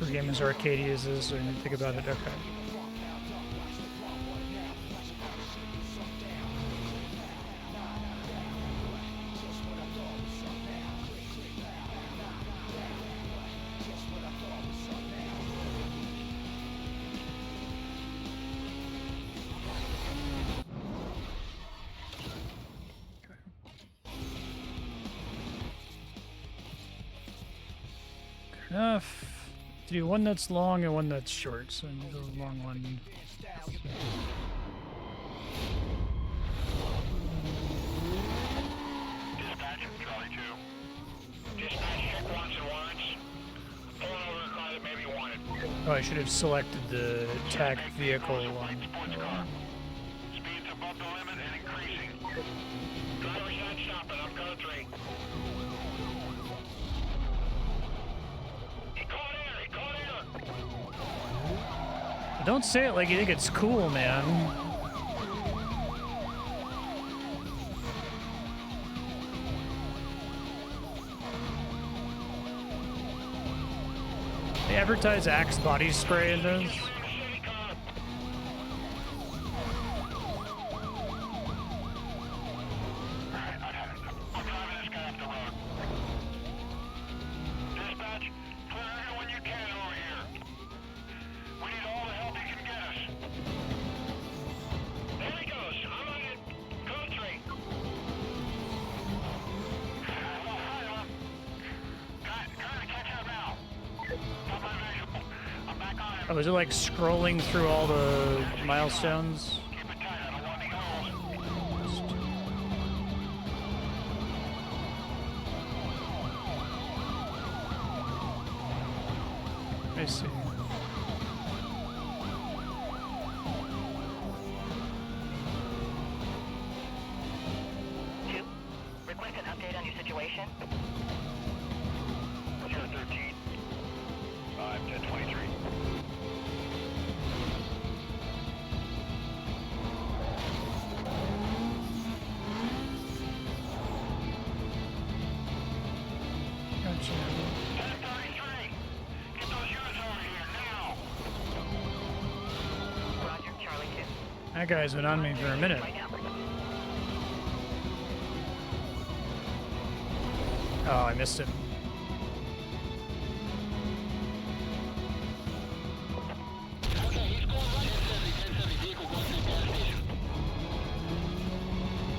For Gamers Arcade uses, when you think about it, okay. Enough to do one that's long and one that's short, so I need the long one. Dispatch, Charlie 2. Dispatch, check once and once. Pulling over a car that may be wanted. Oh, I should have selected the attack vehicle one. Sports car. Speed's above the limit and increasing. Driver's not stopping, I'm code 3. Don't say it like you think it's cool, man. They advertise Axe body spray in this. Oh, is it like scrolling through all the milestones? I see. Request an update on your situation. 013. 5-10-23. Gotcha. 1033. Get those units That guy's been on me for a minute. Oh, I missed him.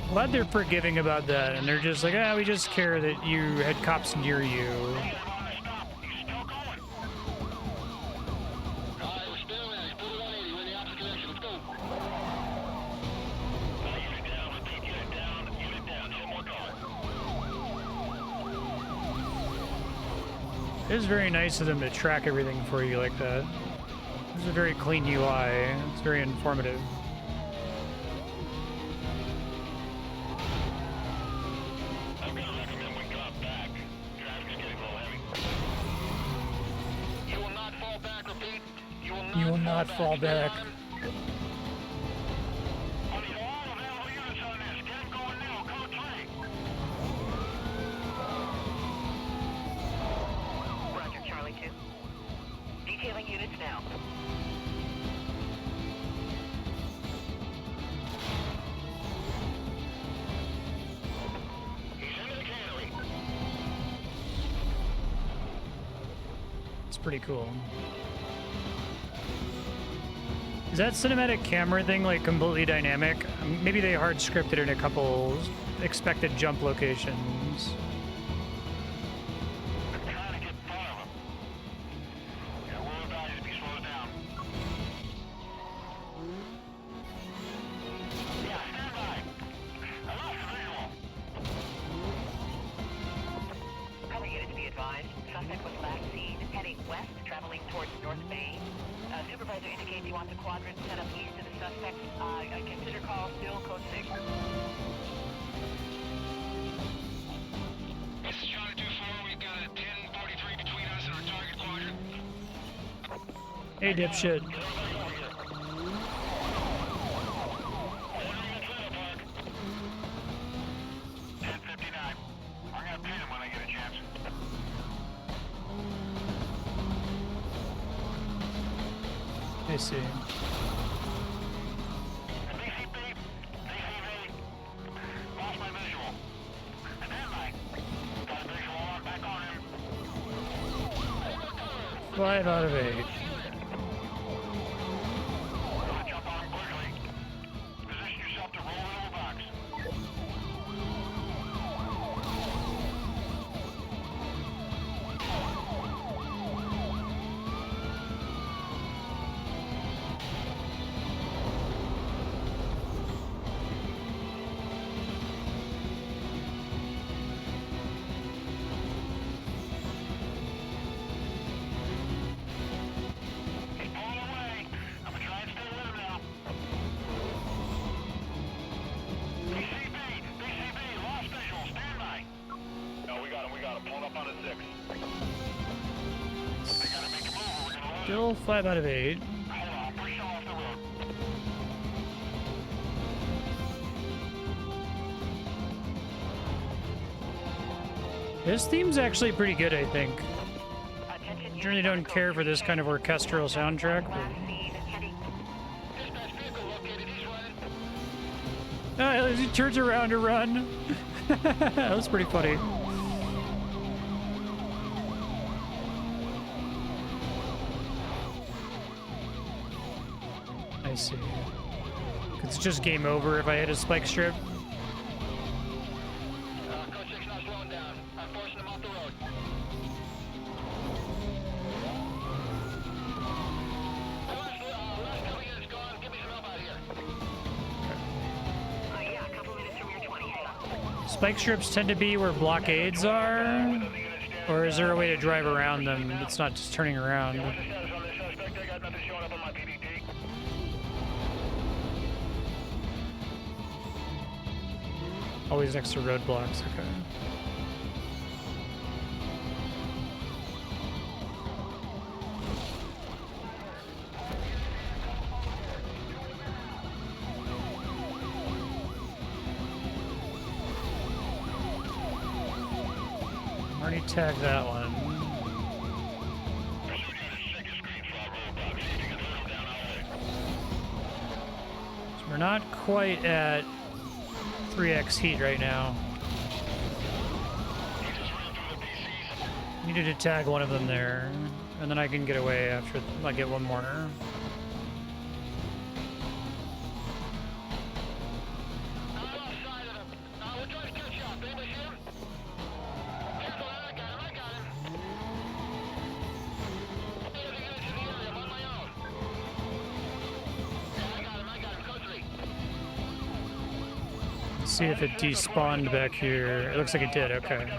Glad they're forgiving about that, and they're just like, ah, we just care that you had cops near you. It is very nice of them to track everything for you like that. This is a very clean UI. It's very informative. You will not fall back. Roger, Charlie 2. Detailing units now. It's pretty cool. Is that cinematic camera thing like completely dynamic? Maybe they hard scripted in a couple expected jump locations. Cover units be advised. Suspect was last seen heading west, traveling towards North Bay. Supervisor indicates he wants a quadrant set up east of the suspect. Consider call still code 6. This is Charlie 2-4. We've got a 1043 between us and our target quadrant. Hey, dipshit. I'm gonna pin him when I get a chance. I see. DCP, lost my visual. And then got a visual on, back on him. 5 out of 8. Jump on him quickly. Position yourself to roll into a box. Still 5 out of 8. This theme's actually pretty good, I think. I generally don't care for this kind of orchestral soundtrack, but... he turns around to run. That was pretty funny. I see. It's just game over if I hit a spike strip. Code 6 not slowing down. I'm forcing him off the road. Last couple units gone. Give me some help out here. Yeah, a couple minutes from your 20. Hang on. Spike strips tend to be where blockades are? Or is there a way to drive around them? It's not just turning around. What's the status on this suspect? I got nothing showing up on my PDT. Always next to roadblocks, okay. Already tagged that one. not quite at 3x heat right now. Needed to tag one of them there, and then I can get away after I get one more. Let's see if it despawned back here. It looks like it did, okay.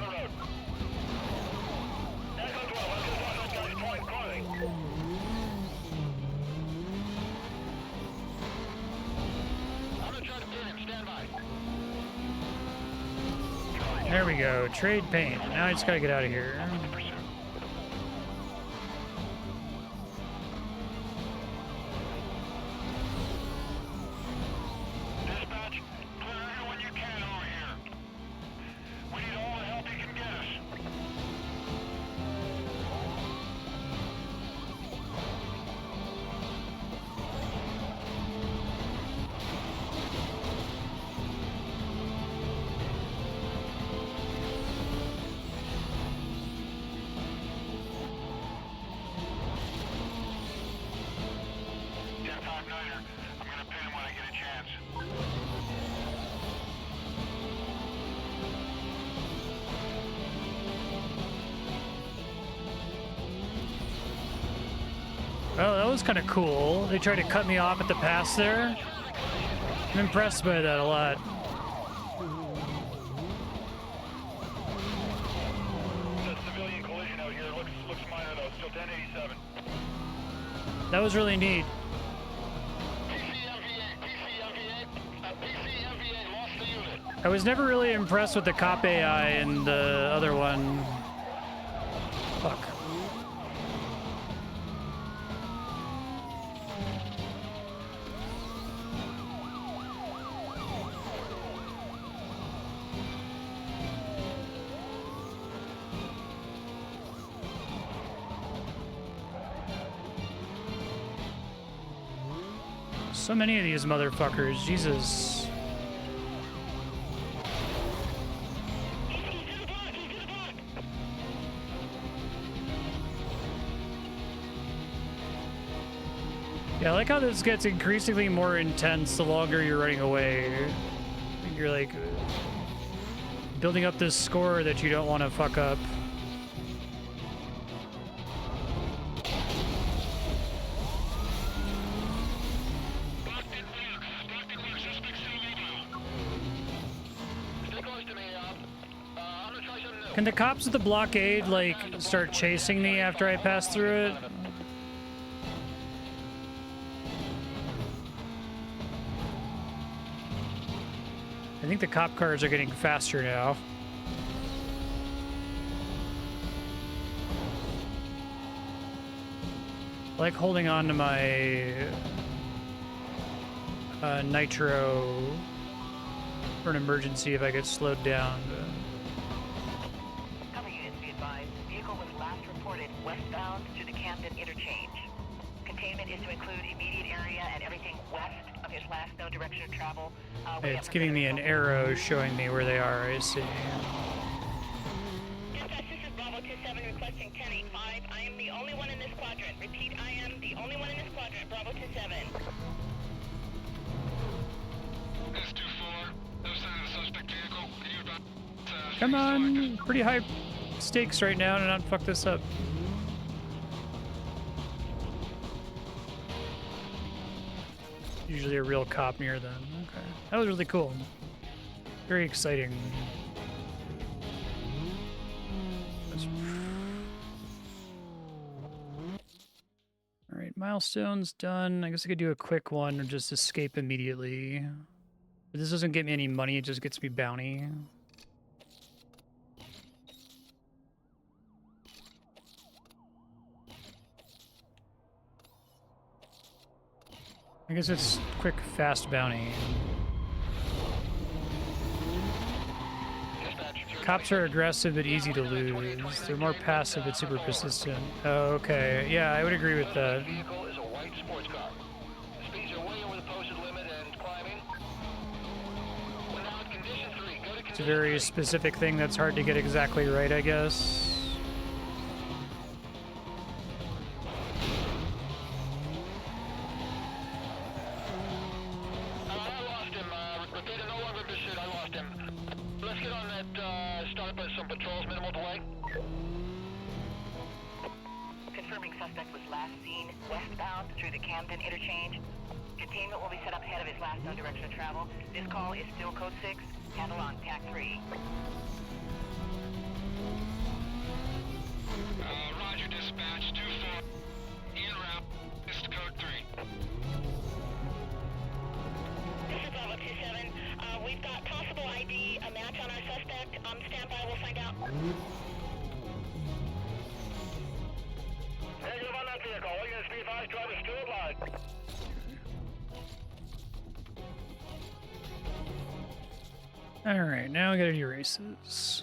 There we go, trade paint. Now I just gotta get out of here. Oh, that was kind of cool. They tried to cut me off at the pass there. I'm impressed by that a lot. Civilian collision out here. Looks minor though. Still 1087. That was really neat. I was never really impressed with the cop AI in the other one. Fuck. So many of these motherfuckers, Jesus. Yeah, I like how this gets increasingly more intense the longer you're running away. You're like building up this score that you don't want to fuck up. Can the cops at the blockade, like, start chasing me after I pass through it? I think the cop cars are getting faster now. I like holding on to my nitro for an emergency if I get slowed down. Cover units be advised. Vehicle was last reported westbound through the Camden interchange. Containment is to include immediate area and everything west of his last known direction of travel. Hey, it's giving me an arrow showing me where they are, I see. Dispatch, this is Bravo 27 requesting 1085. I am the only one in this quadrant. Repeat, I am the only one in this quadrant. Bravo 27. S24, no sign of the suspect vehicle. Can you advise? Come on, pretty high stakes right now to not fuck this up. Usually a real cop near them. Okay, that was really cool. Very exciting. All right, milestones done. I guess I could do a quick one or just escape immediately. But this doesn't get me any money, it just gets me bounty. I guess it's quick, fast bounty. Cops are aggressive but easy to lose. They're more passive but super persistent. Oh, okay. Yeah, I would agree with that. Vehicle is a white sports car. The speeds are way over the posted limit and climbing. It's a very specific thing that's hard to get exactly right, I guess. I lost him. Repeater, no longer pursuit. I lost him. Let's get on that, start by some patrols, minimal delay. Confirming suspect was last seen westbound through the Camden interchange. Containment will be set up ahead of his last known direction of travel. This call is still code 6. Handle on TAC 3. Roger, dispatch 2-4. En route. This is code 3. This is Bravo 27. We've got possible ID, a match on our suspect. Stand by, we'll find out. Negative on that vehicle. All units be advised, driver still alive. Alright, now I gotta do races.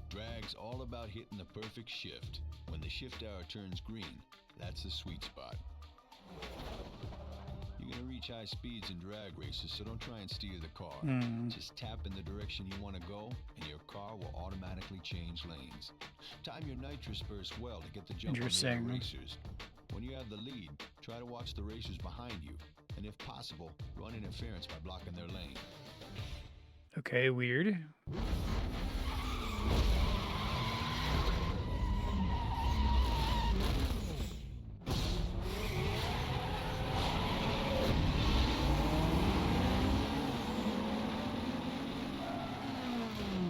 Drag's all about hitting the perfect shift. When the shift arrow turns green, that's the sweet spot. You're gonna reach high speeds in drag races, so don't try and steer the car. Just tap in the direction you want to go, and your car will automatically change lanes. Time your nitrous burst well to get the jump on the other racers. When you have the lead, try to watch the racers behind you, and if possible, run interference by blocking their lane. Okay, weird.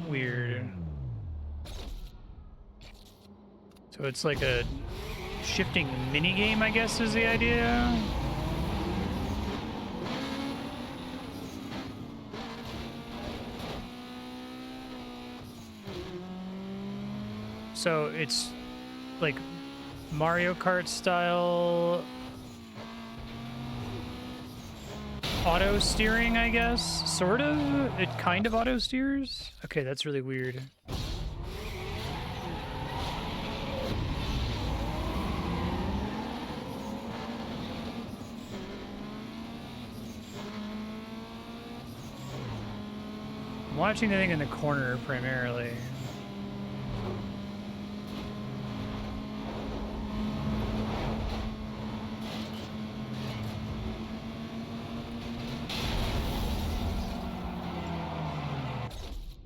Weird. So it's like a shifting mini game, I guess, is the idea. So it's like Mario Kart style auto steering, I guess, sort of. It kind of auto steers. Okay, that's really weird. I'm watching the thing in the corner primarily.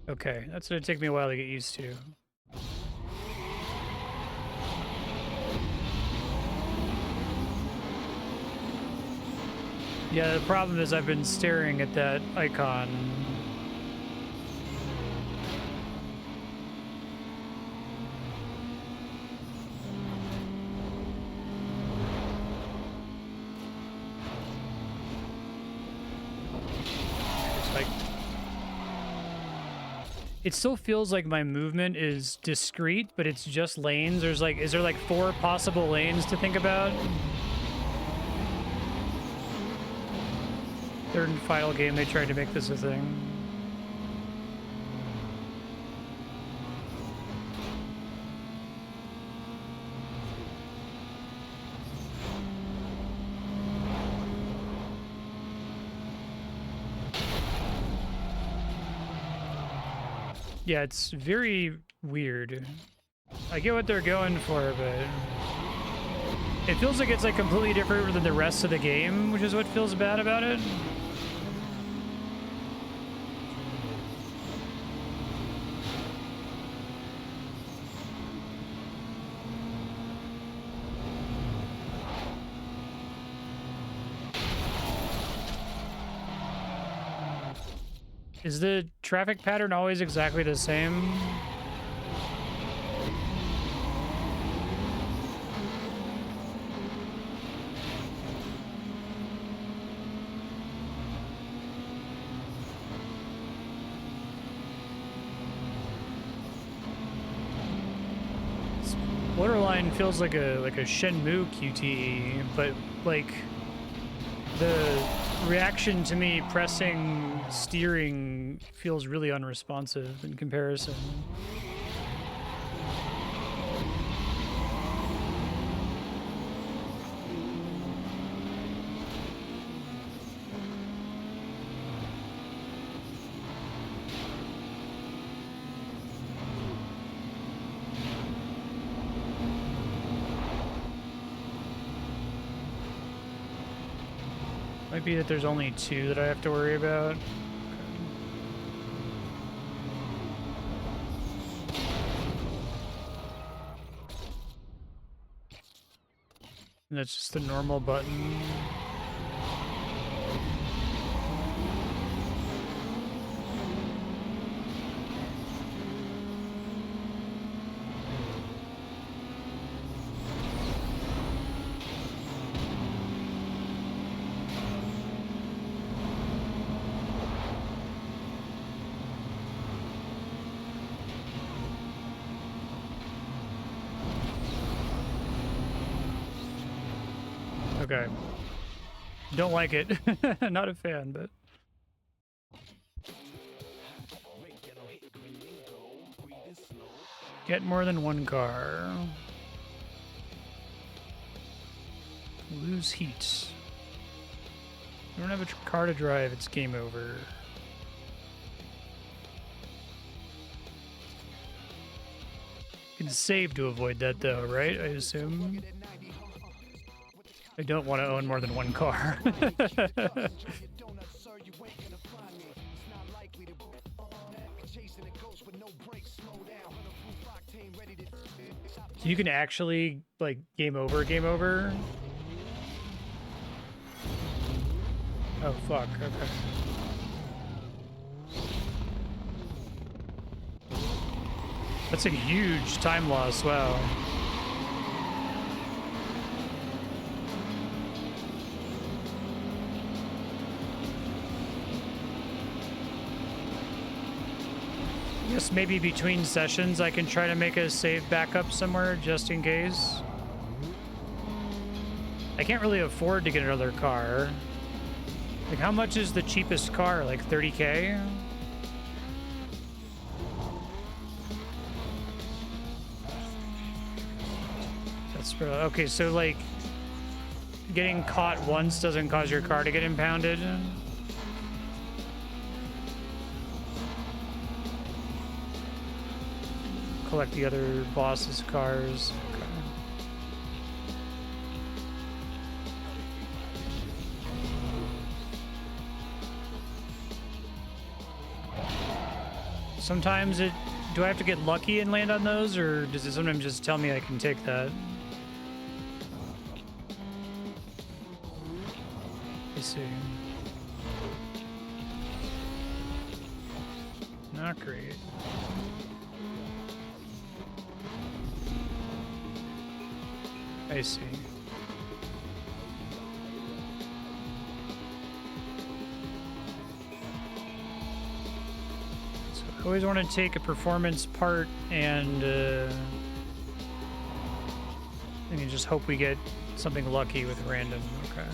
Okay, that's gonna take me a while to get used to. Yeah, the problem is I've been staring at that icon. It's like it still feels like my movement is discrete, but it's just lanes. There's like, is there like 4 possible lanes to think about? Third and final game, they tried to make this a thing. Yeah, it's very weird. I get what they're going for, but it feels like it's like completely different than the rest of the game, which is what feels bad about it. Is the traffic pattern always exactly the same? Borderline feels like a Shenmue QTE, but like The reaction to me pressing steering feels really unresponsive in comparison. Might be that there's only 2 that I have to worry about. And that's just the normal button. Okay. Don't like it. Not a fan, but... Get more than 1 car. Lose heat. You don't have a car to drive, it's game over. You can save to avoid that though, right? I assume? I don't want to own more than 1 car. So you can actually, like, game over? Oh, fuck, okay. That's a huge time loss, wow. I guess maybe between sessions I can try to make a save backup somewhere just in case. I can't really afford to get another car. Like, how much is the cheapest car? Like 30K? That's really, okay, so like getting caught once doesn't cause your car to get impounded? Collect the other boss's cars. Okay. Sometimes it... Do I have to get lucky and land on those, or does it sometimes just tell me I can take that? I see. Not great. I see. So I always want to take a performance part and you just hope we get something lucky with random. Okay.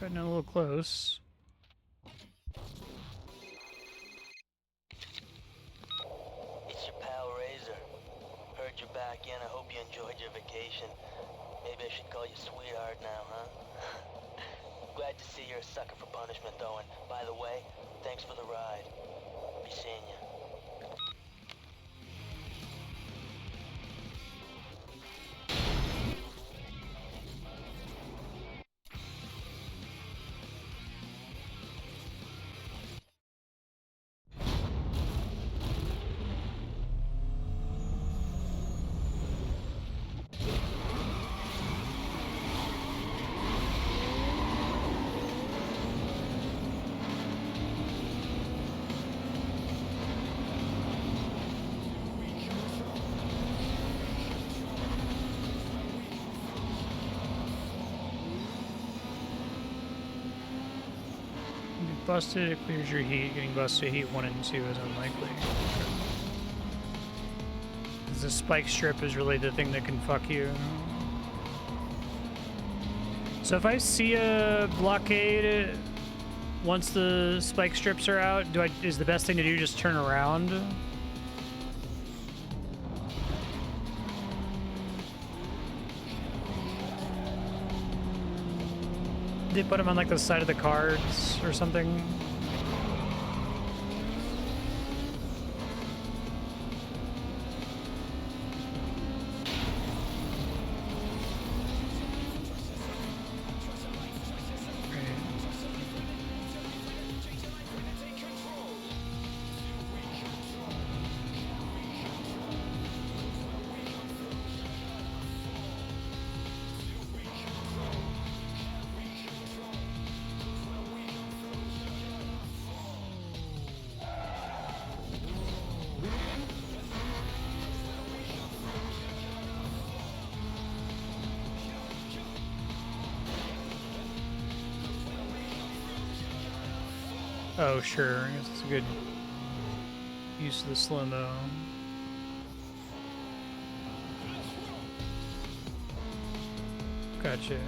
Getting a little close. It's your pal Razor. Heard you're back in. I hope you enjoyed your vacation. Maybe I should call you sweetheart now, huh? Glad to see you're a sucker for punishment, though. And by the way, thanks for the ride. Be seeing you. busted, it clears your heat. Getting busted heat 1 and 2 is unlikely. Because the spike strip is really the thing that can fuck you. So if I see a blockade once the spike strips are out, is the best thing to do just turn around? They put them on like the side of the cards or something. Oh, sure. I guess it's a good use of the slow-mo. Gotcha.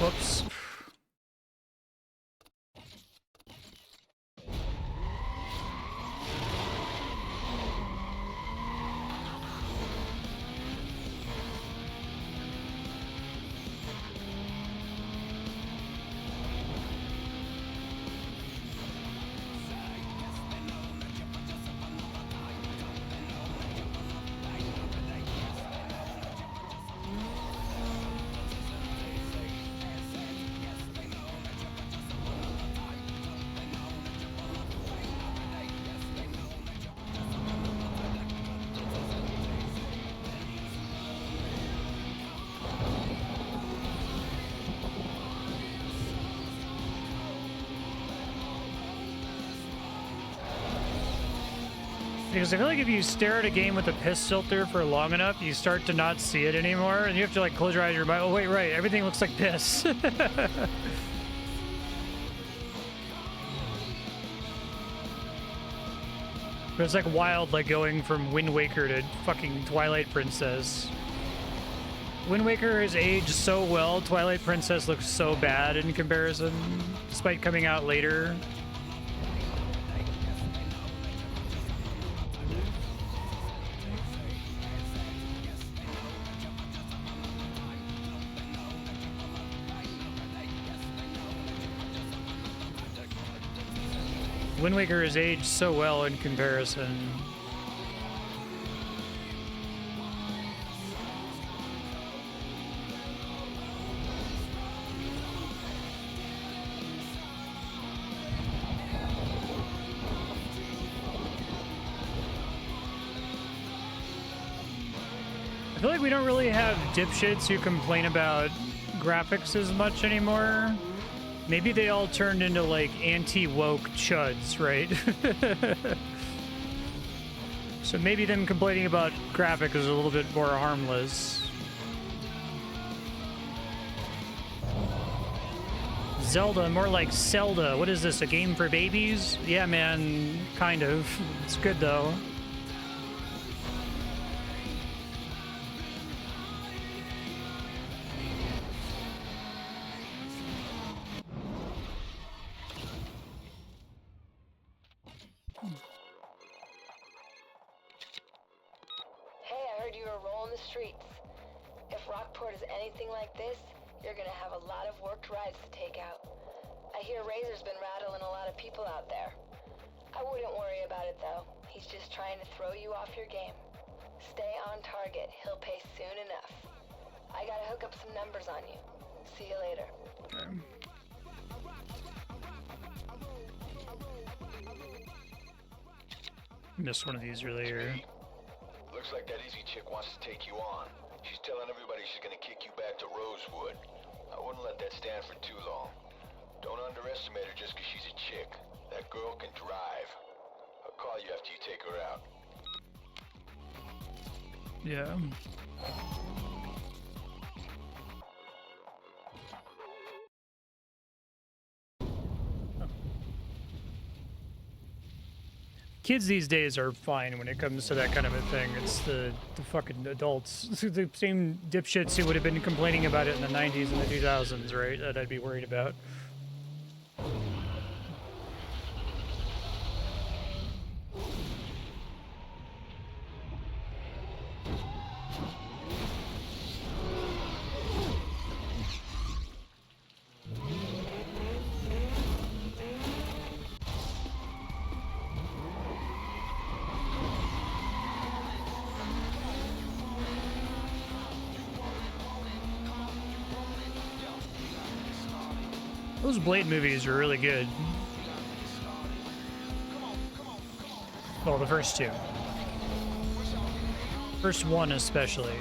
Whoops. Because I feel like if you stare at a game with a piss filter for long enough, you start to not see it anymore, and you have to like close your eyes and remind, oh wait, right, everything looks like piss. But it's like wild, like going from Wind Waker to fucking Twilight Princess. Wind Waker has aged so well, Twilight Princess looks so bad in comparison, despite coming out later. Wind Waker has aged so well in comparison. I feel like we don't really have dipshits who complain about graphics as much anymore. Maybe they all turned into, like, anti-woke chuds, right? So maybe them complaining about graphics is a little bit more harmless. Zelda, more like Zelda. What is this, a game for babies? Yeah, man, kind of. It's good, though. Hey, I heard you were rolling the streets. If Rockport is anything like this, you're gonna have a lot of worked rides to take out. I hear Razor's been rattling a lot of people out there. I wouldn't worry about it, though. He's just trying to throw you off your game. Stay on target. He'll pay soon enough. I gotta hook up some numbers on you. See you later. Okay. Missed one of these earlier. Looks like that Izzy chick wants to take you on. She's telling everybody she's gonna kick you back to Rosewood. I wouldn't let that stand for too long. Don't underestimate her just 'cause she's a chick. That girl can drive. I'll call you after you take her out. Yeah. Kids these days are fine when it comes to that kind of a thing. It's the fucking adults, the same dipshits who would have been complaining about it in the 90s and the 2000s, right? That I'd be worried about. Those Blade movies are really good. Well, the first two. First one especially.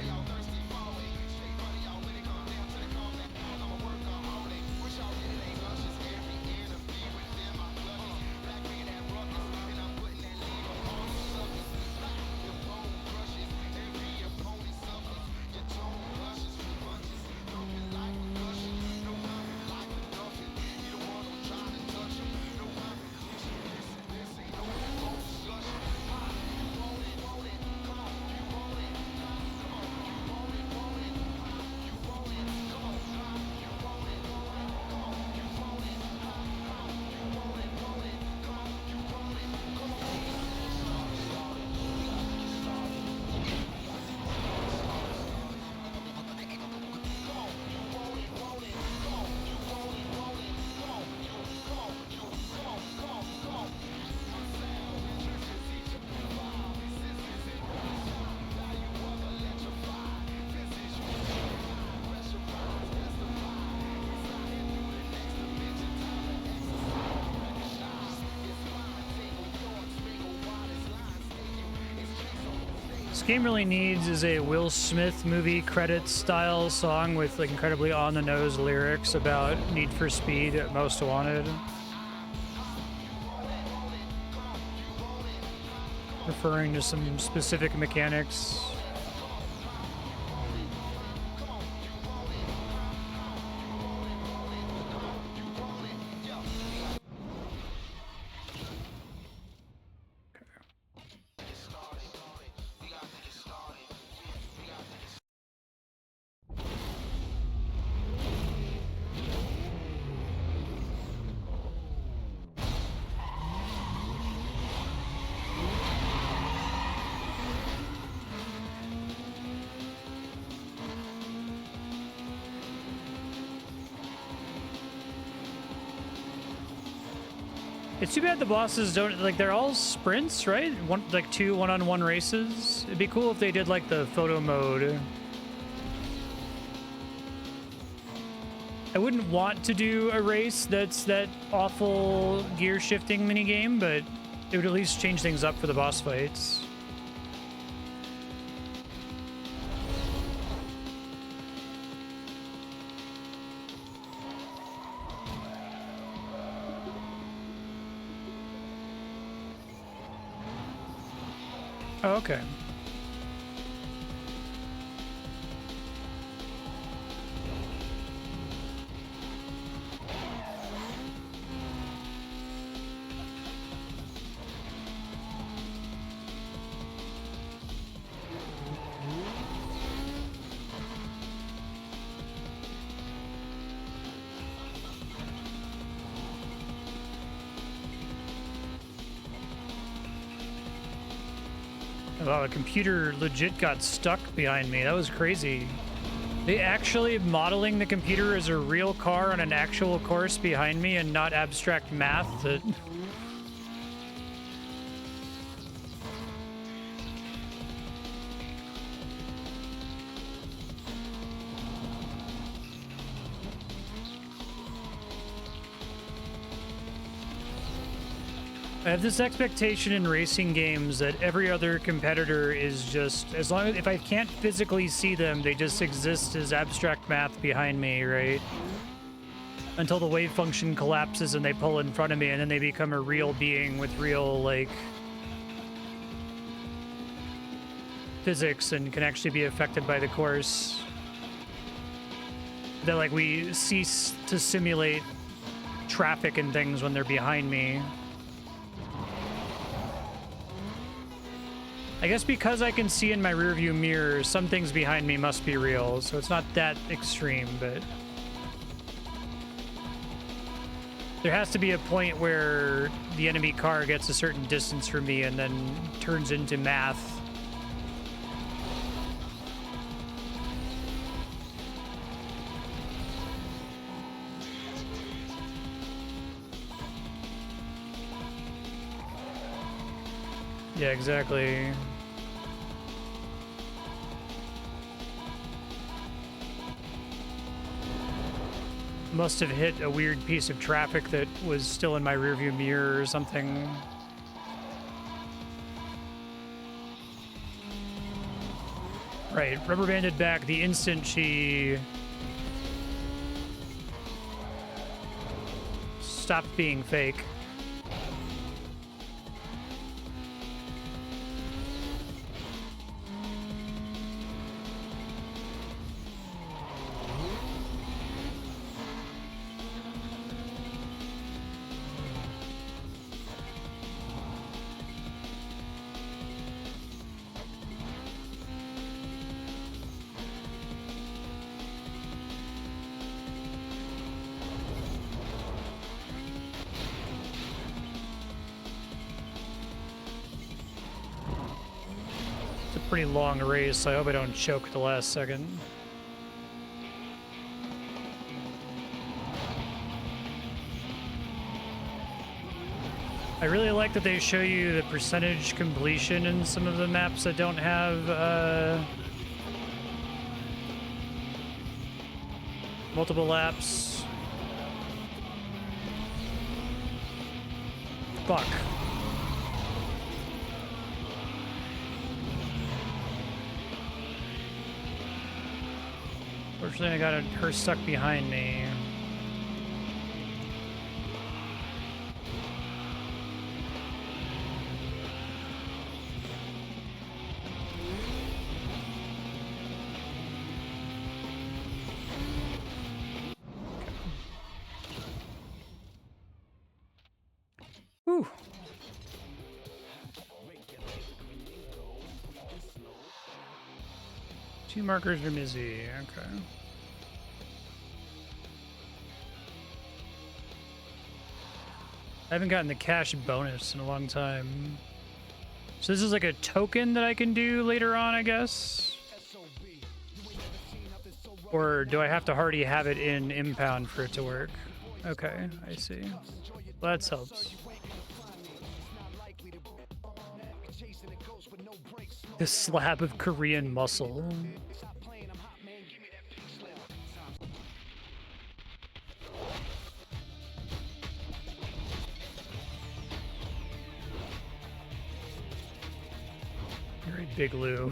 This game really needs is a Will Smith movie credits style song with like incredibly on the nose lyrics about Need for Speed, Most Wanted. Referring to some specific mechanics. It's too bad the bosses don't, like, they're all sprints, right? Like two one-on-one races. It'd be cool if they did like the photo mode. I wouldn't want to do a race that's that awful gear shifting minigame, but it would at least change things up for the boss fights. Oh, okay. Wow, a computer legit got stuck behind me. That was crazy. They actually modeling the computer as a real car on an actual course behind me and not abstract math that... I have this expectation in racing games that every other competitor is just, as long as, if I can't physically see them, they just exist as abstract math behind me, right? Until the wave function collapses and they pull in front of me, and then they become a real being with real, like, physics and can actually be affected by the course. That, like, we cease to simulate traffic and things when they're behind me. I guess because I can see in my rearview mirror, some things behind me must be real, so it's not that extreme, but... There has to be a point where the enemy car gets a certain distance from me and then turns into math. Yeah, exactly. Must have hit a weird piece of traffic that was still in my rearview mirror or something. Right, rubber banded back the instant she stopped being fake. Pretty long race, so I hope I don't choke at the last second. I really like that they show you the percentage completion in some of the maps that don't have multiple laps. Fuck. Fortunately, I got her stuck behind me. Whew. Two markers are busy. Okay. I haven't gotten the cash bonus in a long time. So this is like a token that I can do later on, I guess? Or do I have to already have it in impound for it to work? Okay, I see. Well, that helps. This slab of Korean muscle. You're a big Lou.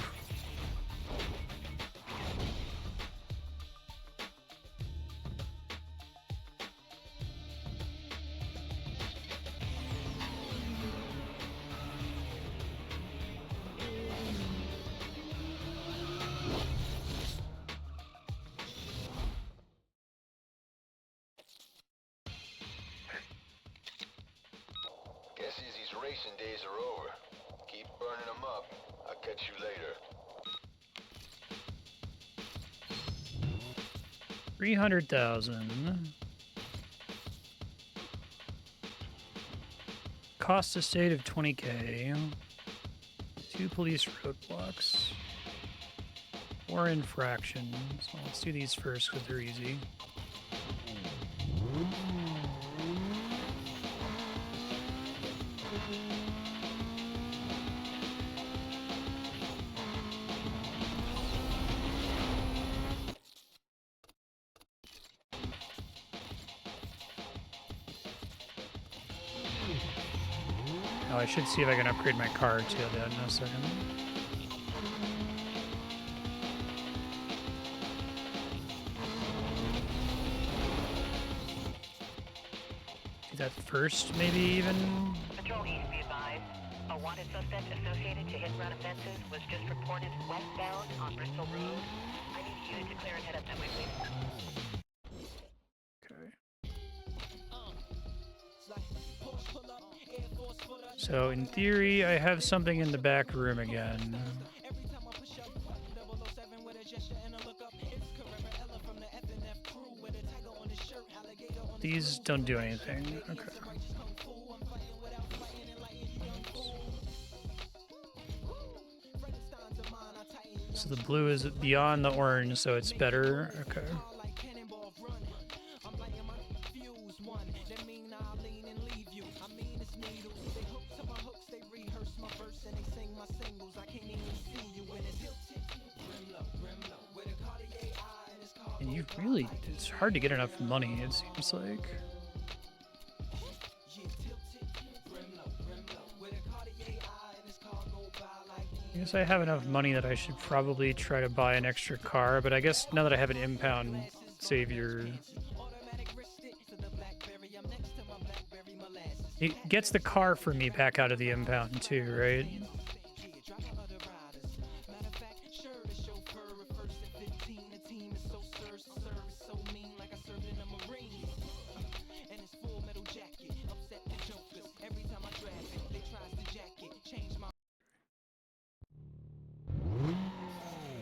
Guess Izzy's racing days are over. Keep burning them up. I'll catch you later. 300,000. Cost estate of 20K. 2 police roadblocks. 4 infractions. Well, let's do these first because they're easy. Oh, I should see if I can upgrade my car to that in a second. Do that first, maybe even? Patrol East, be advised. A wanted suspect associated to hit-and-run offenses was just reported westbound on Bristol Road. I need a unit to clear and head up that way, please. Okay. So in theory, I have something in the back room again. These don't do anything. Okay. So the blue is beyond the orange, so it's better. Okay. And you really, it's hard to get enough money, it seems like. I guess I have enough money that I should probably try to buy an extra car, but I guess now that I have an impound savior, it gets the car for me back out of the impound too, right?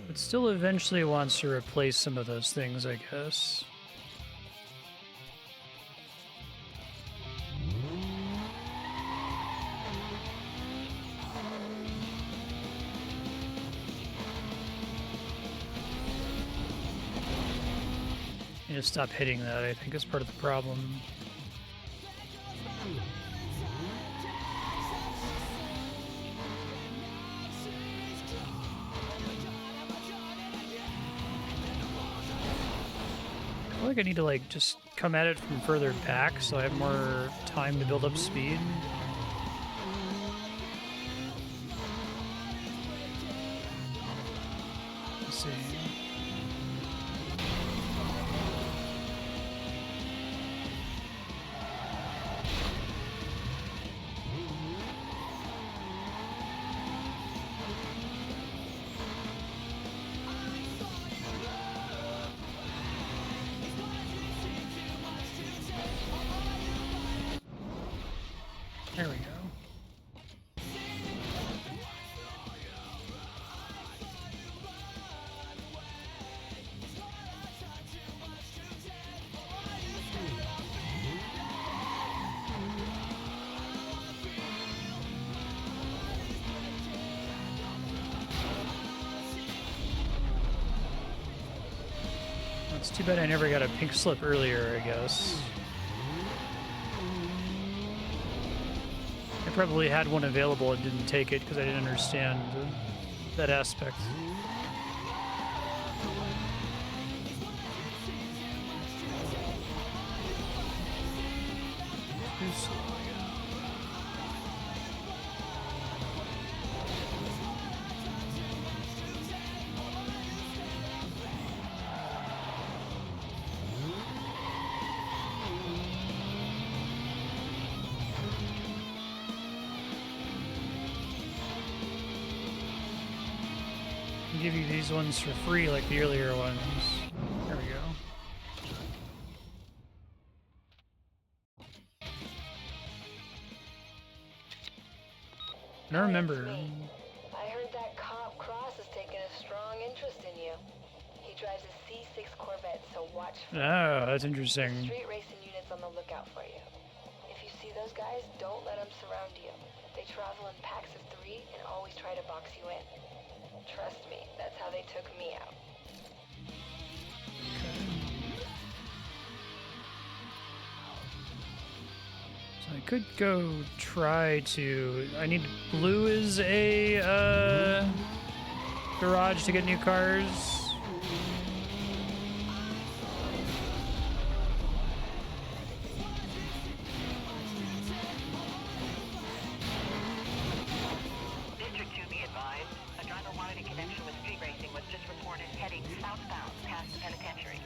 It still eventually wants to replace some of those things, I guess. I need to stop hitting that, I think, is part of the problem. I feel like I need to, like, just come at it from further back so I have more time to build up speed. Let's see. There we go. It's too bad I never got a pink slip earlier, I guess. I probably had one available and didn't take it because I didn't understand that aspect. Give you these ones for free like the earlier ones. There we go. I don't remember. I heard that cop Cross has taken a strong interest in you. He drives a C6 Corvette, so watch for him. Oh, that's interesting. Street racing units on the lookout for you. If you see those guys, don't let them surround you. They travel in packs of 3 and always try to box you in. Trust me, that's how they took me out. So I could go try to... I need... Blue is a garage to get new cars. District 2 be advised. A driver wanted in connection with street racing was just reported heading southbound past the penitentiary.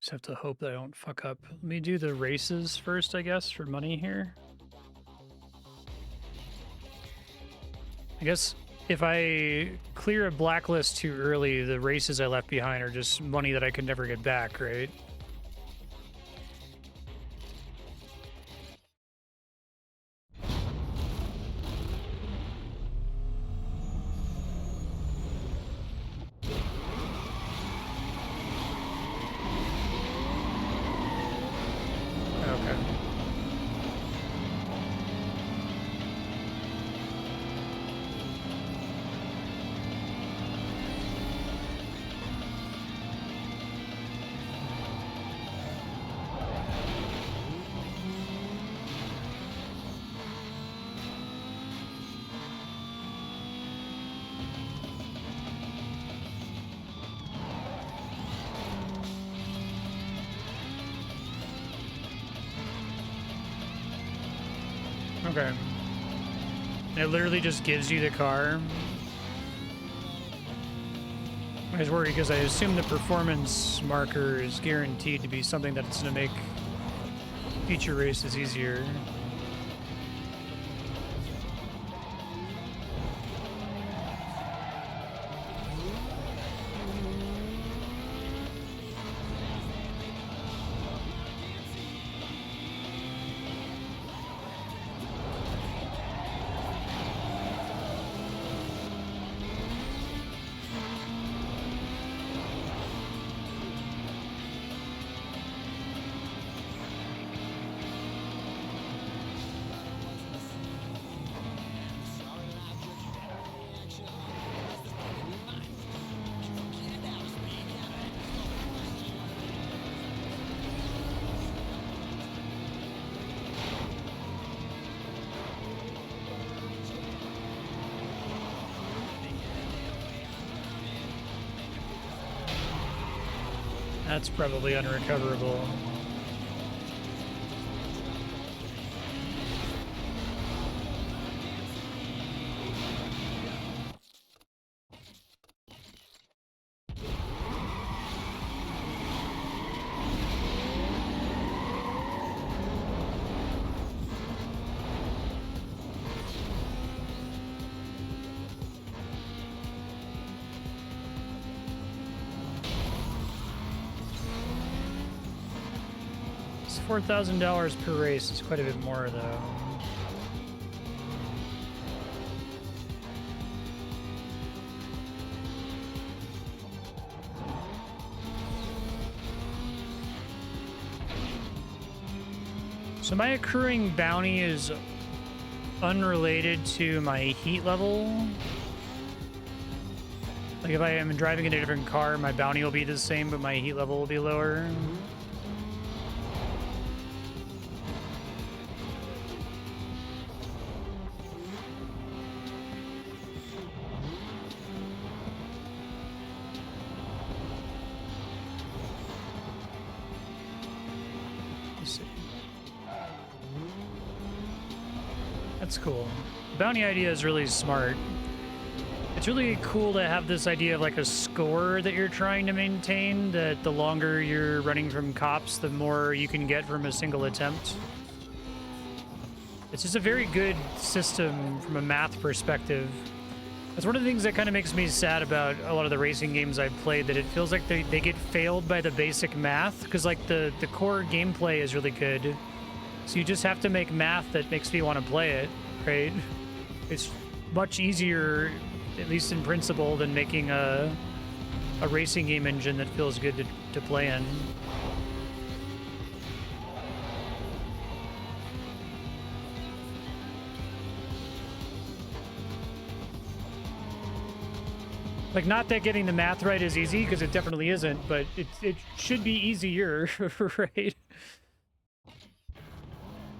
Just have to hope that I don't fuck up. Let me do the races first, I guess, for money here. I guess if I clear a blacklist too early, the races I left behind are just money that I could never get back, right? Okay. And it literally just gives you the car. I was worried because I assume the performance marker is guaranteed to be something that's going to make future races easier. That's probably unrecoverable. $4,000 per race is quite a bit more, though. So my accruing bounty is unrelated to my heat level. Like if I am driving in a different car, my bounty will be the same, but my heat level will be lower. That's cool. The bounty idea is really smart. It's really cool to have this idea of like a score that you're trying to maintain, that the longer you're running from cops, the more you can get from a single attempt. It's just a very good system from a math perspective. That's one of the things that kind of makes me sad about a lot of the racing games I've played, that it feels like they get failed by the basic math, because like the core gameplay is really good. So you just have to make math that makes me want to play it, right? It's much easier, at least in principle, than making a racing game engine that feels good to play in. Like, not that getting the math right is easy, because it definitely isn't, but it should be easier, right?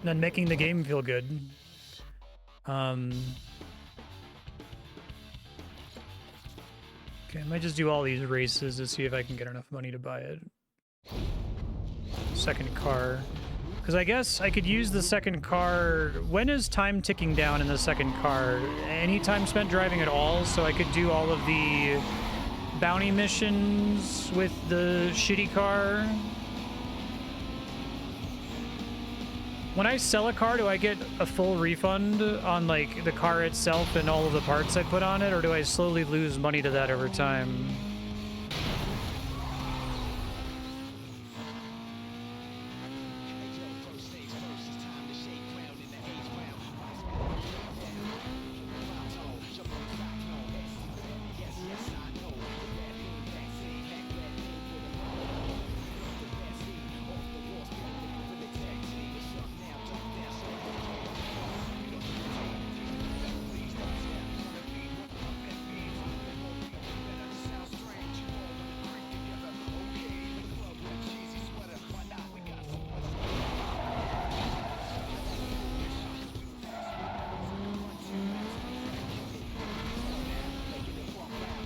Than making the game feel good. Okay, I might just do all these races to see if I can get enough money to buy it. Second car. Because I guess I could use the second car. When is time ticking down in the second car? Any time spent driving at all, so I could do all of the bounty missions with the shitty car. When I sell a car, do I get a full refund on like the car itself and all of the parts I put on it, or do I slowly lose money to that over time?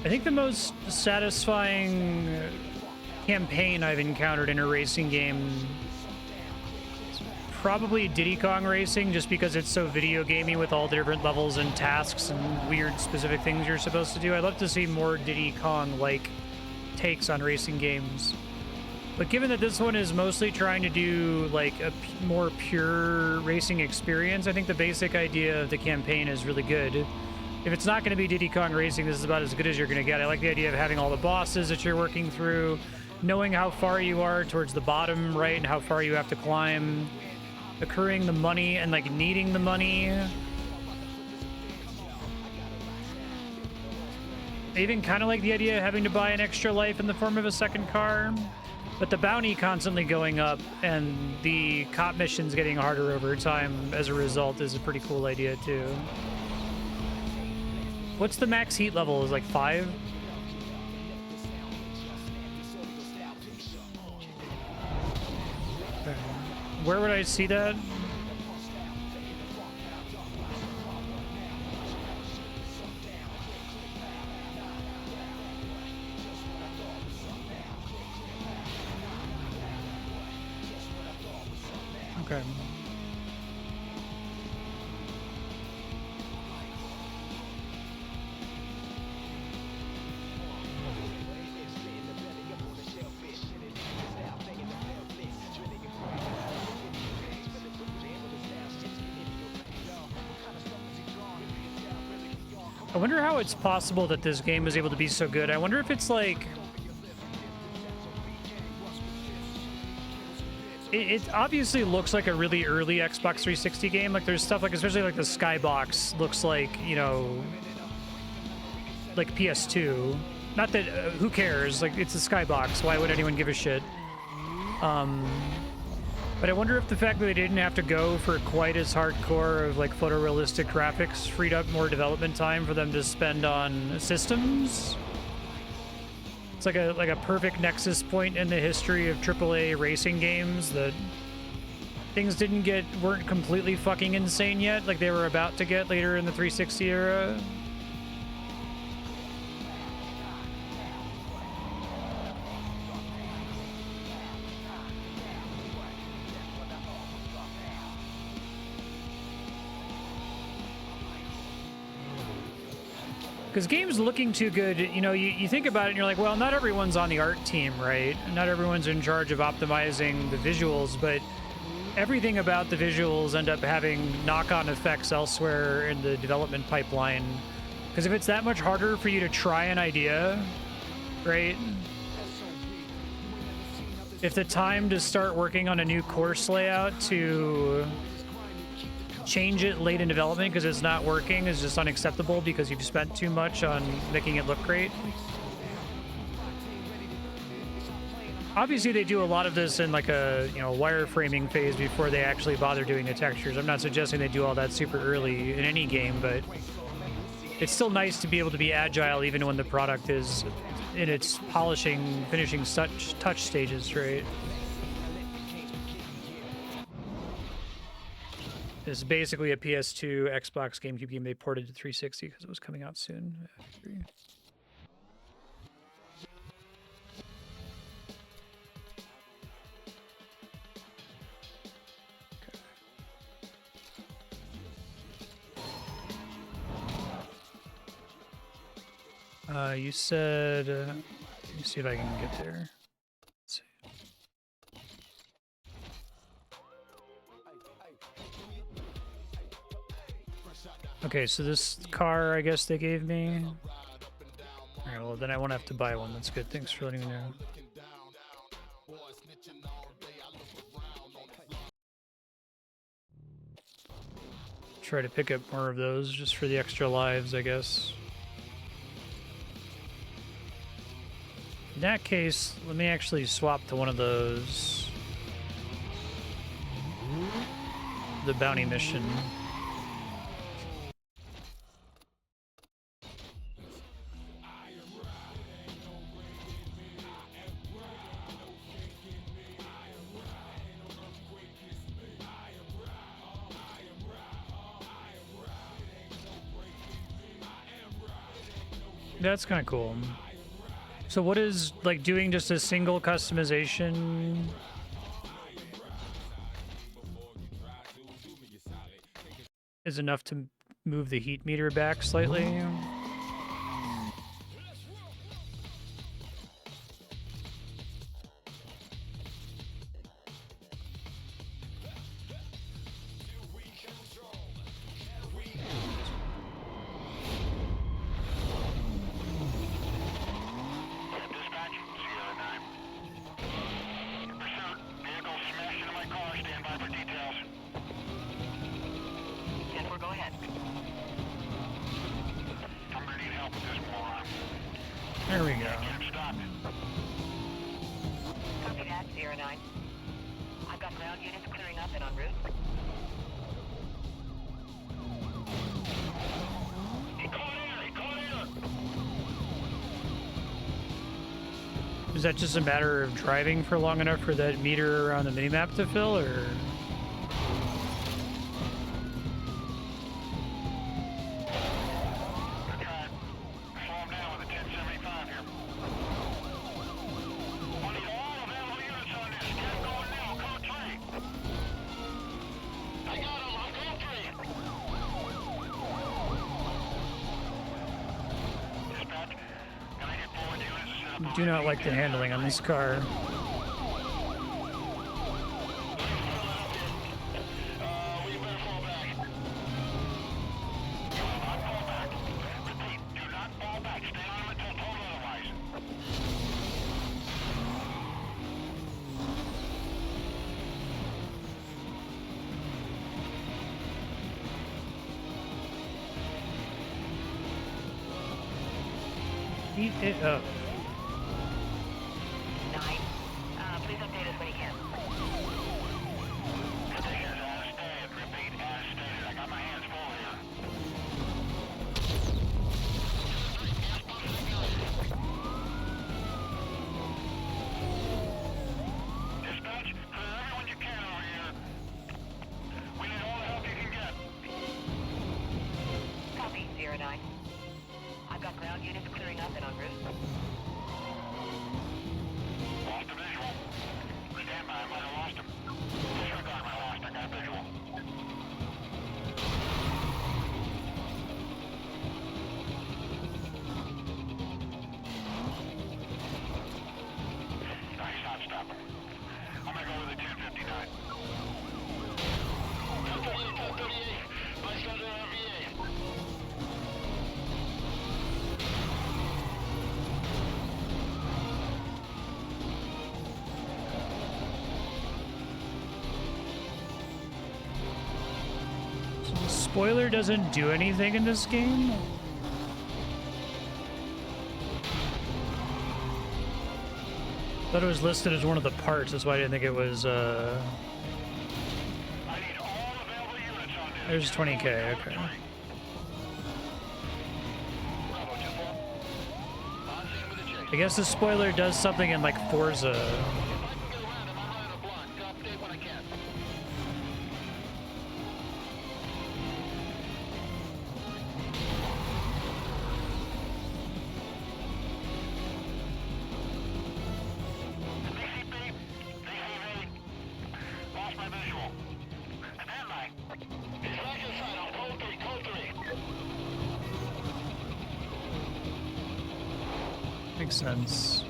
I think the most satisfying campaign I've encountered in a racing game is probably Diddy Kong Racing, just because it's so video gamey with all the different levels and tasks and weird specific things you're supposed to do. I'd love to see more Diddy Kong-like takes on racing games. But given that this one is mostly trying to do like a more pure racing experience, I think the basic idea of the campaign is really good. If it's not going to be Diddy Kong Racing, this is about as good as you're going to get. I like the idea of having all the bosses that you're working through, knowing how far you are towards the bottom, right, and how far you have to climb, accruing the money and like needing the money. I even kind of like the idea of having to buy an extra life in the form of a second car, but the bounty constantly going up and the cop missions getting harder over time as a result is a pretty cool idea too. What's the max heat level? Is like 5? Where would I see that? Okay. I wonder how it's possible that this game is able to be so good. I wonder if it's like... It obviously looks like a really early Xbox 360 game. Like, there's stuff like, especially like the skybox looks like, you know, like PS2. Not that, who cares? Like, it's a skybox. Why would anyone give a shit? But I wonder if the fact that they didn't have to go for quite as hardcore of like photorealistic graphics freed up more development time for them to spend on systems. It's like a perfect nexus point in the history of AAA racing games that things weren't completely fucking insane yet, like they were about to get later in the 360 era. Because games looking too good, you know, you think about it and you're like, well, not everyone's on the art team, right? Not everyone's in charge of optimizing the visuals, but everything about the visuals end up having knock-on effects elsewhere in the development pipeline. Because if it's that much harder for you to try an idea, right? If the time to start working on a new course layout to change it late in development because it's not working is just unacceptable because you've spent too much on making it look great. Obviously, they do a lot of this in like a, you know, wireframing phase before they actually bother doing the textures. I'm not suggesting they do all that super early in any game, but it's still nice to be able to be agile even when the product is in its polishing, finishing touch stages, right? It's basically a PS2, Xbox, GameCube game they ported to 360 because it was coming out soon. You said, let me see if I can get there. Let's see. Okay, so this car, I guess they gave me. Alright, well then I won't have to buy one. That's good. Thanks for letting me know. Try to pick up more of those just for the extra lives, I guess. In that case, let me actually swap to one of those. The bounty mission. That's kind of cool. So what is, like, doing just a single customization? Is enough to move the heat meter back slightly? There we go. Copy that, 09. I've got ground units clearing up and en route. He caught air! Is that just a matter of driving for long enough for that meter around the minimap to fill, or? Do not like the handling on this car. Eat it up. Please update us when you can. Conditions as stated. Repeat as stated. I got my hands full here. Dispatch, clear everyone you can over here. We need all the help you can get. Copy, 09. I've got ground units clearing up and en route. spoiler doesn't do anything in this game? Thought it was listed as one of the parts, that's why I didn't think it was, There's 20K, okay. I guess the spoiler does something in, like, Forza. Makes sense.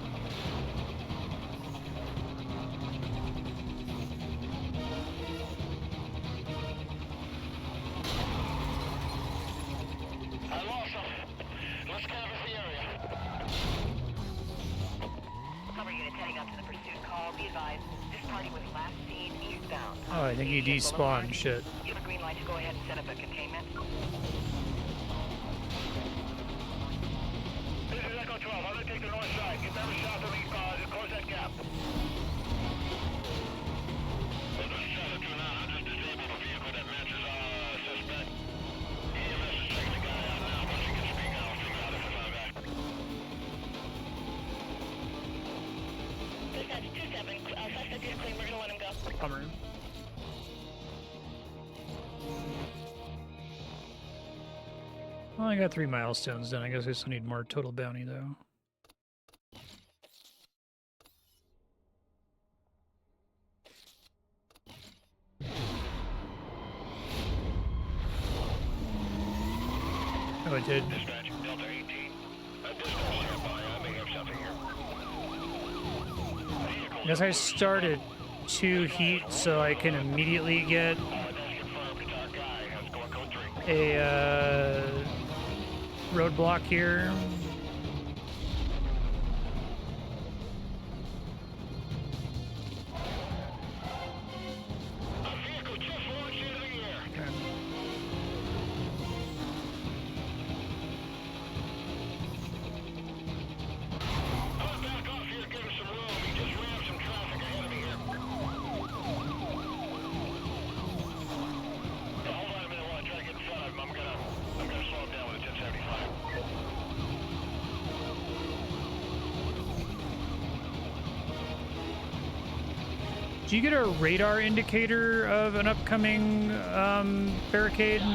I lost him. Let's canvass the area. Cover units heading up to the pursuit call. Be advised, this party was last seen eastbound. Oh, I think you despawned. Shit. You have a green light to go ahead and set up a containment. This is Echo 12. I'm gonna take the north side. Get better south of me, close that gap. Well, this is Shadow 2 now. I just disabled a vehicle that matches suspect. EMS is checking the guy out now. Once you can speak, I'll figure out if it's our guy. Dispatch 2-7. Suspect is clean. We're gonna let him go. Bummer. Well, I got 3 milestones done. I guess I still need more total bounty, though. Oh, it did. Dispatch, Delta 18. Dispatch, stand by. I may have something here. I guess I start at 2 heat so I can immediately get a roadblock here. Do you get a radar indicator of an upcoming barricade? I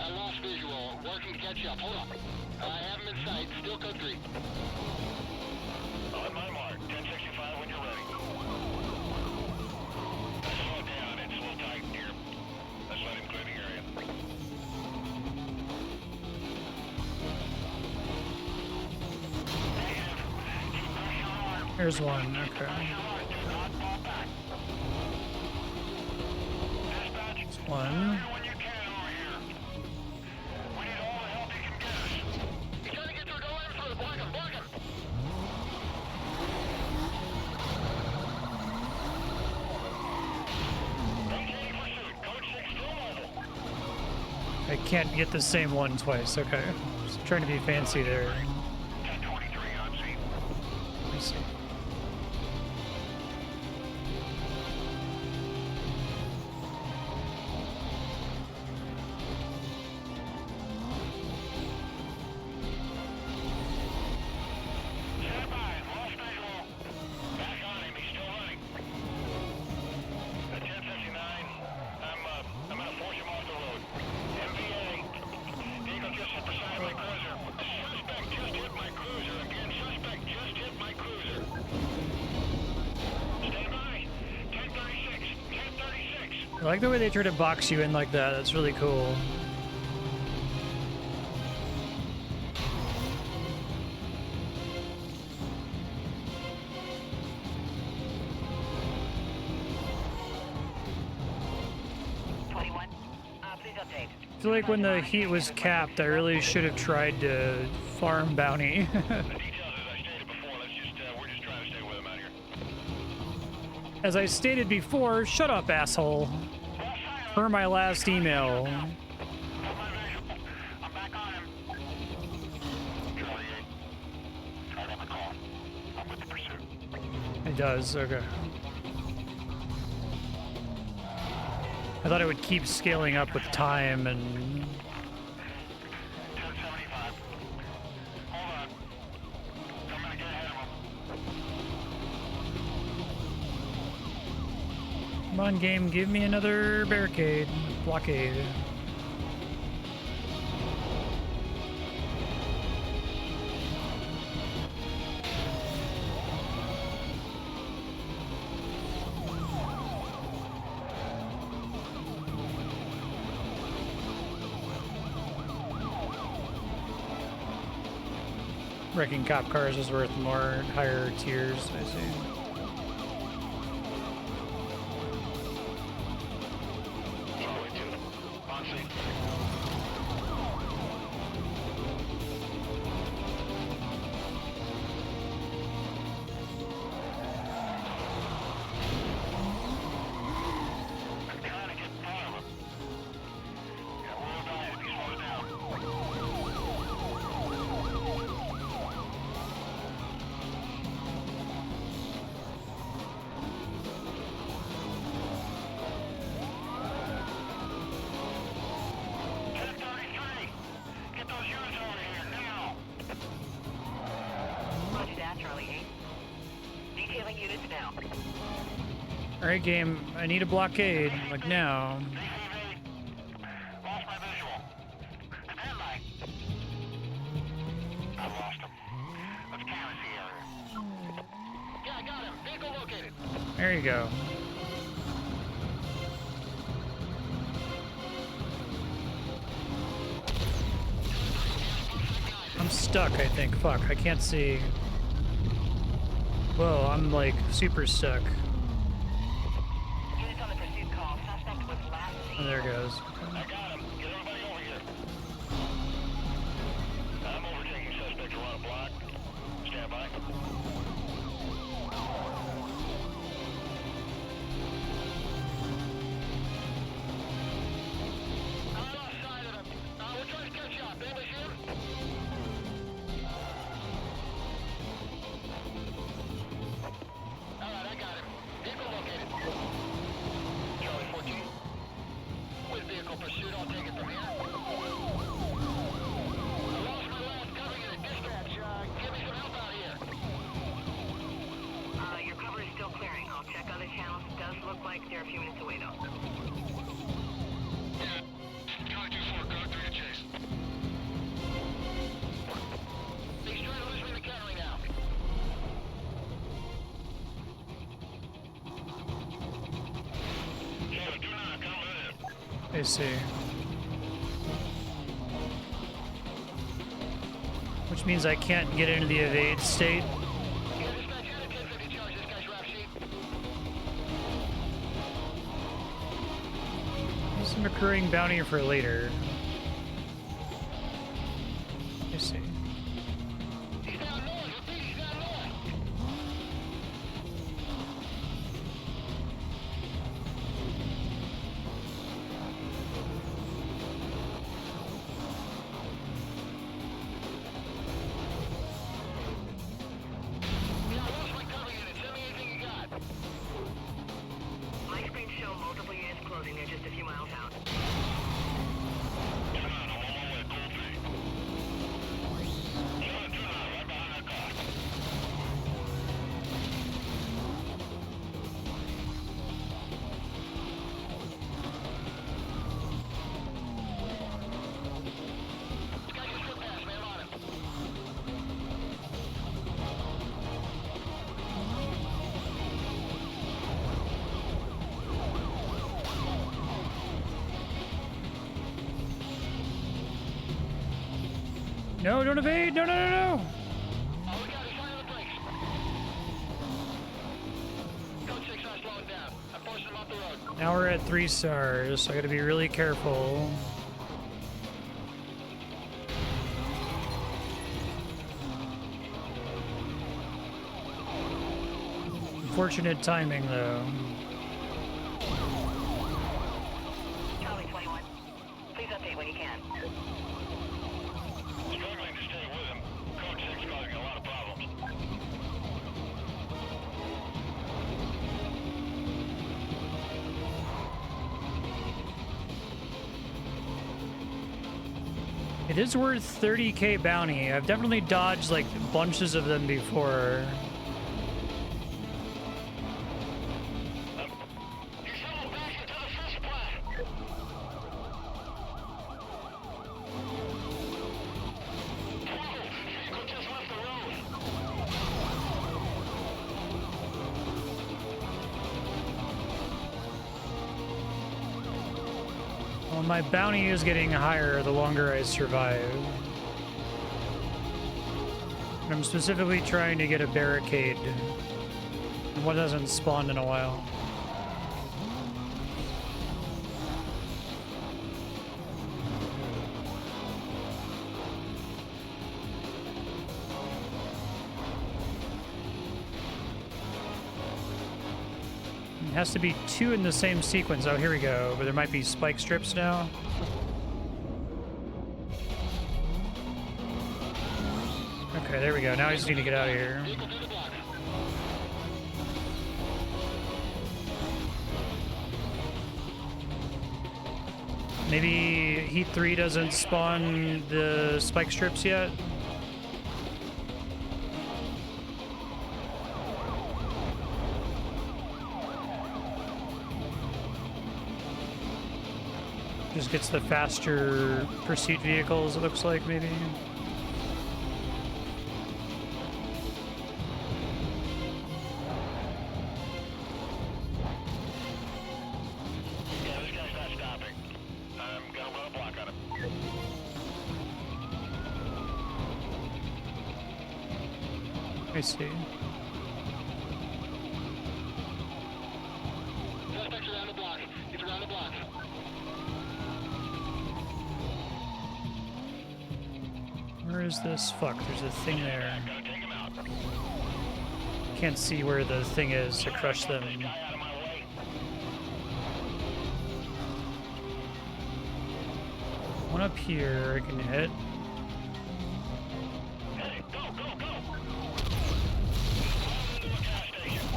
lost visual. Working to catch up. Hold up. I have him in sight. Still code 3. On my mark. 1065 when you're ready. Slow down. It's a little tight here. Let's let him clear the area. There's one, okay. There's one. I can't get the same one twice, okay. Just trying to be fancy there. I see. I like the way they try to box you in like that. That's really cool. I feel like when the heat was capped, I really should have tried to farm bounty. As I stated before, shut up, asshole. Per my last email. I'm back on him. Charlie 8. I got the call. I'm with the pursuit. It does, okay. I thought it would keep scaling up with time and... 1075. Hold on. I'm gonna get ahead of him. Come on, game, give me another barricade. Blockade. Wrecking cop cars is worth more higher tiers, I see. Charlie 2. On scene. I'm trying to get in front of him. Yeah, we'll die if he slows down. Get those units over here now! Roger that, Charlie 8. Detailing units now. Alright, game, I need a blockade, like now. Lost my visual. Stand by. I lost him. Let's canvass the area. Yeah, I got him. Vehicle located. There you go. I'm stuck, I think. Fuck, I can't see. Whoa, I'm like super stuck. Units on the pursuit call. Suspect was last Oh, seen. there it goes. I got him. Get everybody over here. I'm overtaking suspect around a block. Stand by. I lost sight of him. We're trying to catch up. Anybody see him? Alright, I got him. Vehicle located. Charlie 14. With vehicle pursuit, I'll take it from here. I lost my last cover unit. Dispatch, give me some help out here. Your cover is still clearing. I'll check other channels. It does look like they're a few minutes away, though. Yeah. Charlie 2-4, go through your chase. He's trying to lose me to Kennery now. Charlie, do not come in. I see. Which means I can't get into the evade state. Yeah, dispatch, add a 1050 charge this guy's rap sheet. Some accruing bounty for later. I see. He's down north. Repeat, he's down north. Yeah, I lost my cover unit. Send me anything you got. My screens show multiple units closing. They're just a few miles out. Turn on, I'm on my way. Cold feet. Turn on, right behind that car. This guy just put past me. I'm on him. No, don't evade! No, no, no, no! Oh, we got it. Fire the brakes. Code 6, I'm slowing down. I'm forcing him off the road. Now we're at 3 stars, so I gotta be really careful. Unfortunate timing, though. Charlie 21. Please update when you can. Struggling to stay with him. Code 6 causing a lot of problems. It is worth 30k bounty. I've definitely dodged like bunches of them before. You settled back into the fish plant. Vehicle just left the road. Well, my bounty is getting higher the longer I survive. I'm specifically trying to get a barricade. One hasn't spawned in a while. It has to be 2 in the same sequence. Oh, here we go. But there might be spike strips now. Okay, there we go. Now I just need to get out of here. Maybe Heat 3 doesn't spawn the spike strips yet? Just gets the faster pursuit vehicles, it looks like, maybe. Yeah, this guy's not stopping. I'm gonna run a block on him. I see. Suspect's around the block. He's around the block. Where is this? Fuck, there's a thing there. Gotta take him out. Can't see where the thing is to crush them. Guy out of my way. One up here I can hit. Hey, go, go, go! Into a gas station.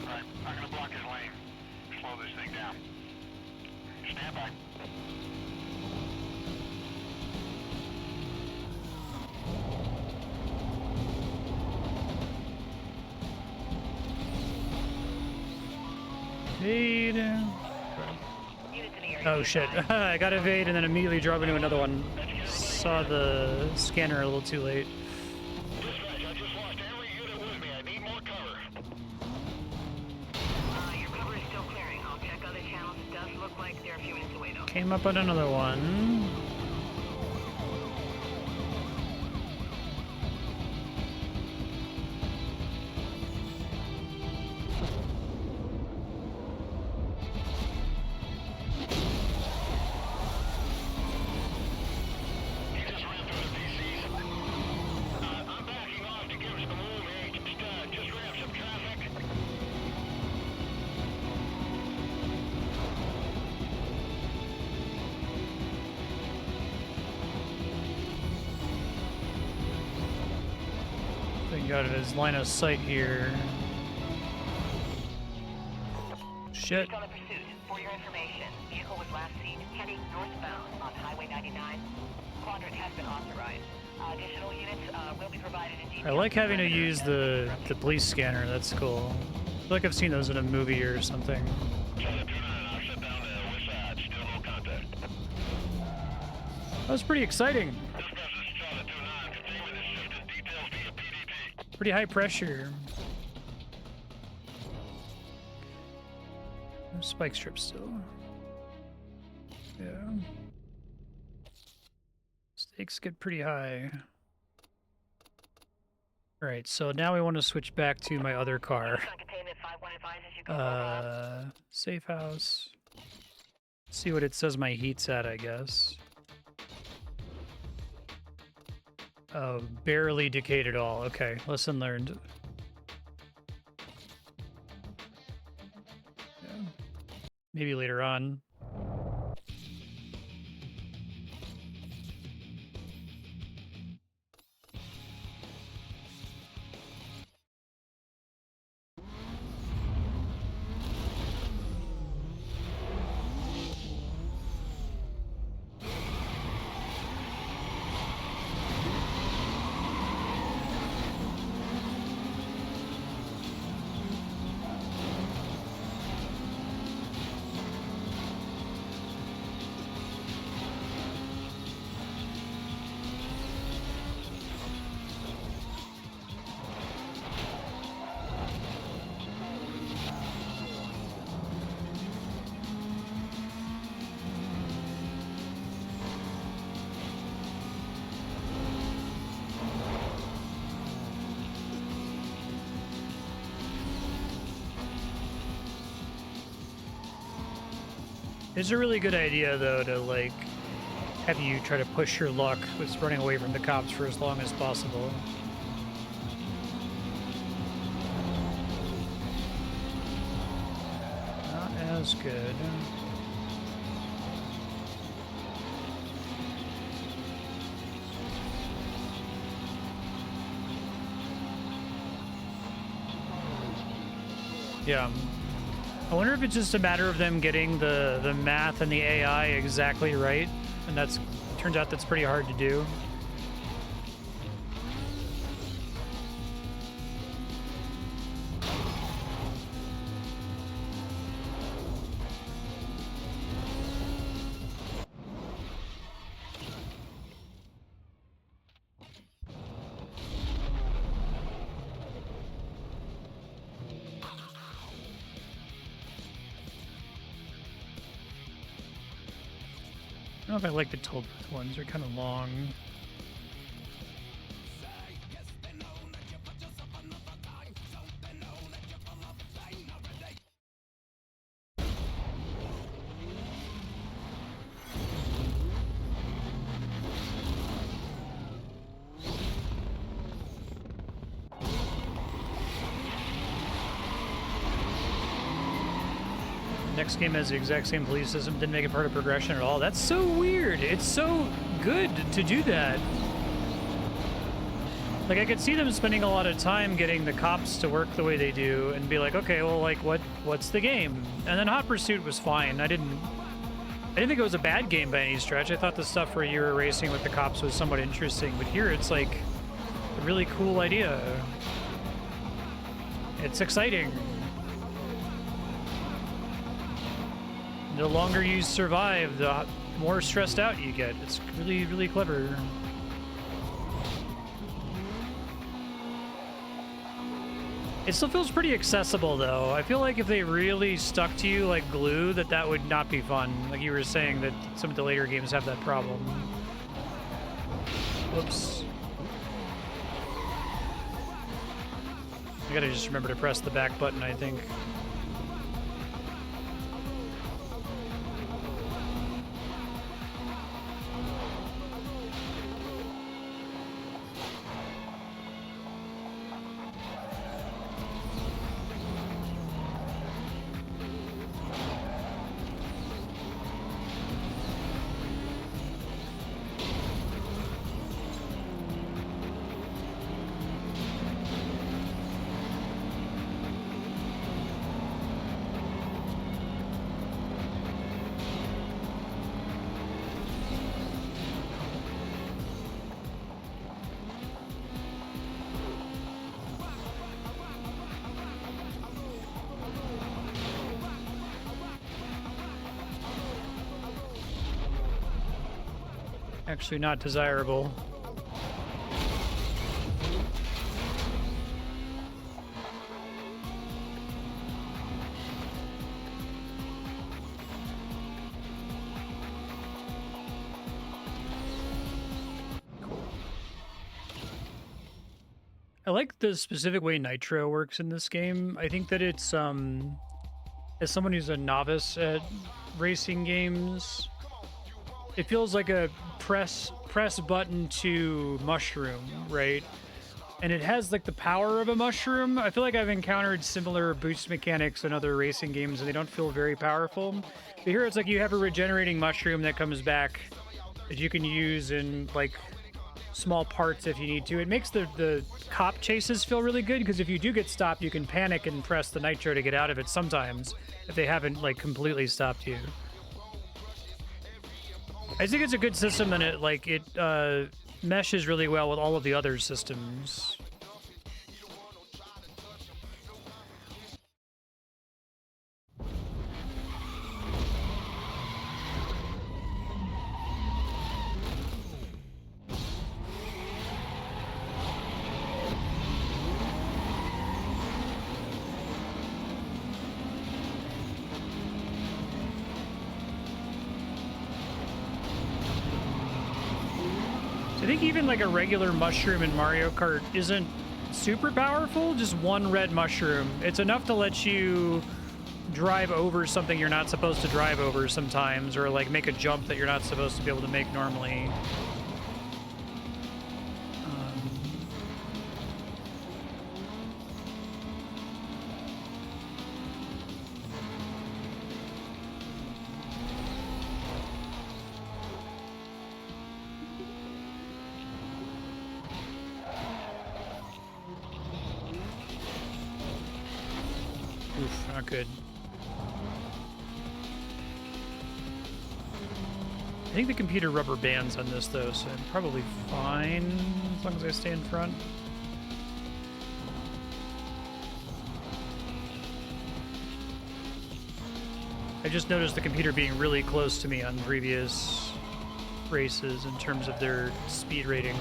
Alright, I'm gonna block his lane. Slow this thing down. Stand by. Evade. Units in the area. Oh shit. I got evade and then immediately drove into another one. Saw the scanner a little too late. Dispatch, I just lost every unit with me. I need more cover. Your cover is still clearing. I'll check other channels. It does look like they're a few minutes away, though. Came up on another one. He just ran through the PCs. I'm backing off to give us some room here. Just ran some traffic. Thank God of his line of sight here. Shit. Based on the pursuit, for your information, vehicle was last seen heading northbound on Highway 99. Quadrant has been authorized. Additional units will be provided in detail. I like having to use the police scanner. That's cool. I feel like I've seen those in a movie or something. Charlie 29, I'll shut down the west side. Still no contact. That was pretty exciting. Dispatch, this is Charlie 29. Containment is shifting details via PDT. Pretty high pressure. No spike strips still. Yeah. Stakes get pretty high. Alright, so now we want to switch back to my other car. Safe house. See what it says my heat's at, I guess. Oh, barely decayed at all. Okay, lesson learned. Yeah. Maybe later on. It's a really good idea, though, to, like, have you try to push your luck with running away from the cops for as long as possible. Not as good. Yeah. I wonder if it's just a matter of them getting the math and the AI exactly right, and that's turns out that's pretty hard to do. I don't know if I like the toll booth ones. They're kind of long. Next game has the exact same police system, didn't make it part of progression at all. That's so weird. It's so good to do that. Like, I could see them spending a lot of time getting the cops to work the way they do and be like, okay, well, like, what's the game? And then Hot Pursuit was fine. I didn't think it was a bad game by any stretch. I thought the stuff where you were racing with the cops was somewhat interesting, but here it's like a really cool idea. It's exciting. The longer you survive, the more stressed out you get. It's really, really clever. It still feels pretty accessible, though. I feel like if they really stuck to you like glue, that would not be fun. Like you were saying that some of the later games have that problem. Whoops. I gotta just remember to press the back button, I think. Actually not desirable. I like the specific way Nitro works in this game. I think that it's as someone who's a novice at racing games, it feels like a press button to mushroom, right? And it has like the power of a mushroom. I feel like I've encountered similar boost mechanics in other racing games and they don't feel very powerful. But here it's like you have a regenerating mushroom that comes back that you can use in like small parts if you need to. It makes the cop chases feel really good because if you do get stopped, you can panic and press the nitro to get out of it sometimes if they haven't like completely stopped you. I think it's a good system and it meshes really well with all of the other systems. I think even like a regular mushroom in Mario Kart isn't super powerful, just one red mushroom. It's enough to let you drive over something you're not supposed to drive over sometimes, or like make a jump that you're not supposed to be able to make normally. Oof, not good. I think the computer rubber bands on this though, so I'm probably fine as long as I stay in front. I just noticed the computer being really close to me on previous races in terms of their speed ratings.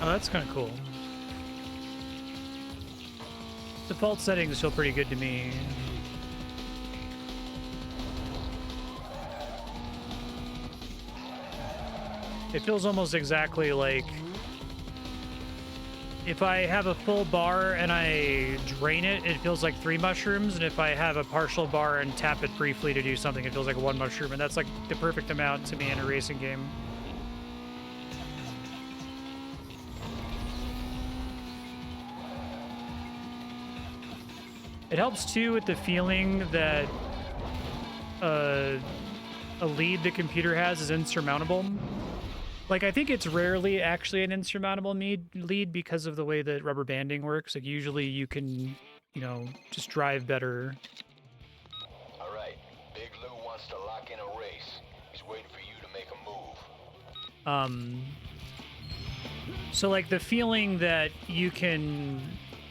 Oh, that's kind of cool. Default settings feel pretty good to me. It feels almost exactly like if I have a full bar and I drain it, it feels like 3 mushrooms. And if I have a partial bar and tap it briefly to do something, it feels like 1 mushroom. And that's like the perfect amount to me in a racing game. It helps too with the feeling that a lead the computer has is insurmountable. Like, I think it's rarely actually an insurmountable lead because of the way that rubber banding works. Like, usually you can, you know, just drive better. All right, Big Lou wants to lock in a race. He's waiting for you to make a move. So, like, the feeling that you can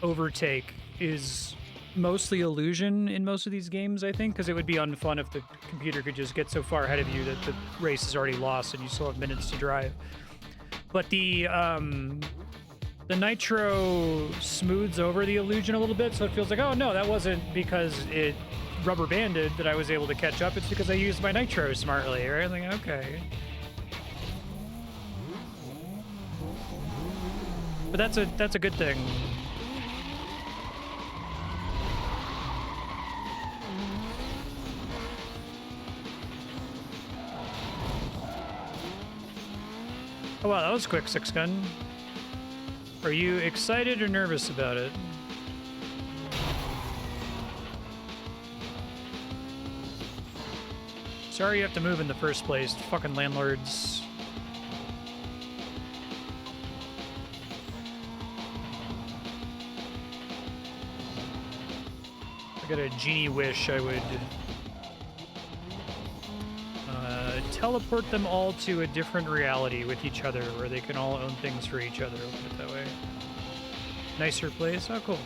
overtake is mostly illusion in most of these games, I think, because it would be unfun if the computer could just get so far ahead of you that the race is already lost and you still have minutes to drive. But the nitro smooths over the illusion a little bit, so it feels like, oh no, that wasn't because it rubber banded that I was able to catch up. It's because I used my nitro smartly, right? I'm like, okay. But that's a good thing. Oh wow, that was quick, 6-gun. Are you excited or nervous about it? Sorry you have to move in the first place, fucking landlords. I got a genie wish I would teleport them all to a different reality with each other where they can all own things for each other, I'll put it that way. Nicer place? Oh, cool.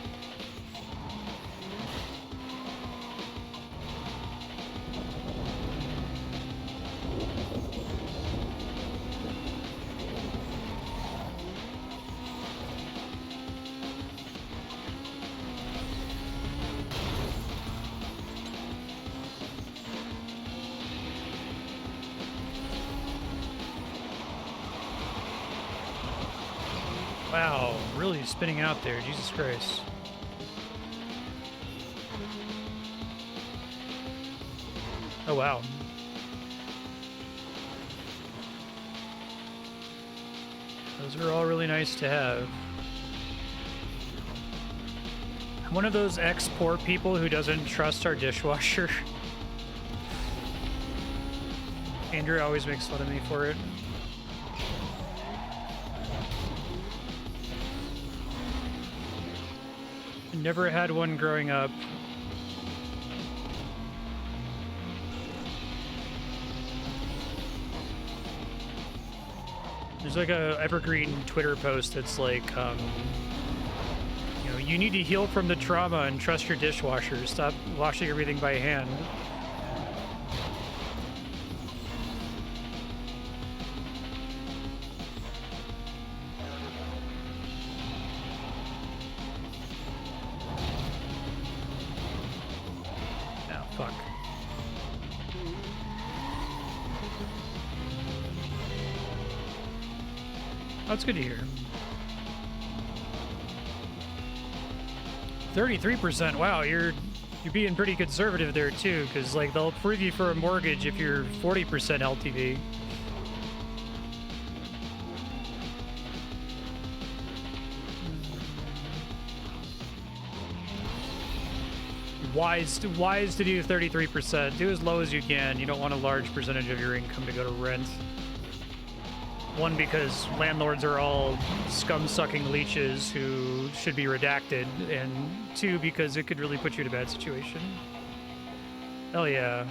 Wow, really spinning out there, Jesus Christ. Oh wow. Those are all really nice to have. I'm one of those ex-poor people who doesn't trust our dishwasher. Andrew always makes fun of me for it. I never had one growing up. There's like a evergreen Twitter post that's like, you know, you need to heal from the trauma and trust your dishwasher. Stop washing everything by hand. No, fuck. That's good to hear. 33%. Wow, you're being pretty conservative there too, because like they'll approve you for a mortgage if you're 40% LTV. Wise to do 33%. Do as low as you can. You don't want a large percentage of your income to go to rent. One, because landlords are all scum-sucking leeches who should be redacted, and two, because it could really put you in a bad situation. Hell yeah.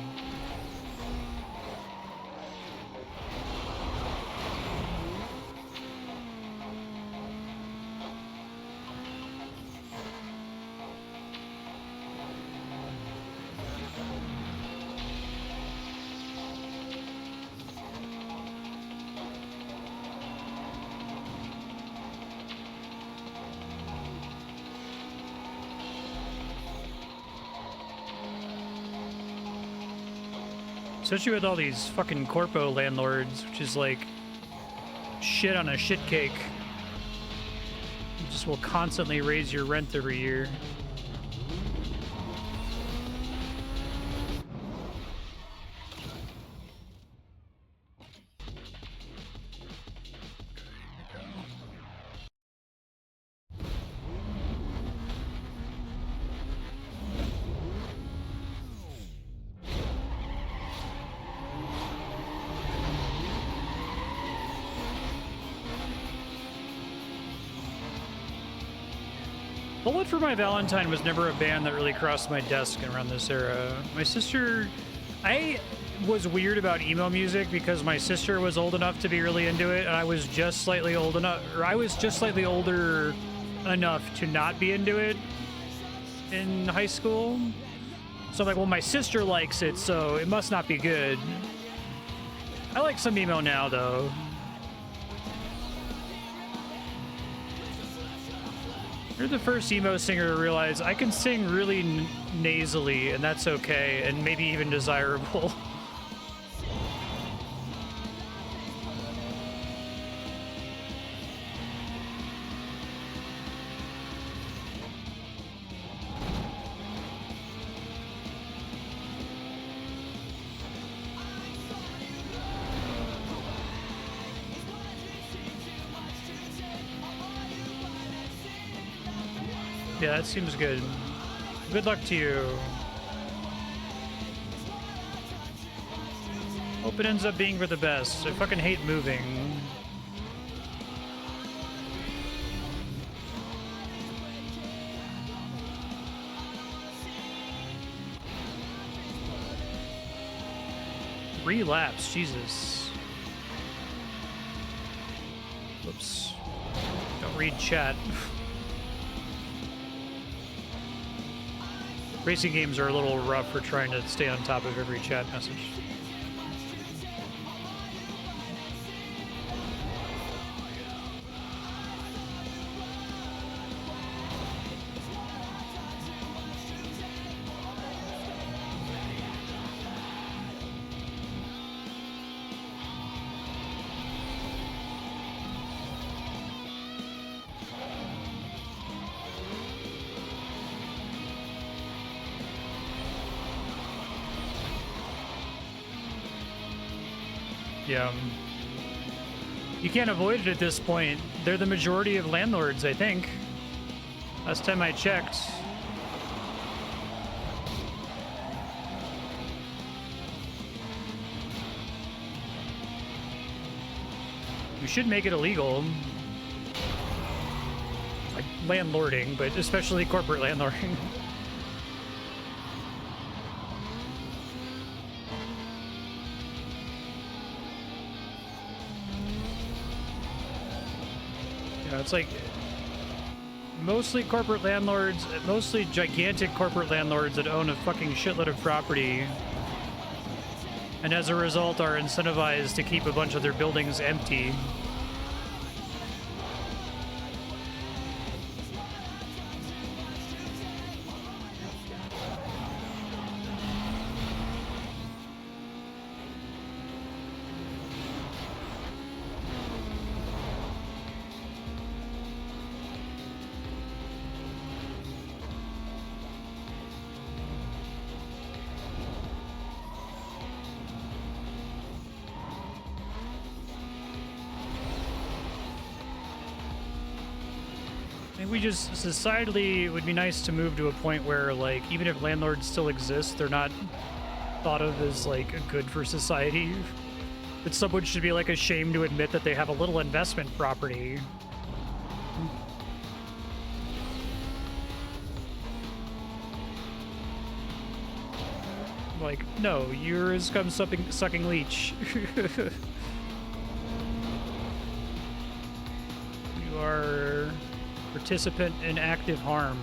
Especially with all these fucking corpo landlords, which is like shit on a shit cake. You just will constantly raise your rent every year. Bullet for My Valentine was never a band that really crossed my desk around this era. My sister... I was weird about emo music because my sister was old enough to be really into it, and I was just slightly old enough... or I was just slightly older enough to not be into it in high school. So I'm like, well, my sister likes it, so it must not be good. I like some emo now, though. You're the first emo singer to realize I can sing really nasally, and that's okay, and maybe even desirable. Yeah, that seems good. Good luck to you. Hope it ends up being for the best. I fucking hate moving. Relapse, Jesus. Whoops. Don't read chat. Racing games are a little rough for trying to stay on top of every chat message. Yeah. You can't avoid it at this point. They're the majority of landlords, I think. Last time I checked. We should make it illegal. Like landlording, but especially corporate landlording. Yeah, it's like mostly corporate landlords, mostly gigantic corporate landlords that own a fucking shitload of property. And as a result are incentivized to keep a bunch of their buildings empty. We just, societally, it would be nice to move to a point where, like, even if landlords still exist, they're not thought of as, like, good for society. That someone should be, like, ashamed to admit that they have a little investment property. Like, no, you're a scum-sucking leech. You are participant in active harm.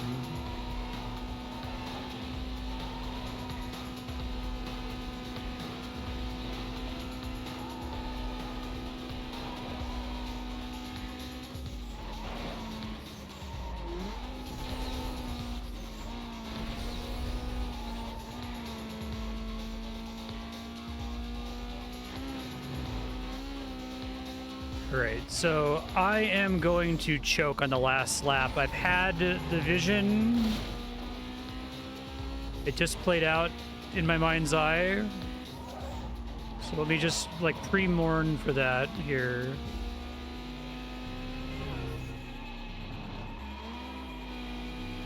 Alright, so I am going to choke on the last lap. I've had the vision. It just played out in my mind's eye. So let me just, like, pre-mourn for that here.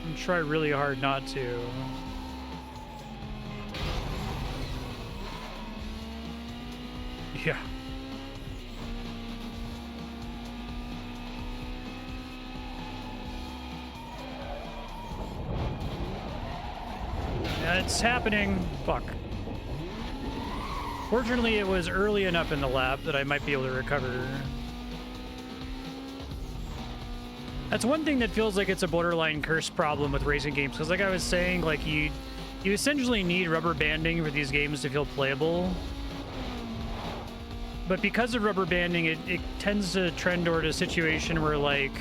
I'm try really hard not to. Yeah. It's happening. Fuck. Fortunately, it was early enough in the lap that I might be able to recover. That's one thing that feels like it's a borderline curse problem with racing games, because like I was saying, like you essentially need rubber banding for these games to feel playable. But because of rubber banding, it tends to trend toward a situation where, like,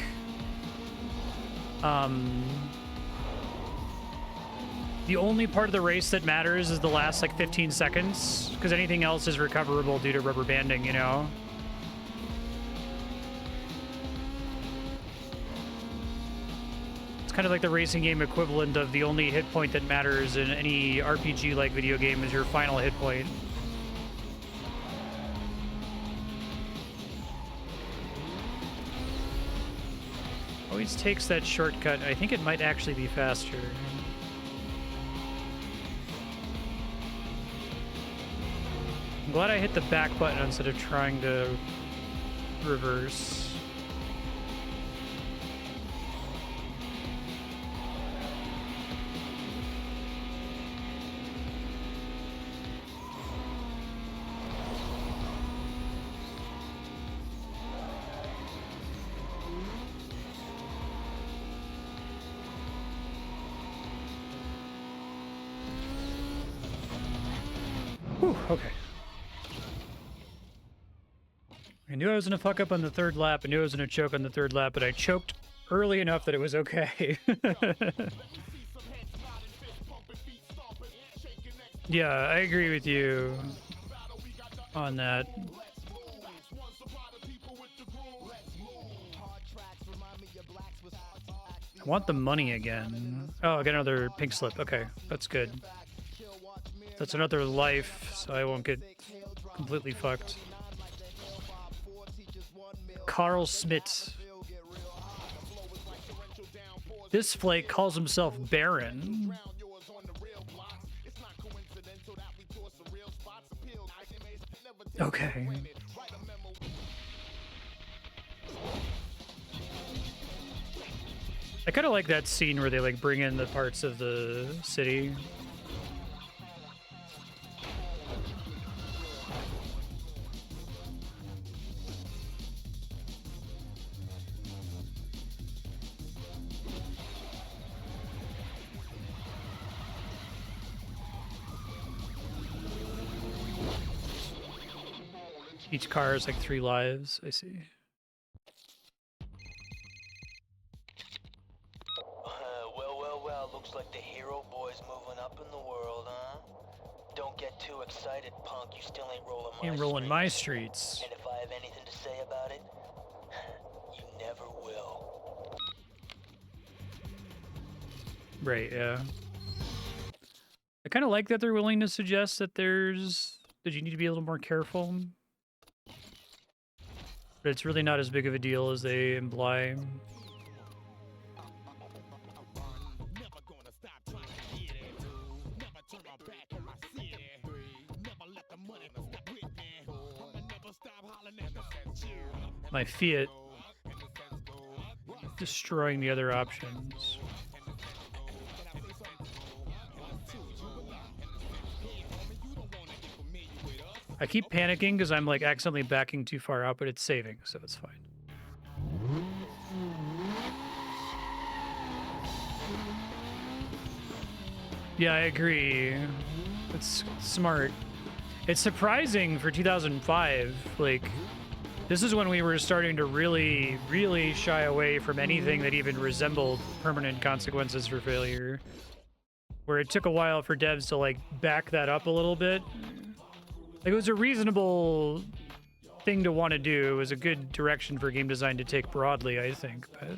the only part of the race that matters is the last, like, 15 seconds, because anything else is recoverable due to rubber banding, you know? It's kind of like the racing game equivalent of the only hit point that matters in any RPG-like video game is your final hit point. Always takes that shortcut. I think it might actually be faster. I'm glad I hit the back button instead of trying to reverse. Whew, okay. I knew I was gonna fuck up on the third lap. I knew I was gonna choke on the third lap, but I choked early enough that it was okay. Yeah, I agree with you on that. I want the money again. Oh, I got another pink slip. Okay, that's good. That's another life, so I won't get completely fucked. Carl Schmidt. This flake calls himself Baron. Okay. I kind of like that scene where they like bring in the parts of the city. Each car has like 3 lives, I see. Well, looks like the hero boy's moving up in the world, huh? Don't get too excited, punk. You still ain't rolling my Ain't rolling my streets. And if I have anything to say about it, you never will. Right, yeah. I kind of like that they're willing to suggest that that you need to be a little more careful. But it's really not as big of a deal as they imply. My Fiat destroying the other options. I keep panicking because I'm like accidentally backing too far out, but it's saving, so it's fine. Yeah, I agree. It's smart. It's surprising for 2005. Like, this is when we were starting to really, really shy away from anything that even resembled permanent consequences for failure. Where it took a while for devs to like back that up a little bit. Like, it was a reasonable thing to want to do. It was a good direction for game design to take broadly, I think. But I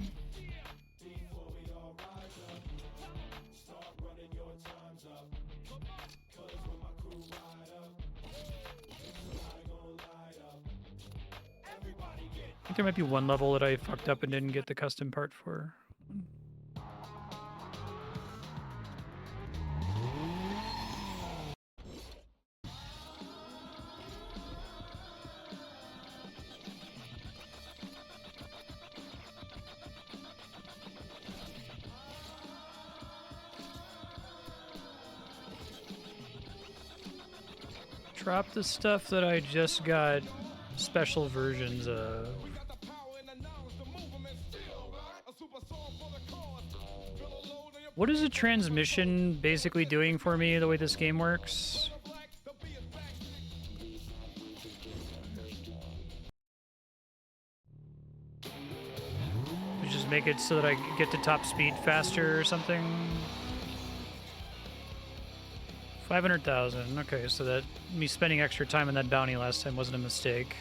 think there might be one level that I fucked up and didn't get the custom part for. Drop the stuff that I just got special versions of. What is a transmission basically doing for me the way this game works? You just make it so that I get to top speed faster or something? 500,000. Okay, so that me spending extra time on that bounty last time wasn't a mistake.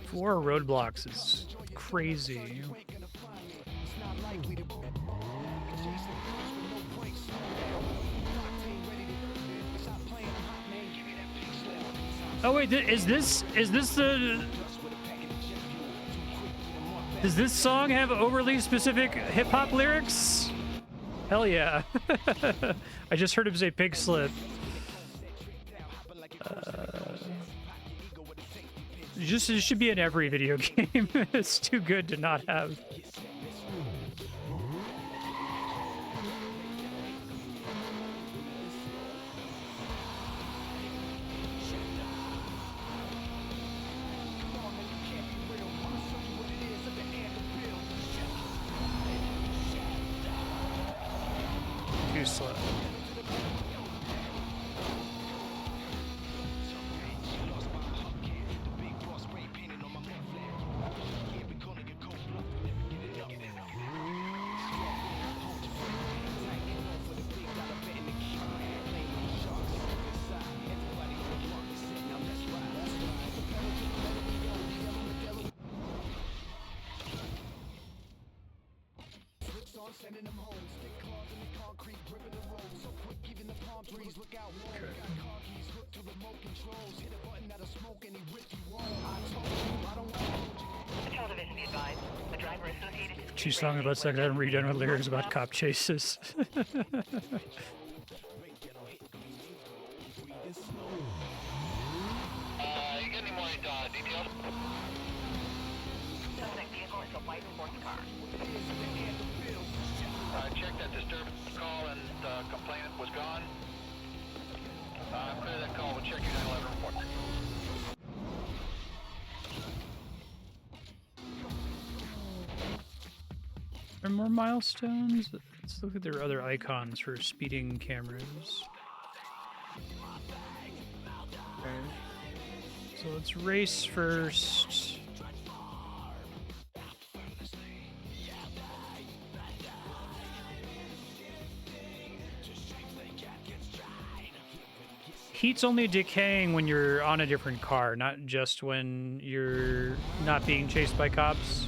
Four roadblocks is crazy. Oh wait, is this the... Does this song have overly specific hip-hop lyrics? Hell yeah. I just heard him say pig slip. It should be in every video game. It's too good to not have. Too slow. Two songs about sex and redone with lyrics about cop chases. You get any more details? Suspect vehicle is a white sports car. Check that disturbance call and complainant was gone. Clear that call. We'll check your 911 report. Are there more milestones? Let's look at their other icons for speeding cameras. Okay. So let's race first. Heat's only decaying when you're on a different car, not just when you're not being chased by cops.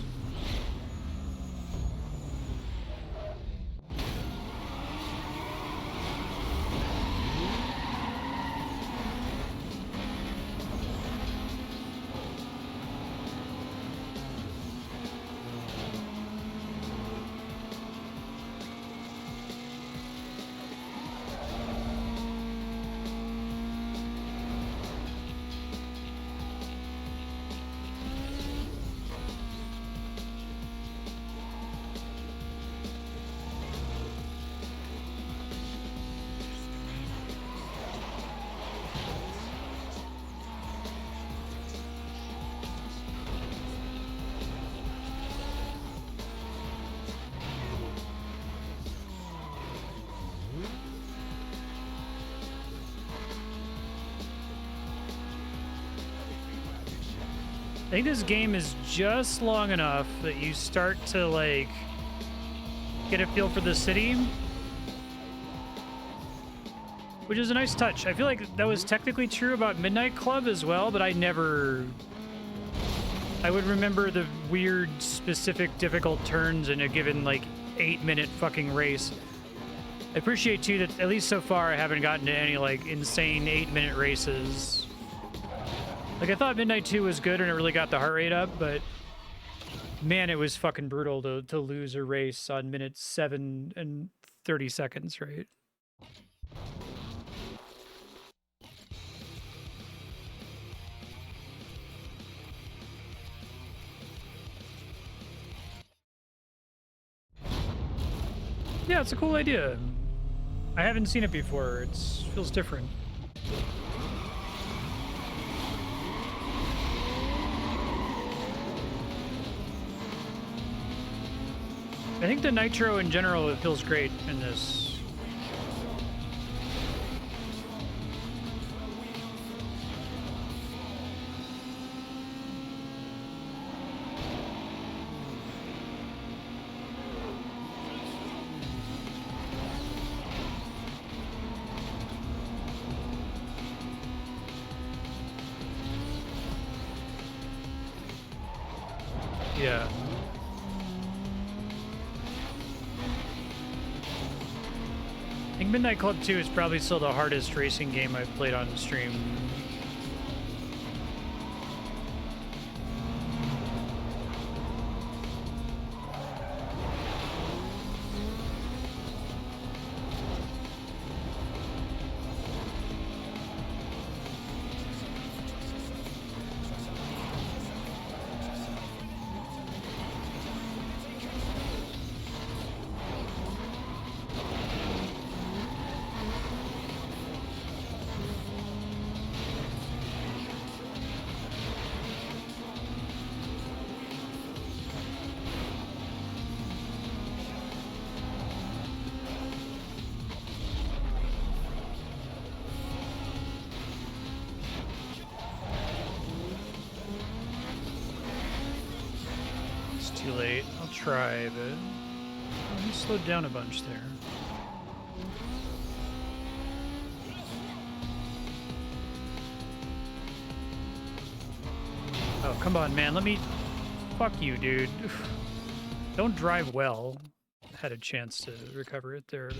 I think this game is just long enough that you start to, like, get a feel for the city, which is a nice touch. I feel like that was technically true about Midnight Club as well, but I would remember the weird, specific, difficult turns in a given, like, 8-minute fucking race. I appreciate, too, that at least so far I haven't gotten to any, like, insane 8-minute races. Like, I thought Midnight 2 was good and it really got the heart rate up, but man, it was fucking brutal to lose a race on minute 7 and 30 seconds, right? Yeah, it's a cool idea. I haven't seen it before. It feels different. I think the nitro in general, it feels great in this. Yeah. I think Midnight Club 2 is probably still the hardest racing game I've played on stream. Too late. I'll try, but he slowed down a bunch there. Oh, come on, man. Let me... Fuck you, dude. Don't drive well. had a chance to recover it there.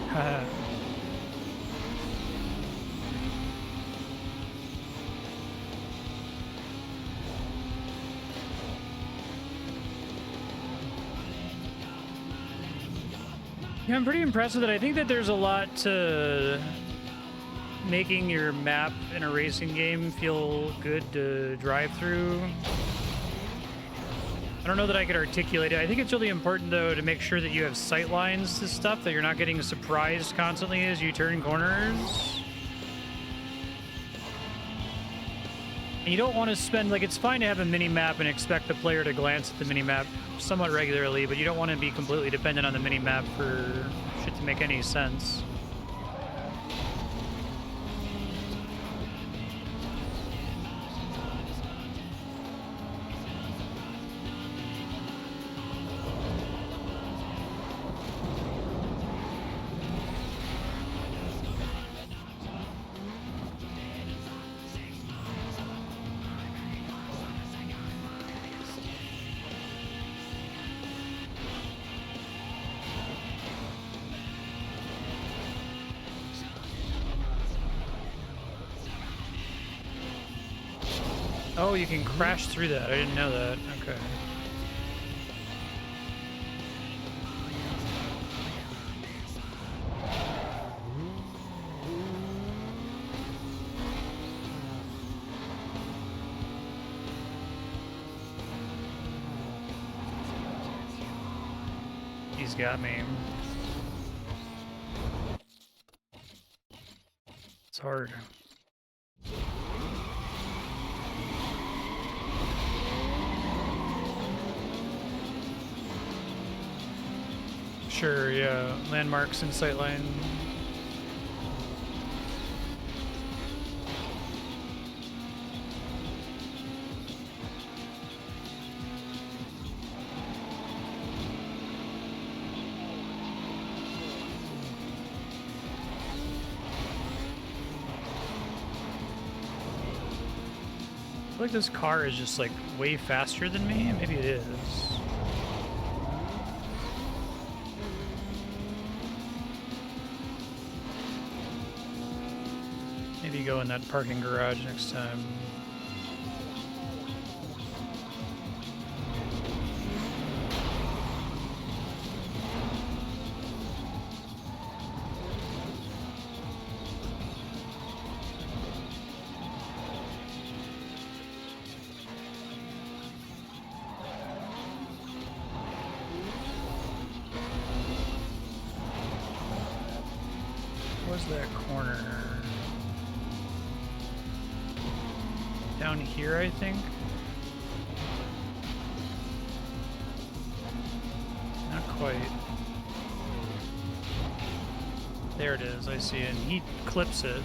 Haha. Yeah, I'm pretty impressed with it. I think that there's a lot to making your map in a racing game feel good to drive through. I don't know that I could articulate it. I think it's really important, though, to make sure that you have sight lines to stuff, that you're not getting surprised constantly as you turn corners. And you don't want to spend, like, it's fine to have a mini-map and expect the player to glance at the mini-map somewhat regularly, but you don't want to be completely dependent on the mini-map for shit to make any sense. Oh, you can crash through that. I didn't know that. Okay. He's got me. It's hard. Sure, yeah. Landmarks and sightline. I feel like this car is just like way faster than me. Maybe it is. Maybe go in that parking garage next time. What's that corner? Down here, I think. Not quite. There it is, I see it. And he clips it.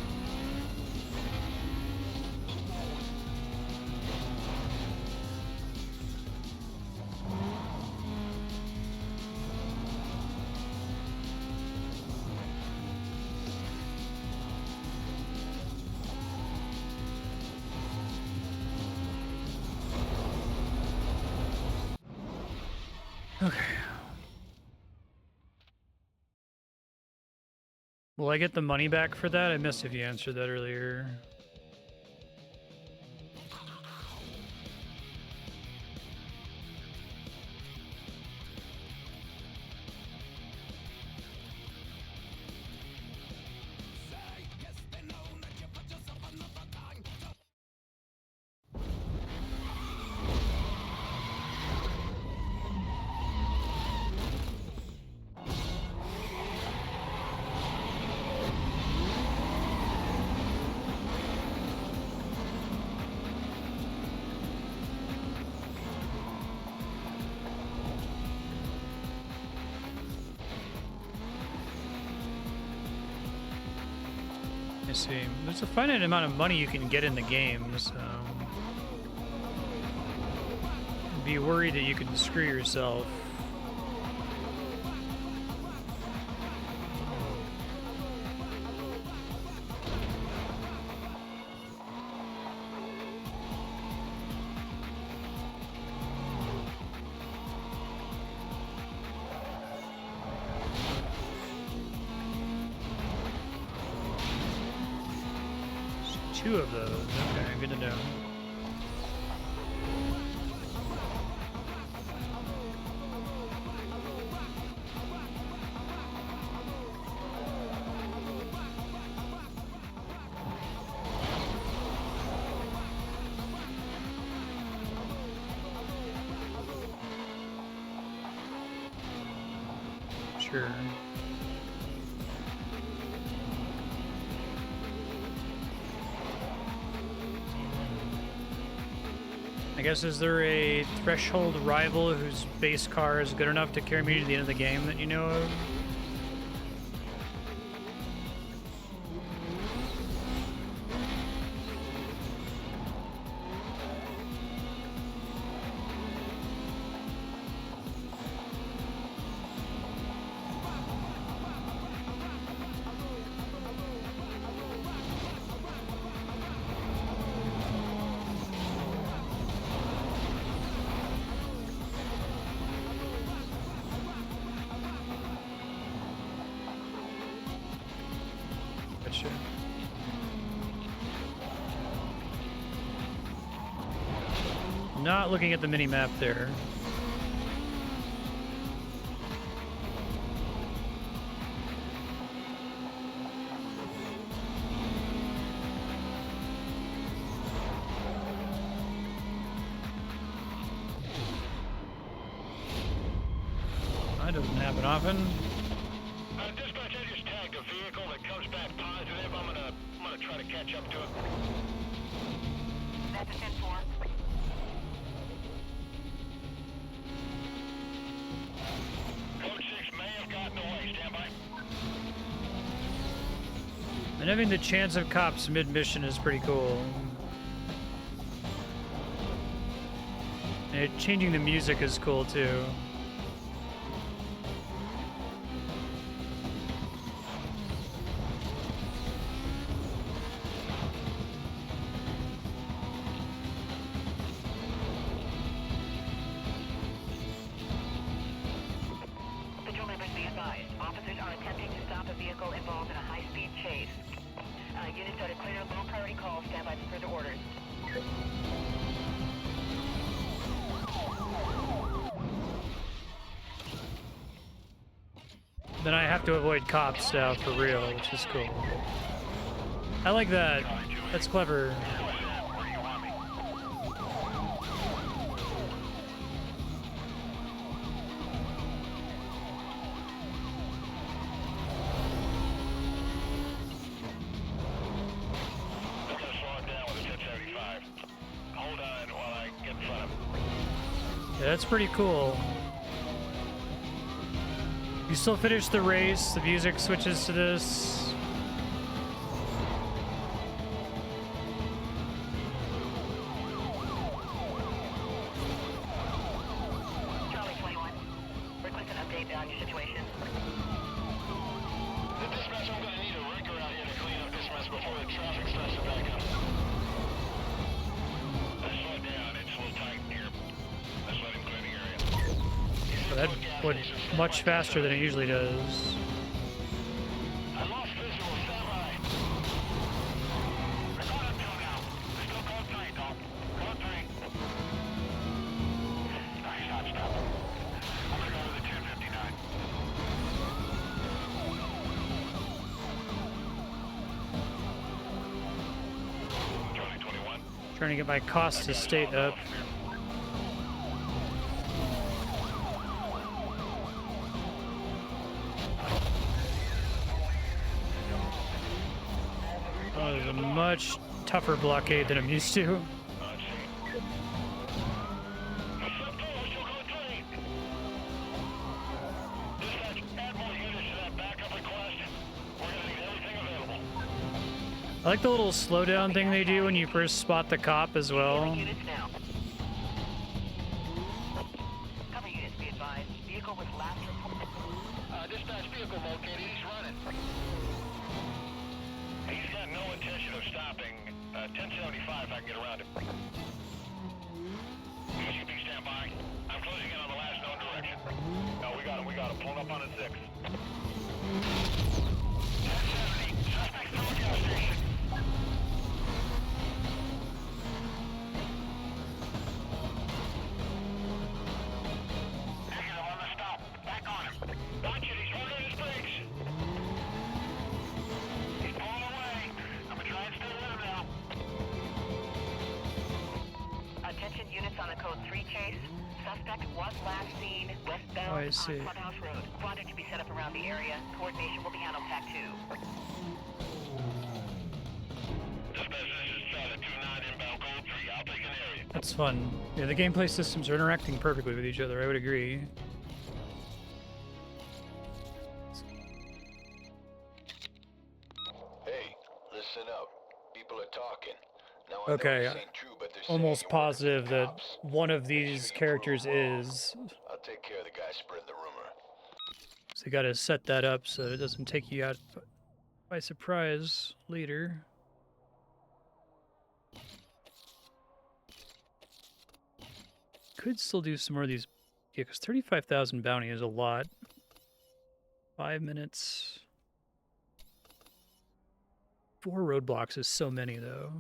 Okay. Will I get the money back for that? I missed if you answered that earlier. See, there's a finite amount of money you can get in the game, so be worried that you can screw yourself. 2 of those. Okay, good to know. Sure. I guess, is there a threshold rival whose base car is good enough to carry me to the end of the game that you know of? Gotcha. Not looking at the mini map there. That doesn't happen often. Dispatch, I just tagged a vehicle that comes back positive. I'm gonna try to catch up to it. That's a 10-4. Code 6 may have gotten away. Stand by. And having the chance of cops mid-mission is pretty cool. And changing the music is cool too. Patrol members be advised. Officers are attempting to stop a vehicle involved in a high-speed chase. Units are to clear low priority calls. Stand by for further orders. Then I have to avoid cops now for real, which is cool. I like that. That's clever. Yeah, that's pretty cool. You still finish the race, the music switches to this. Charlie 21. Request an update on your situation. The dispatch, I'm gonna need a wrecker out here to clean up this mess before the traffic starts to back up. Slow down, it's a little tight here. Let's let him clear the area. So that went much faster than it usually does. I lost visual, stand by. We're going up 2 now. Still code 3, Dom. Code 3. Nice, stop. I'm gonna go with the 1059. Charlie 21. Trying to get my cost to state up. Oh, there's a much tougher blockade than I'm used to. I like the little slowdown thing they do when you first spot the cop as well. Units now. Cover units be advised. Vehicle was last reported. Dispatch vehicle located. He's running. He's got no intention of stopping. 1075, I can get around him. ECP stand by. I'm closing in on the last known direction. No, we got him. Pulling up on a 6. 1070. Suspect through gas station. I see. Clubhouse Road. Quadrant to be set up around the area. Coordination will be handled TAC 2. Dispatch, this is Charlie 29 inbound code 3. I'll take an area. That's fun. Yeah, the gameplay systems are interacting perfectly with each other. I would agree. Hey, listen up. People are talking. Now, I know Okay, this ain't true, but they're saying almost you work for the positive that cops. one of Make these sure you characters prove wrong. is. I'll take care of the guy spreading the rumor. So you gotta set that up so it doesn't take you out by surprise later. Could still do some more of these. Yeah, because 35,000 bounty is a lot. 5 minutes. 4 roadblocks is so many, though.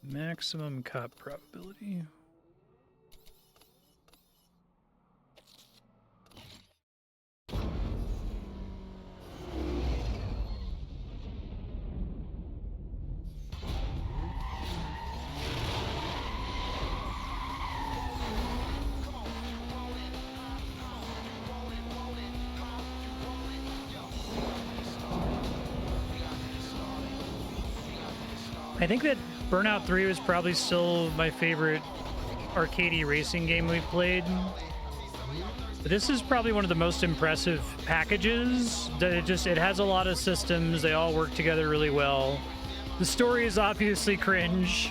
Maximum cop probability. I think that Burnout 3 was probably still my favorite arcadey racing game we've played. But this is probably one of the most impressive packages. That it has a lot of systems. They all work together really well. The story is obviously cringe,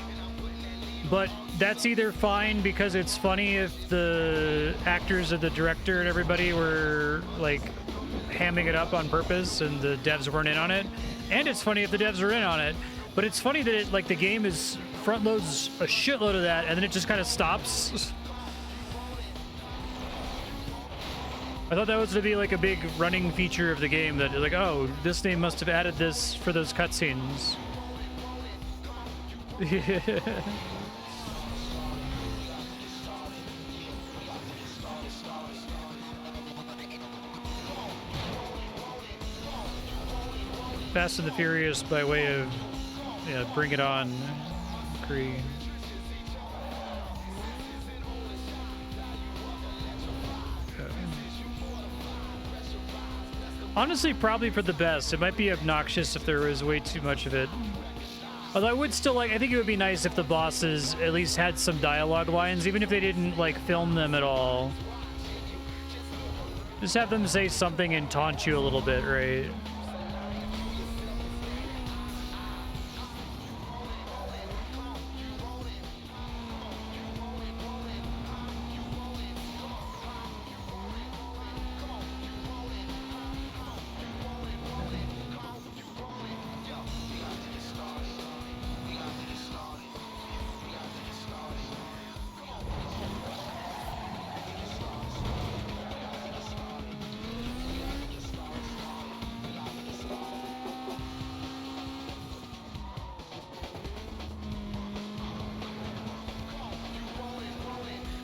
but that's either fine because it's funny if the actors and the director and everybody were like hamming it up on purpose and the devs weren't in on it, and it's funny if the devs are in on it. But it's funny that it, like, the game is front loads a shitload of that and then it just kind of stops. I thought that was to be like a big running feature of the game, that like, oh, this game must have added this for those cutscenes. Fast and the Furious by way of, yeah, Bring It On. Agree. Honestly, probably for the best. It might be obnoxious if there was way too much of it. Although I would still like, I think it would be nice if the bosses at least had some dialogue lines, even if they didn't like film them at all. Just have them say something and taunt you a little bit, right?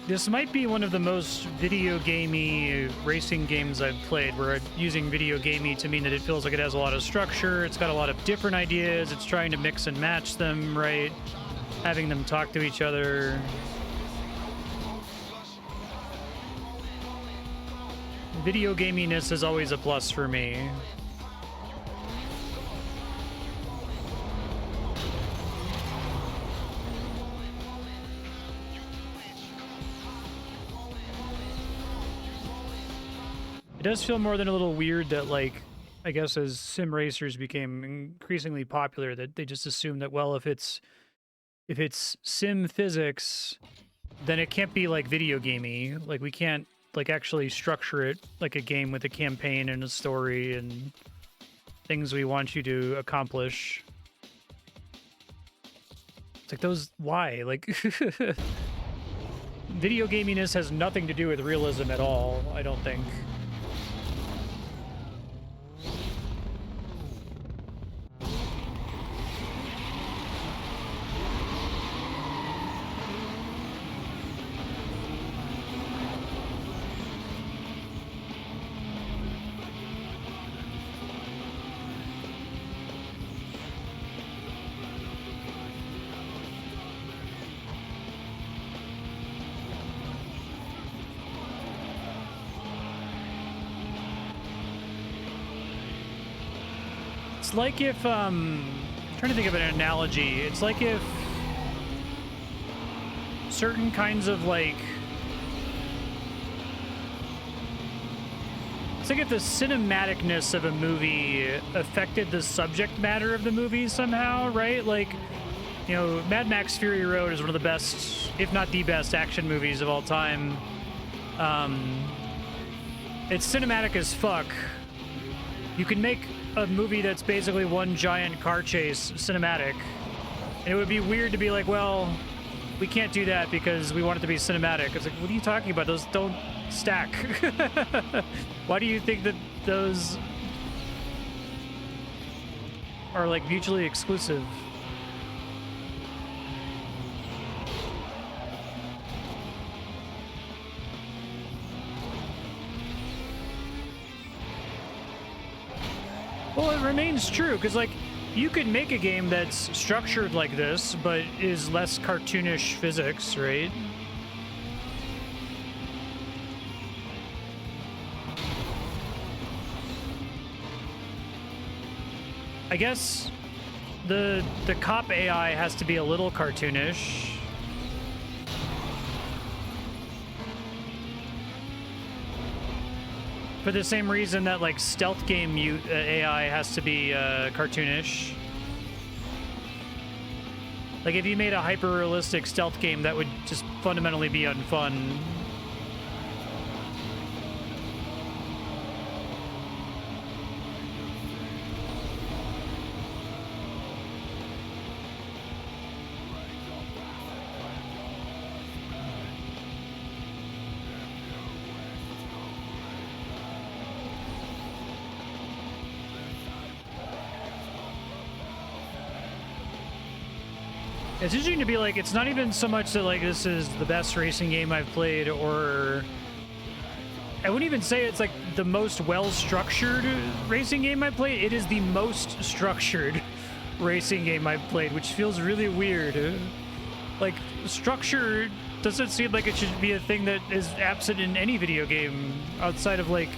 This might be one of the most video gamey racing games I've played, where I'm using video gamey to mean that it feels like it has a lot of structure, it's got a lot of different ideas, it's trying to mix and match them, right? Having them talk to each other. Video gaminess is always a plus for me. It does feel more than a little weird that, like, I guess as sim racers became increasingly popular, that they just assume that, well, if it's sim physics, then it can't be like video gamey. Like, we can't like actually structure it like a game with a campaign and a story and things we want you to accomplish. It's like, those, why? Like, video gaminess has nothing to do with realism at all, I don't think. It's like if, I'm trying to think of an analogy. It's like if certain kinds of, like, it's like if the cinematicness of a movie affected the subject matter of the movie somehow, right? Like, you know, Mad Max Fury Road is one of the best, if not the best, action movies of all time. It's cinematic as fuck. You can make a movie that's basically one giant car chase cinematic. And it would be weird to be like, well, we can't do that because we want it to be cinematic. It's like, what are you talking about? Those don't stack. Why do you think that those are like mutually exclusive? Well, it remains true, because, like, you could make a game that's structured like this, but is less cartoonish physics, right? I guess the cop AI has to be a little cartoonish. For the same reason that, like, stealth game AI has to be cartoonish. Like, if you made a hyper-realistic stealth game, that would just fundamentally be unfun. It's interesting to be like, it's not even so much that, like, this is the best racing game I've played, or I wouldn't even say it's like the most well-structured racing game I've played. It is the most structured racing game I've played, which feels really weird. Like, structure doesn't seem like it should be a thing that is absent in any video game outside of, like,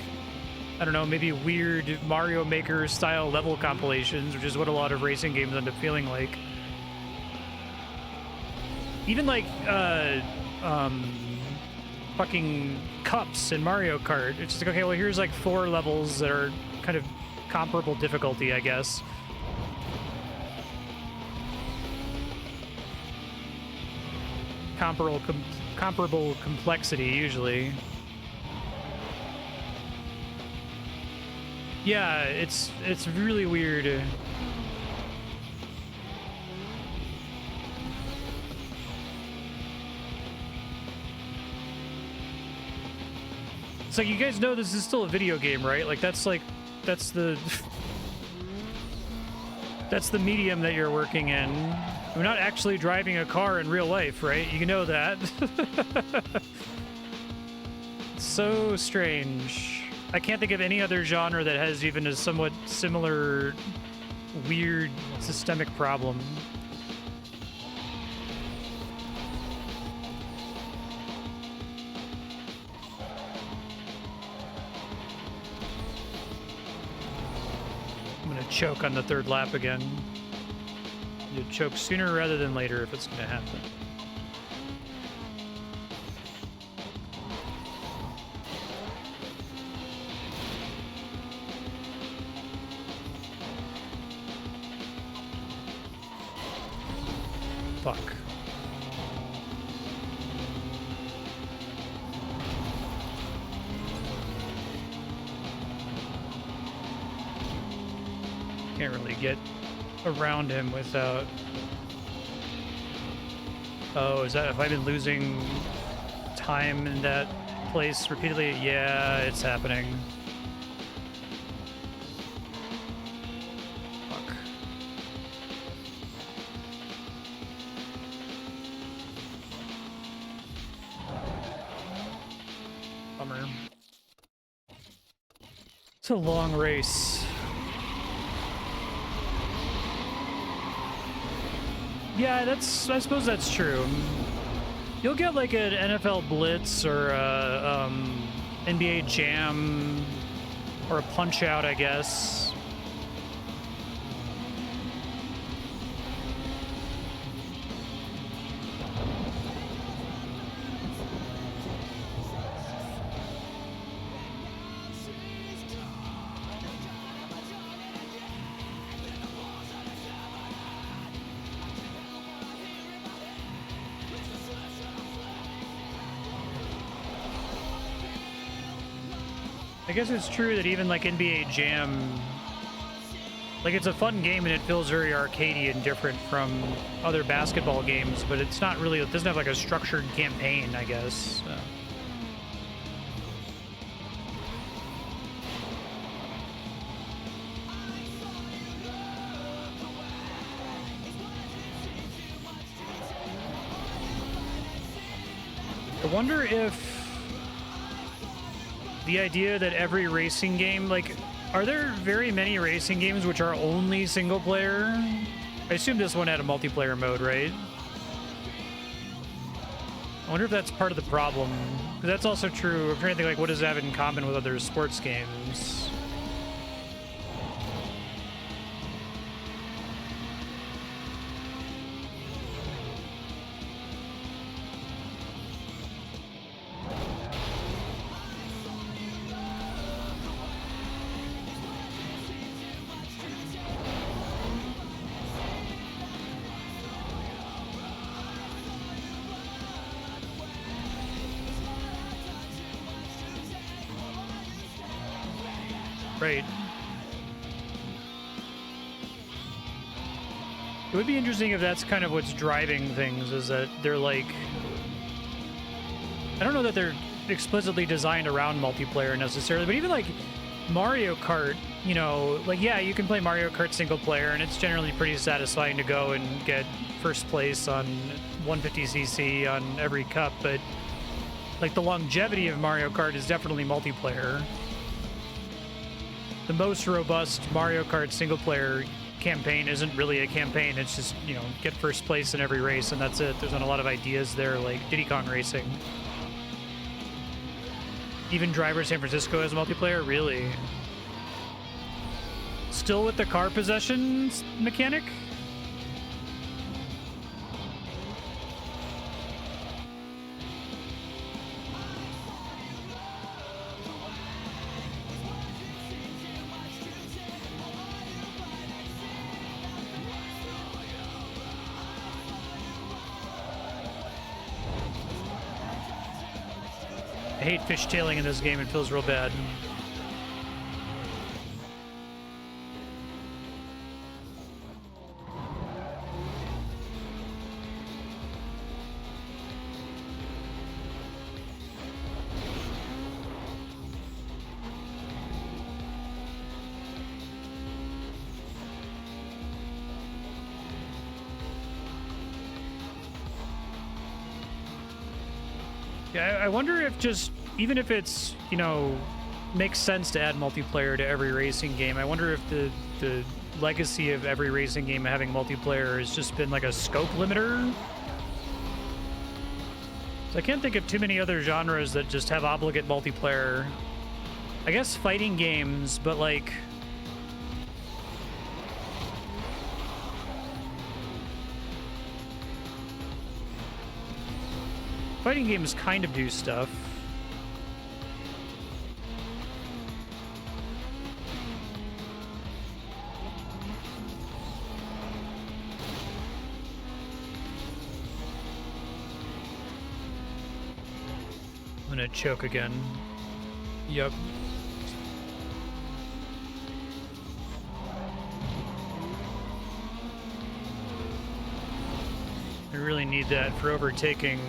I don't know, maybe weird Mario Maker style level compilations, which is what a lot of racing games end up feeling like. Even like fucking cups in Mario Kart. It's just like, okay, well, here's like 4 levels that are kind of comparable difficulty, I guess. Comparable complexity, usually. Yeah, it's really weird. So you guys know this is still a video game, right? Like, that's the medium that you're working in. We're not actually driving a car in real life, right? You know that. It's so strange. I can't think of any other genre that has even a somewhat similar weird systemic problem. Choke on the 3rd lap again. You choke sooner rather than later if it's going to happen. Fuck. Can't really get around him without... Oh, is that... Have I been losing time in that place repeatedly? Yeah, it's happening. Fuck. Bummer. It's a long race. Yeah, I suppose that's true. You'll get like an NFL Blitz or a NBA Jam or a Punch-Out, I guess. I guess it's true that even like NBA Jam, like it's a fun game and it feels very arcadey and different from other basketball games, but it's not really, it doesn't have like a structured campaign, I guess. So. I wonder if the idea that every racing game, like, are there very many racing games which are only single player? I assume this one had a multiplayer mode, right? I wonder if that's part of the problem. 'Cause that's also true. I'm trying to think, like, what does it have in common with other sports games? Right. It would be interesting if that's kind of what's driving things, is that they're like... I don't know that they're explicitly designed around multiplayer necessarily, but even like Mario Kart, you know, like, yeah, you can play Mario Kart single player, and it's generally pretty satisfying to go and get first place on 150cc on every cup, but like the longevity of Mario Kart is definitely multiplayer. The most robust Mario Kart single player campaign isn't really a campaign. It's just, you know, get first place in every race and that's it. There's not a lot of ideas there, like Diddy Kong Racing. Even Driver San Francisco has multiplayer? Really? Still with the car possession mechanic? I hate fishtailing in this game. It feels real bad. Yeah, I wonder if just, even if it's, you know, makes sense to add multiplayer to every racing game, I wonder if the legacy of every racing game having multiplayer has just been like a scope limiter. So I can't think of too many other genres that just have obligate multiplayer. I guess fighting games, but like... Fighting games kind of do stuff. I'm gonna choke again. Yep. I really need that for overtaking.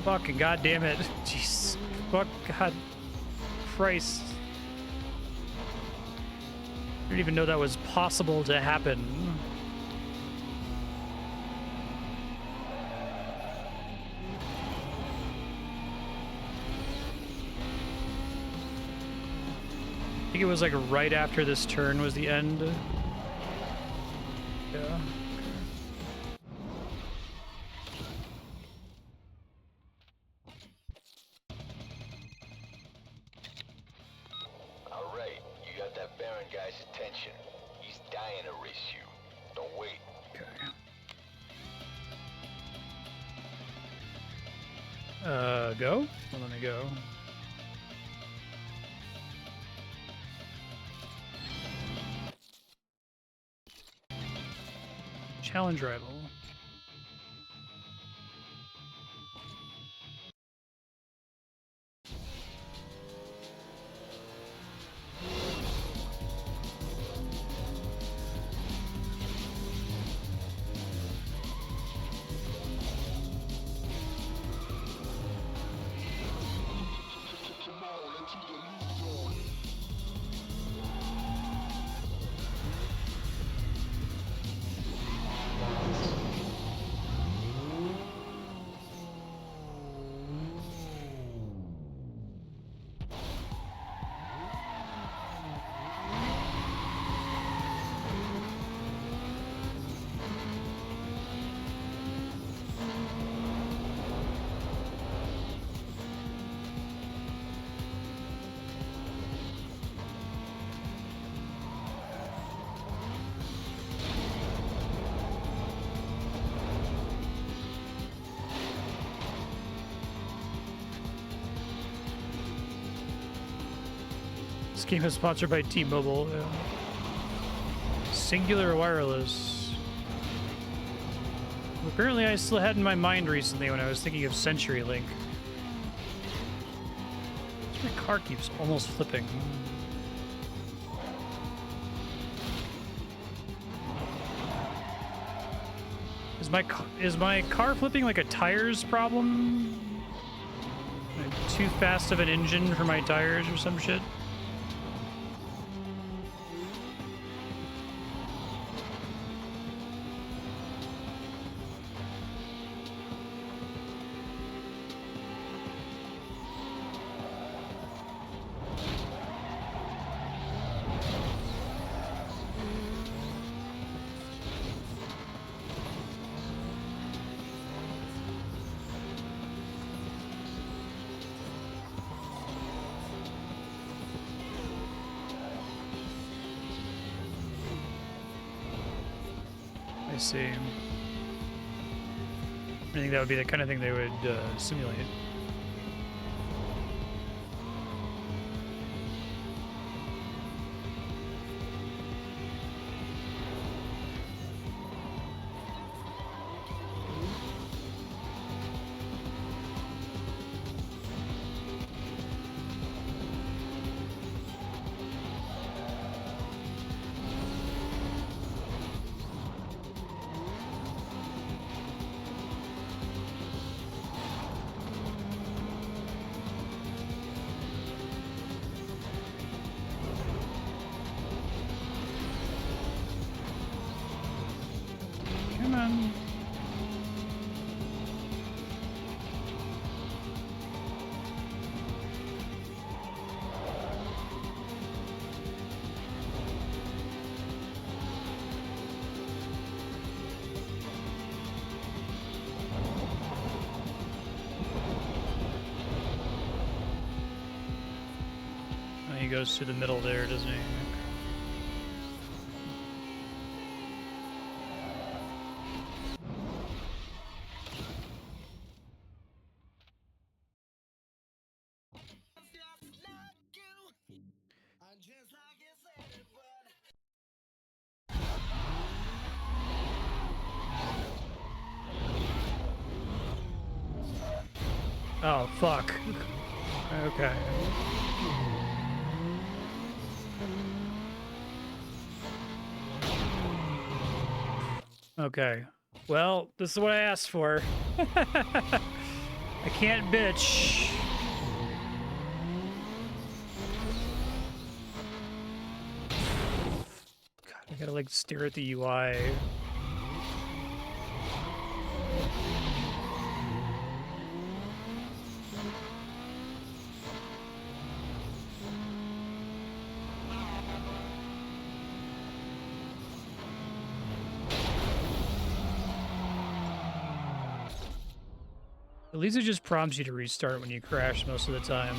Fucking goddamn it. Jeez. Fuck, God. Christ. I didn't even know that was possible to happen. I think it was like right after this turn was the end. Yeah. Go? Well, let me go. Challenge rival. This game is sponsored by T-Mobile. Yeah. Singular Wireless. Apparently I still had in my mind recently when I was thinking of CenturyLink. My car keeps almost flipping. Is my car flipping like a tires problem? Like too fast of an engine for my tires or some shit? I see. I think that would be the kind of thing they would simulate. Come on. Oh, he goes through the middle there, doesn't he? Oh, fuck. Okay. Okay. Well, this is what I asked for. I can't bitch. God, I gotta like stare at the UI. At least it just prompts you to restart when you crash most of the time.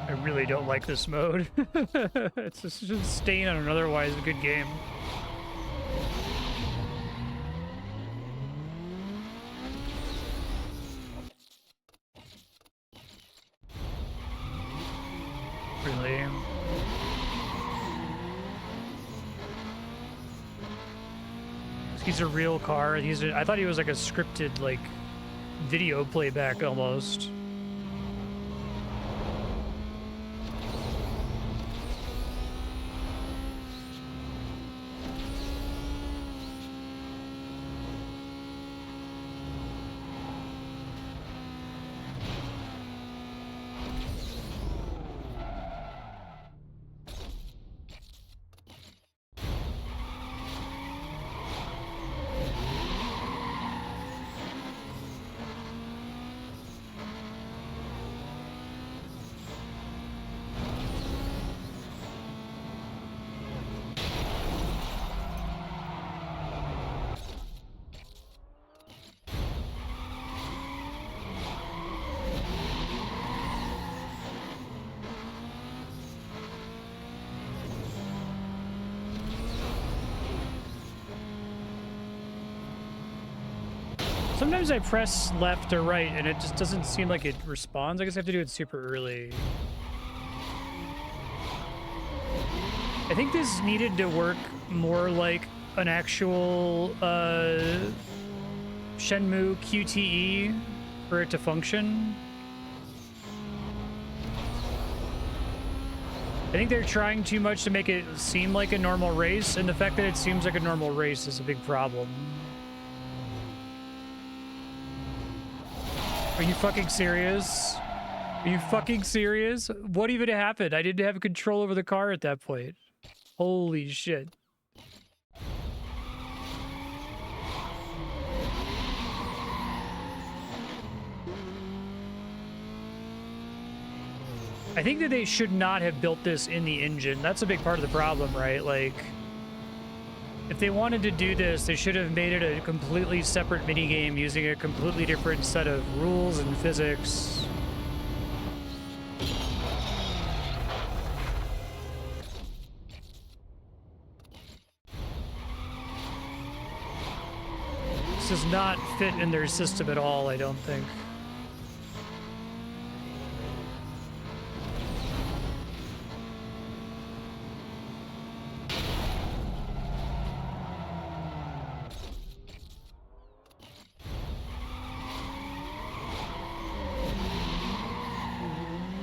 I really don't like this mode. It's just a stain on an otherwise good game. Really? He's a real car. I thought he was like a scripted, like, video playback almost. Sometimes I press left or right and it just doesn't seem like it responds. I guess I have to do it super early. I think this needed to work more like an actual Shenmue QTE for it to function. I think they're trying too much to make it seem like a normal race, and the fact that it seems like a normal race is a big problem. Are you fucking serious? Are you fucking serious? What even happened? I didn't have control over the car at that point. Holy shit. I think that they should not have built this in the engine. That's a big part of the problem, right? Like, if they wanted to do this, they should have made it a completely separate minigame using a completely different set of rules and physics. This does not fit in their system at all, I don't think.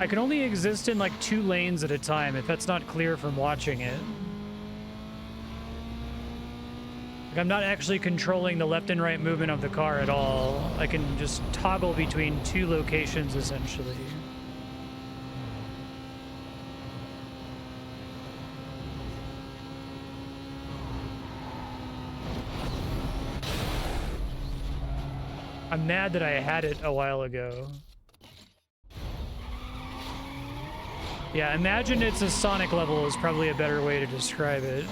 I can only exist in like 2 lanes at a time if that's not clear from watching it. Like, I'm not actually controlling the left and right movement of the car at all. I can just toggle between 2 locations essentially. I'm mad that I had it a while ago. Yeah, imagine it's a Sonic level is probably a better way to describe it.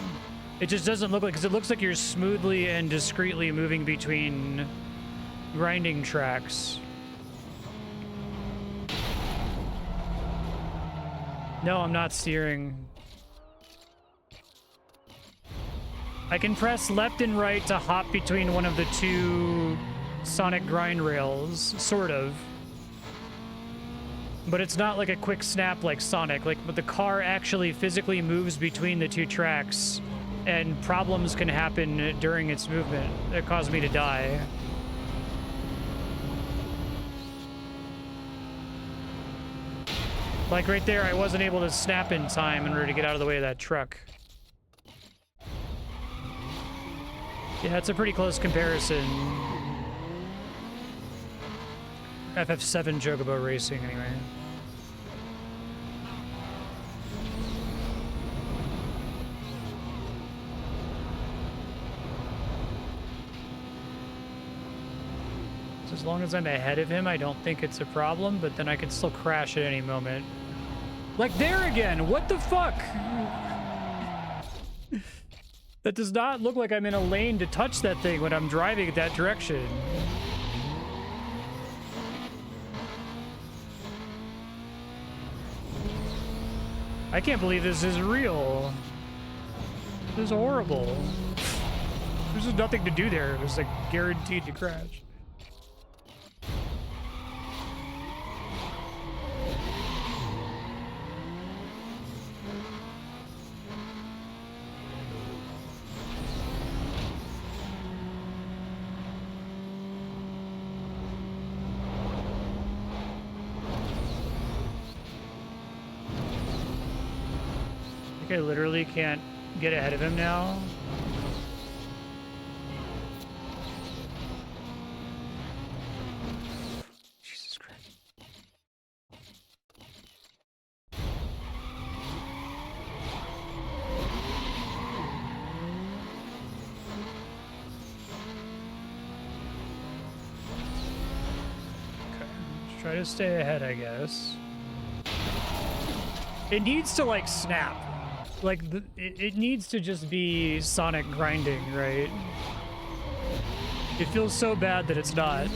It just doesn't look like, because it looks like you're smoothly and discreetly moving between grinding tracks. No, I'm not steering. I can press left and right to hop between one of the 2 Sonic grind rails, sort of. But it's not like a quick snap like Sonic. Like, but the car actually physically moves between the 2 tracks, and problems can happen during its movement that cause me to die. Like right there, I wasn't able to snap in time in order to get out of the way of that truck. Yeah, it's a pretty close comparison. FF7 Chocobo Racing, anyway. So as long as I'm ahead of him, I don't think it's a problem, but then I could still crash at any moment. Like there again, what the fuck? That does not look like I'm in a lane to touch that thing when I'm driving that direction. I can't believe this is real. This is horrible. There's just nothing to do there. It was like guaranteed to crash. I literally can't get ahead of him now. Jesus Christ. Okay, let's try to stay ahead, I guess. It needs to like snap. Like, it needs to just be Sonic grinding, right? It feels so bad that it's not.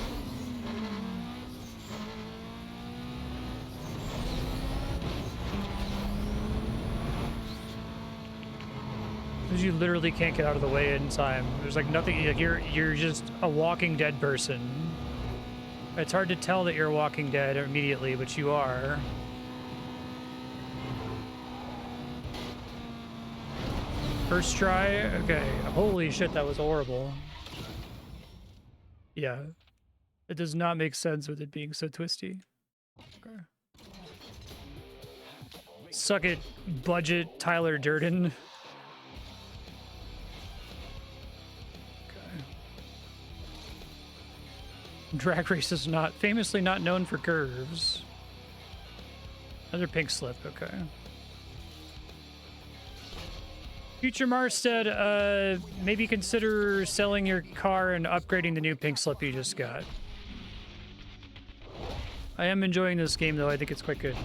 you literally can't get out of the way in time. There's like nothing, like you're just a Walking Dead person. It's hard to tell that you're Walking Dead immediately, but you are. First try? Okay. Holy shit, that was horrible. Yeah. It does not make sense with it being so twisty. Okay. Suck it, budget Tyler Durden. Okay. Drag Race is famously not known for curves. Another pink slip, okay. Future Marstead, maybe consider selling your car and upgrading the new pink slip you just got. I am enjoying this game, though. I think it's quite good.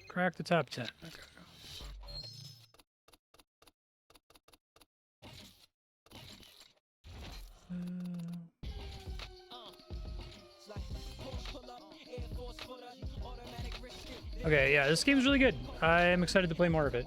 Crack the top 10. Okay. Okay, yeah, this game's really good. I'm excited to play more of it.